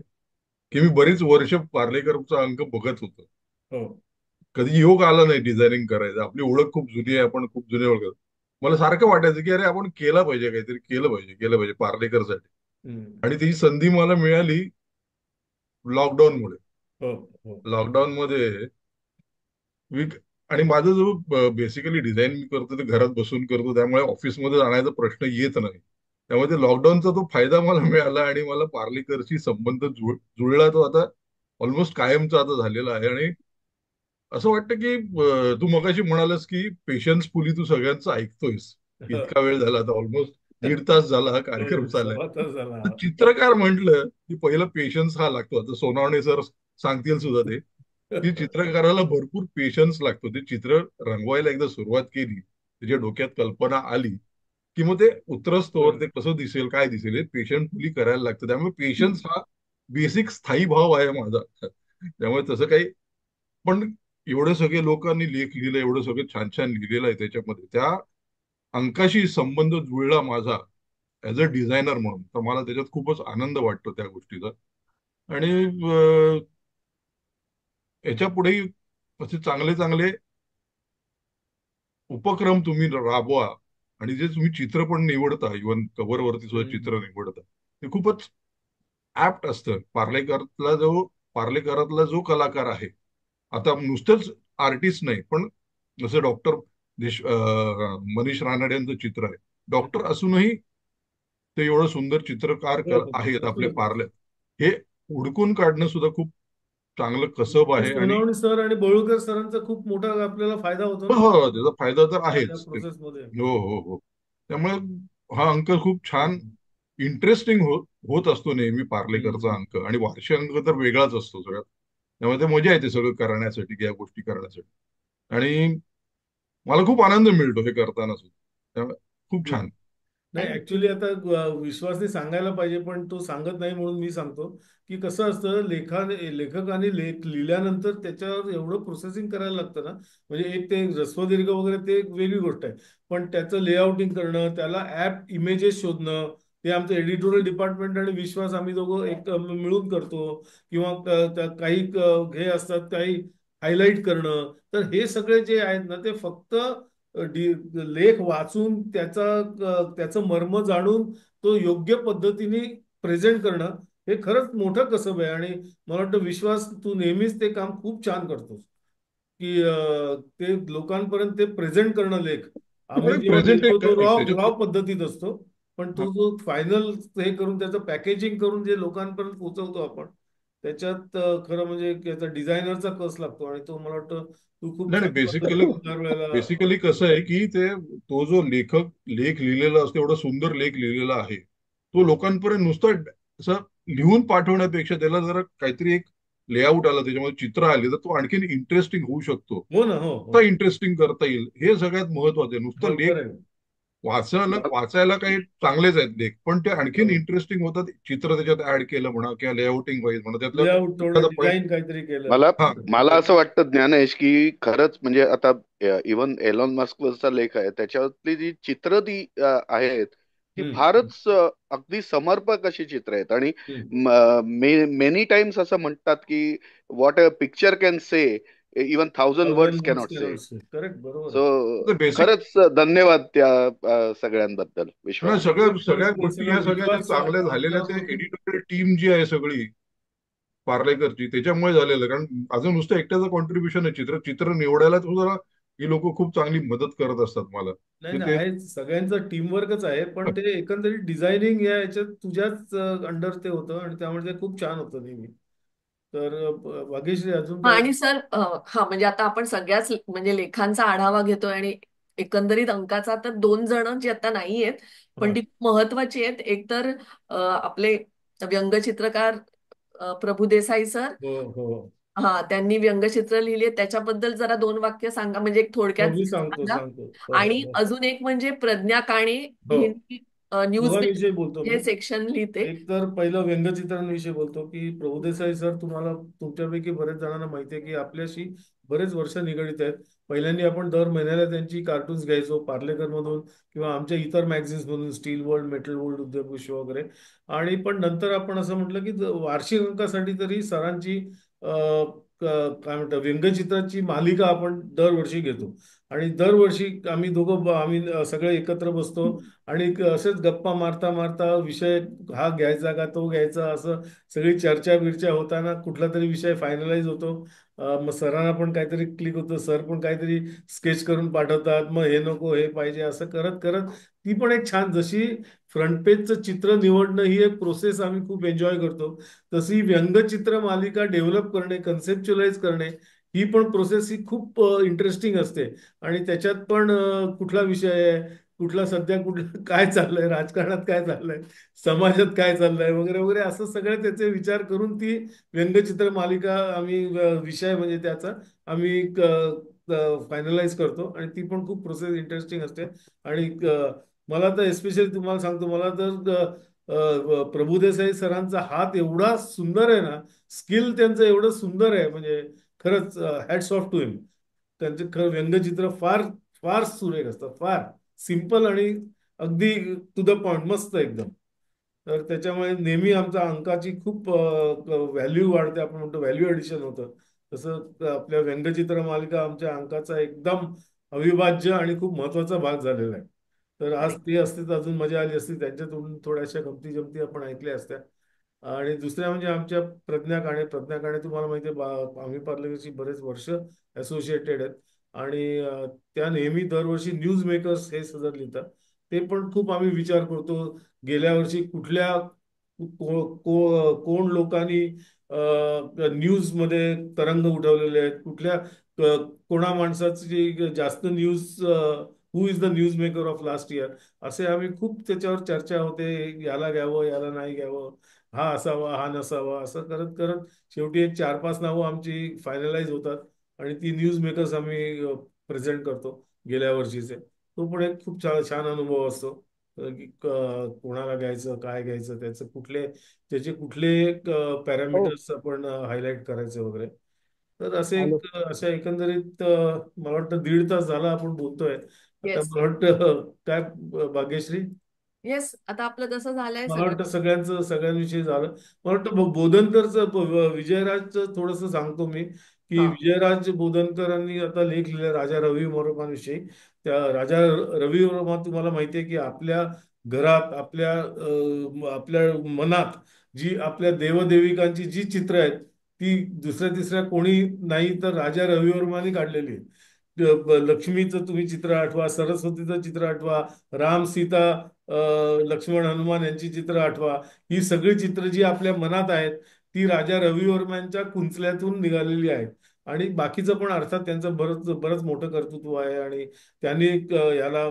की मी बरीच वर्ष पार्लेकरचा अंक बघत होतो. कधी योग आला नाही डिझायनिंग करायचं. आपली ओळख खूप जुनी आहे, आपण खूप जुने ओळख. मला सारखं वाटायचं की अरे आपण केलं पाहिजे, काहीतरी केलं पाहिजे पार्लेकरसाठी. आणि ती संधी मला मिळाली लॉकडाऊनमुळे. हो हो लॉकडाऊन मध्ये आणि माझं जो बेसिकली डिझाईन मी करतो ते घरात बसून करतो, त्यामुळे ऑफिसमध्ये जाण्याचा प्रश्न येत नाही. त्यामुळे ते लॉकडाऊनचा तो फायदा मला मिळाला आणि मला पार्लेकरशी संबंध जुळला, तो आता ऑलमोस्ट कायमचा आता झालेला आहे. आणि असं वाटतं की तू मगाशी म्हणालस की पेशन्सफुली तू सगळ्यांचं ऐकतोयस. इतका वेळ झाला, आता ऑलमोस्ट 1.5 तास झाला हा कार्यक्रम चाललाय. सव्वा तास झाला. तर चित्रकार म्हटलं की पहिलं पेशन्स हा लागतो. आता सोनावणे सर सांगतील सुद्धा ते की चित्रकाराला भरपूर पेशन्स लागतो. ते चित्र रंगवायला एकदा सुरुवात केली, त्याच्या डोक्यात कल्पना आली की मग ते उतरस्तोवर ते कसं दिसेल, काय दिसेल, हे पेशंटफुली करायला लागतं. त्यामुळे पेशन्स हा बेसिक स्थायी भाव आहे माझा. त्यामुळे तसं काही, पण एवढे सगळे लोकांनी लेख लिहिले, एवढं सगळं छान छान लिहिलेलं आहे त्याच्यामध्ये, त्या अंकाशी संबंध जुळला माझा ऍज अ डिझायनर म्हणून, तर मला त्याच्यात खूपच आनंद वाटतो त्या गोष्टीचा. आणि याच्या पुढेही असे चांगले चांगले उपक्रम तुम्ही राबवा. आणि जे तुम्ही चित्र पण निवडता, इव्हन कव्हरवरती सुद्धा चित्र निवडता, ते खूपच ऍप्ट असतं. पार्लेकरातला जो कलाकार आहे, आता नुसतंच आर्टिस्ट नाही, पण जसं मनीष रानडे यांचं चित्र आहे, डॉक्टर असूनही ते एवढं सुंदर चित्रकार आहेत आपले पार्ल्यात, हे हुडकून काढणं सुद्धा खूप चांगलं कसब आहे. आणि सोनावणे सर आणि बळुळकर सरांचा खूप मोठा आपल्याला फायदा होतो ना हो, त्याचा फायदा तर आहेच. प्रोसेसमध्ये. हो हो हो. त्यामुळे हा अंक खूप छान इंटरेस्टिंग होत असतो नेहमी पार्लेकरचा अंक. आणि वार्षिक अंक तर वेगळाच असतो सगळ्यात. त्यामुळे ते मजा येते सगळं करण्यासाठी, या गोष्टी करण्यासाठी. आणि मला खूप आनंद मिळतो हे करताना सुद्धा. त्यामुळे खूप छान. नाही, ऍक्च्युली आता विश्वासने सांगायला पाहिजे, पण तो सांगत नाही म्हणून मी सांगतो की कसं असतं, लेखकाने लेख लिहिल्यानंतर त्याच्यावर एवढं प्रोसेसिंग करायला लागतं ना. म्हणजे एक ते ह्रस्वदीर्घ वगैरे ते एक वेगळी गोष्ट आहे, पण त्याचं लेआउटिंग करणं, त्याला ऍप इमेजेस शोधणं, ते आमचं एडिटोरियल डिपार्टमेंट आणि विश्वास आम्ही दोघं एक मिळून करतो. किंवा काही हे असतात, काही हायलाईट करणं. तर हे सगळे जे आहेत ना, ते फक्त लेख वाचून त्याचं मर्म जाणून तो योग्य पद्धतीने प्रेझेंट करणं, हे खरंच मोठं कसब आहे. आणि मला वाटतं विश्वास, तू नेहमीच ते काम खूप छान करतोस की ते लोकांपर्यंत ते प्रेझेंट करणं लेख. आम्ही जेव्हा लिहितो तो रॉ पद्धतीत असतो, पण तो जो फायनल हे करून त्याचं पॅकेजिंग करून जे लोकांपर्यंत पोहोचवतो आपण, त्याच्यात खरं म्हणजे त्याचा डिझायनरचा कस लागतो. आणि तो मला वाटतं तू खूप नाही, बेसिकली कसं आहे की तो जो लेख लिहिलेला असतो, एवढा सुंदर लेख लिहिलेला आहे, तो लोकांपर्यंत नुसतं असं लिहून पाठवण्यापेक्षा त्याला जरा काहीतरी एक लेआउट आलं, त्याच्यामध्ये चित्र आले, तर तो आणखीन इंटरेस्टिंग होऊ शकतो. हो ना. हो, इंटरेस्टिंग करता येईल, हे सगळ्यात महत्वाचं आहे. नुसतं लेख वाचायला काही चांगलेच आहेत लेख, पण ते आणखीन इंटरेस्टिंग होतात. चित्र त्याच्यात ऍड केलं म्हणा, किंवा लेआउटिंग वाईज म्हणा, त्यातलं मला असं वाटतं ज्ञानेश की खरंच म्हणजे आता इव्हन एलॉन मस्कचा लेख आहे, त्याच्यातली जी चित्र ती आहेत ती फारच अगदी समर्पक अशी चित्र आहेत. आणि मेनी टाइम्स असं म्हणतात की what a picture can say even 1000 words cannot say. Correct, बरोबर. सो खरंच धन्यवाद त्या सगळ्यांबद्दल. विश्वास, सगळ्या गोष्टी ह्या सगळ्या चांगल्या झालेल्या, ते एडिटोरियल टीम जी आहे सगळी पार्लेकरची, त्याच्यामुळे झालेलं. कारण अजून नुसतं एकट्याचं कॉन्ट्रीब्युशन आहे, चित्र निवडायला सुद्धा ही लोक खूप चांगली मदत करत असतात मला. नाही, सगळ्यांचं टीमवर्कच आहे, पण ते एकंदरीत डिझायनिंग या याच्यात तुझ्याच अंडर ते होतं, आणि त्यामुळे ते खूप छान होतं नेहमी. तर भाग्यश्री, अजून आणि सर, म्हणजे आता आपण सगळ्याच म्हणजे लेखांचा आढावा घेतोय, आणि एकंदरीत अंकाचा तर 2 जण जी आता नाही आहेत, पण ती महत्वाची आहेत. एक तर आपले व्यंगचित्रकार प्रभू देसाई सर. हा, त्यांनी व्यंगचित्र लिहिले, त्याच्याबद्दल जरा 2 वाक्य सांगा, म्हणजे एक थोडक्यात सांगा. आणि अजून एक म्हणजे प्रज्ञा काणे, न्यूज बोलतो हे सेक्शन लिहिते. एक तर पहिलं व्यंगचित्रांविषयी बोलतो की प्रभुदेसाई सर, तुम्हाला तुमच्यापैकी बरेच जणांना माहिती आहे की आपल्याशी बरेच वर्ष निगडीत आहेत. पहिल्यांदा आपण दर महिन्याला त्यांची कार्टून्स घ्यायचो पार्लेकर मधून किंवा आमच्या इतर मॅगझिन्स मधून, स्टील वर्ल्ड, मेटल वर्ल्ड, उद्योग विश्व वगैरे. आणि पण नंतर आपण असं म्हटलं की वार्षिक अंकासाठी तरी सरांची काय म्हणतात व्यंगचित्राची मालिका आपण दरवर्षी घेतो. आणि दरवर्षी आम्ही आम्ही सगळे एकत्र बसतो आणि असेच गप्पा मारता मारता विषय हा घ्यायचा का तो घ्यायचा असं सगळी चर्चा बिर्चा होताना कुठला तरी विषय फायनलाइज होतो. मग सरांना पण काहीतरी क्लिक होतं, सर पण काहीतरी स्केच करून पाठवतात, मग हे नको हे पाहिजे असं करत करत ती पण एक छान, जशी फ्रंट पेजचं चित्र निवडणं ही एक प्रोसेस आम्ही खूप एन्जॉय करतो, तशी व्यंगचित्र मालिका डेव्हलप करणे, कन्सेप्च्युलाइज करणे ही पण प्रोसेस ही खूप इंटरेस्टिंग असते. आणि त्याच्यात पण कुठला विषय आहे, कुठला सध्या कुठलं काय चाललंय, राजकारणात काय चाललंय, समाजात काय चाललंय वगैरे वगैरे असं सगळे त्याचे विचार करून ती व्यंगचित्र मालिका आम्ही विषय म्हणजे त्याचा आम्ही फायनलाइज करतो आणि ती पण खूप प्रोसेस इंटरेस्टिंग असते. आणि मला तर एस्पेशली तुम्हाला सांगतो, मला तर प्रभुदेसाई सरांचा हात एवढा सुंदर आहे ना, स्किल त्यांचं एवढं सुंदर आहे, म्हणजे खरंच हॅट्स ऑफ टू हिम. त्यांचे खरं व्यंगचित्र फार फार सुरेख असतात, फार सिम्पल आणि अगदी टू द पॉइंट, मस्त एकदम. तर त्याच्यामुळे नेहमी आमच्या अंकाची खूप व्हॅल्यू वाढते, आपण म्हणतो व्हॅल्यू एडिशन होतं. तसं आपल्या व्यंगचित्र मालिका आमच्या अंकाचा एकदम अविभाज्य आणि खूप महत्वाचा भाग झालेला आहे. तर आज ते असते तर अजून मजा आली असती, त्यांच्यातून थोड्याशा गमती जमती आपण ऐकल्या असत्या. आणि दुसऱ्या म्हणजे आमच्या प्रज्ञा काणे तुम्हाला माहिती आहे, आम्ही पार्लरची बरेच वर्ष असोसिएटेड आहेत आणि त्या नेहमी दरवर्षी न्यूज मेकर्स हे सदर लिहितात. ते पण खूप आम्ही विचार करतो, गेल्या वर्षी कुठल्या कोण लोकांनी न्यूज मध्ये तरंग उठवलेले आहेत, कुठल्या कोणा माणसाची जास्त news, who is the news maker of last year, असे आम्ही खूप त्याच्यावर चर्चा होते, याला घ्यावं याला नाही घ्यावं, हा असावा हा नसावा, असं करत करत शेवटी एक 4-5 नावं आमची फायनलाइज होतात आणि ती न्यूज मेकर्स आम्ही प्रेझेंट करतो गेल्या वर्षीचे. तो पण एक खूप छान छान अनुभव असतो की कोणाला घ्यायचं काय घ्यायचं, त्याचे कुठले हो. पॅरामीटर्स आपण हायलाइट करायचे वगैरे. तर असे हॅलो. अशा एकंदरीत मला वाटतं 1.5 तास झाला आपण बोलतोय. आता येस मला वाटतं काय भाग्यश्री, येस, आता आपलं जसं झालंय मला सगळं. वाटतं सगळ्यांविषयी झालं. मला वाटतं बोधनकरचं विजयराजचं थोडस सांगतो मी, की हा विजयराज बोधनकरांनी आता लेख लिहिला राजा रवी वर्माविषयी. त्या राजा रवी वर्मा तुम्हाला माहितीये की आपल्या घरात, आपल्या मनात जी आपल्या देवदेविकांची जी चित्र आहेत ती दुसऱ्या तिसऱ्या कोणी नाही तर राजा रवी वर्माने काढलेली आहेत. लक्ष्मीचं तुम्ही चित्र आठवा, सरस्वतीचं चित्र आठवा, राम सीता, लक्ष्मण हनुमान यांची चित्र आठवा. ही सगळी चित्र जी आपल्या मनात आहेत ती राजा रवी वर्मांच्या कुंचल्यातून निघालेली आहेत. आणि बाकीचं पण अर्थात त्यांचं बरंच बरंच मोठं कर्तृत्व आहे आणि त्यांनी याला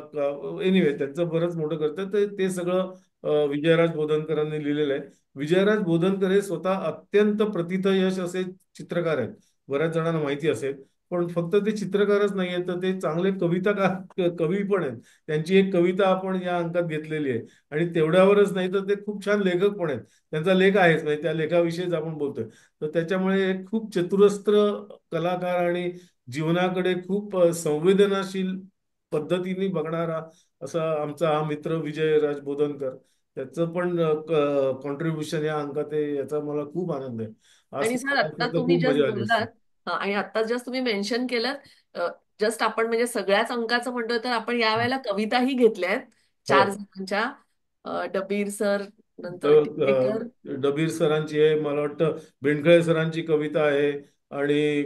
एनिवे त्यांचं बरंच मोठं कर्तव्य ते सगळं विजयराज बोधनकरांनी लिहिलेलं आहे. विजयराज बोधनकर हे स्वतः अत्यंत प्रथितयश असे चित्रकार आहेत, बऱ्याच जणांना माहिती असेल. पण फक्त ते चित्रकारच नाही आहेत, तर ते चांगले कवी पण आहेत. त्यांची एक कविता आपण या अंकात घेतलेली आहे. आणि तेवढ्यावरच नाही तर ते खूप छान लेखक पण आहेत. त्यांचा लेख आहेच, म्हणजे त्या लेखाविषयीच आपण बोलतोय. तर त्याच्यामुळे एक खूप चतुरस्त्र कलाकार आणि जीवनाकडे खूप संवेदनाशील पद्धतीने बघणारा असा आमचा हा मित्र विजयराज बोधनकर. त्याचं पण कॉन्ट्रीब्युशन या अंकात आहे, याचा मला खूप आनंद आहे. आज आणि सर तुम्हाला आता ऐकलं तर तुम्ही खूप जस्ट मजा आली असती. बोललात, आणि आता जस्ट तुम्ही मेन्शन केलं, जस्ट आपण म्हणजे सगळ्याच अंकाचं म्हणतोय तर आपण यावेळेला कविताही घेतल्या आहेत हो. 4 जणांच्या. डबीर सर, नंतर टिपेकर, डबीर सरांची आहे, मला वाटतं बेंडखळे सरांची कविता आहे आणि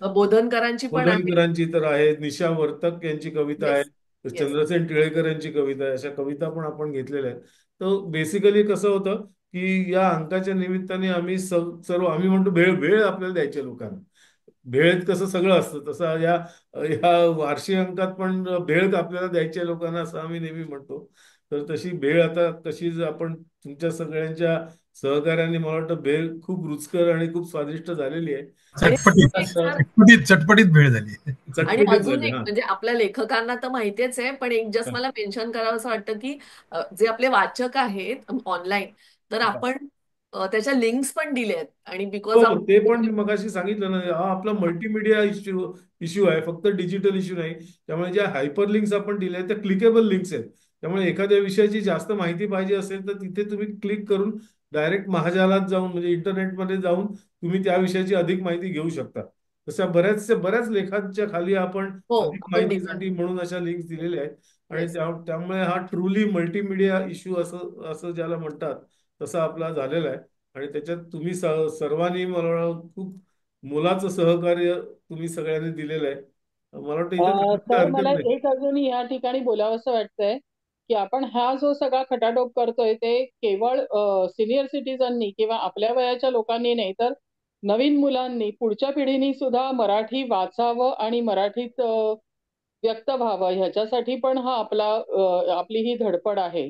बोधनकरांची पण आहे. बोधनकरांची तर आहे, निशा वर्तक यांची कविता आहे, येस येस. चंद्रसेन टिळेकर यांची कविता आहे. अशा कविता पण आपण घेतलेल्या आहेत. तर बेसिकली कसं होतं की या अंकाच्या निमित्ताने आम्ही सर्व आम्ही म्हणतो भेळ भेळ आपल्याला द्यायचे लोकांना. भेळेत कसं सगळं असतं तसं या या वार्षिक अंकात पण भेळ आपल्याला द्यायच्या लोकांना असं आम्ही नेहमी म्हणतो. तर तशी भेळ आता कशी आपण तुमच्या सगळ्यांच्या सहकार्याने मला वाटतं भेळ खूप रुचकर आणि खूप स्वादिष्ट झालेली आहे. आणि चटपटीत एक सर, चटपटीत भेळ झाली. आणि चटपटीत अजून झाली. एक हा म्हणजे आपल्या लेखकांना तर माहितीच आहे, पण एक जस्ट मला मेन्शन करावं असं वाटतं की जे आपले वाचक आहेत ऑनलाईन, तर आपण त्याच्या लिंक्स पण दिल्या आहेत. आणि बिकॉज हो, ते पण मी मगाशी सांगितलं ना, हा आपला मल्टीमीडिया इश्यू आहे, फक्त डिजिटल इश्यू नाही. त्यामुळे ज्या हायपर लिंक्स आपण दिल्या आहेत त्या क्लिकेबल लिंक्स आहेत. त्यामुळे एखाद्या विषयाची जास्त माहिती पाहिजे असेल तर तिथे तुम्ही क्लिक करून डायरेक्ट महाजालात जाऊन म्हणजे इंटरनेटमध्ये जाऊन तुम्ही त्या विषयाची अधिक माहिती घेऊ शकता. तशा बऱ्याच लेखांच्या खाली आपण अधिक माहितीसाठी म्हणून अशा लिंक्स दिलेल्या आहेत. आणि त्यामुळे हा ट्रुली मल्टीमीडिया इश्यू असं ज्याला म्हणतात तसं आपला झालेला आहे. आणि त्याच्यात तुम्ही सर्वांनी मला खूप मोलाचं सहकार्य तुम्ही सगळ्यांनी दिलेलं आहे. मला वाटतं इथे तर मला हरकत नाही. एक अजून या ठिकाणी बोलावंसं वाटतंय की आपण हा जो सगळा खटाटोप करतोय ते केवळ सिनियर सिटीजननी किंवा आपल्या वयाच्या लोकांनी नाही, तर नवीन मुलांनी, पुढच्या पिढीनी सुद्धा मराठी वाचावं आणि मराठीत व्यक्त व्हावं, ह्याच्यासाठी पण हा आपली ही धडपड आहे.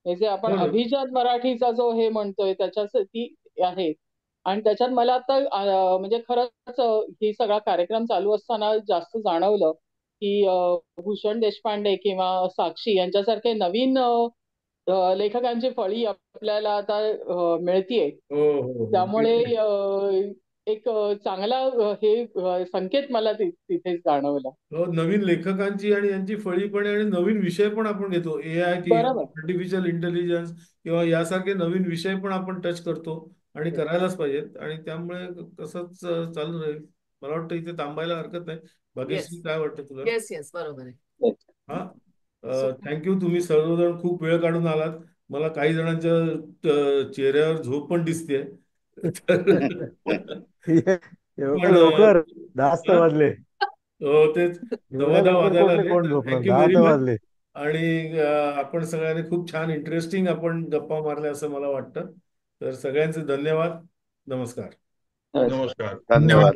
हे जे आपण अभिजात मराठीचा जो हे म्हणतोय त्याच्यासाठी आहे. आणि त्याच्यात मला आता म्हणजे खरंच ही सगळा कार्यक्रम चालू असताना जास्त जाणवलं की भूषण देशपांडे किंवा साक्षी यांच्यासारखे नवीन लेखकांची फळी आपल्याला आता मिळतीये. त्यामुळे एक चांगला हे संकेत मला तिथे जाणवला. नवीन लेखकांची आणि यांची फळी पण आणि नवीन विषय पण आपण घेतो. AIT, आर्टिफिशियल इंटेलिजन्स किंवा यासारखे नवीन विषय पण आपण टच करतो आणि करायलाच पाहिजेत. आणि त्यामुळे कसंच चालू राहील. मला वाटतं इथे थांबायला हरकत नाही. भाग्यश्री, काय वाटतं तुला? येस बरोबर आहे. हा, थँक्यू. तुम्ही सर्वजण खूप वेळ काढून आलात. मला काही जणांच्या चेहऱ्यावर झोप पण दिसते. लवकर 10 वाजले. हो, तेच 10:15 वाजायला आले. कोण झोपणार? Thank you 10 very much. वाजले. आणि आपण सगळ्यांनी खूप छान इंटरेस्टिंग आपण गप्पा मारल्या असं मला वाटतं. तर सगळ्यांचे धन्यवाद. नमस्कार. नमस्कार. धन्यवाद.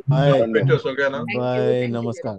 सगळ्यांना. बाय. नमस्कार.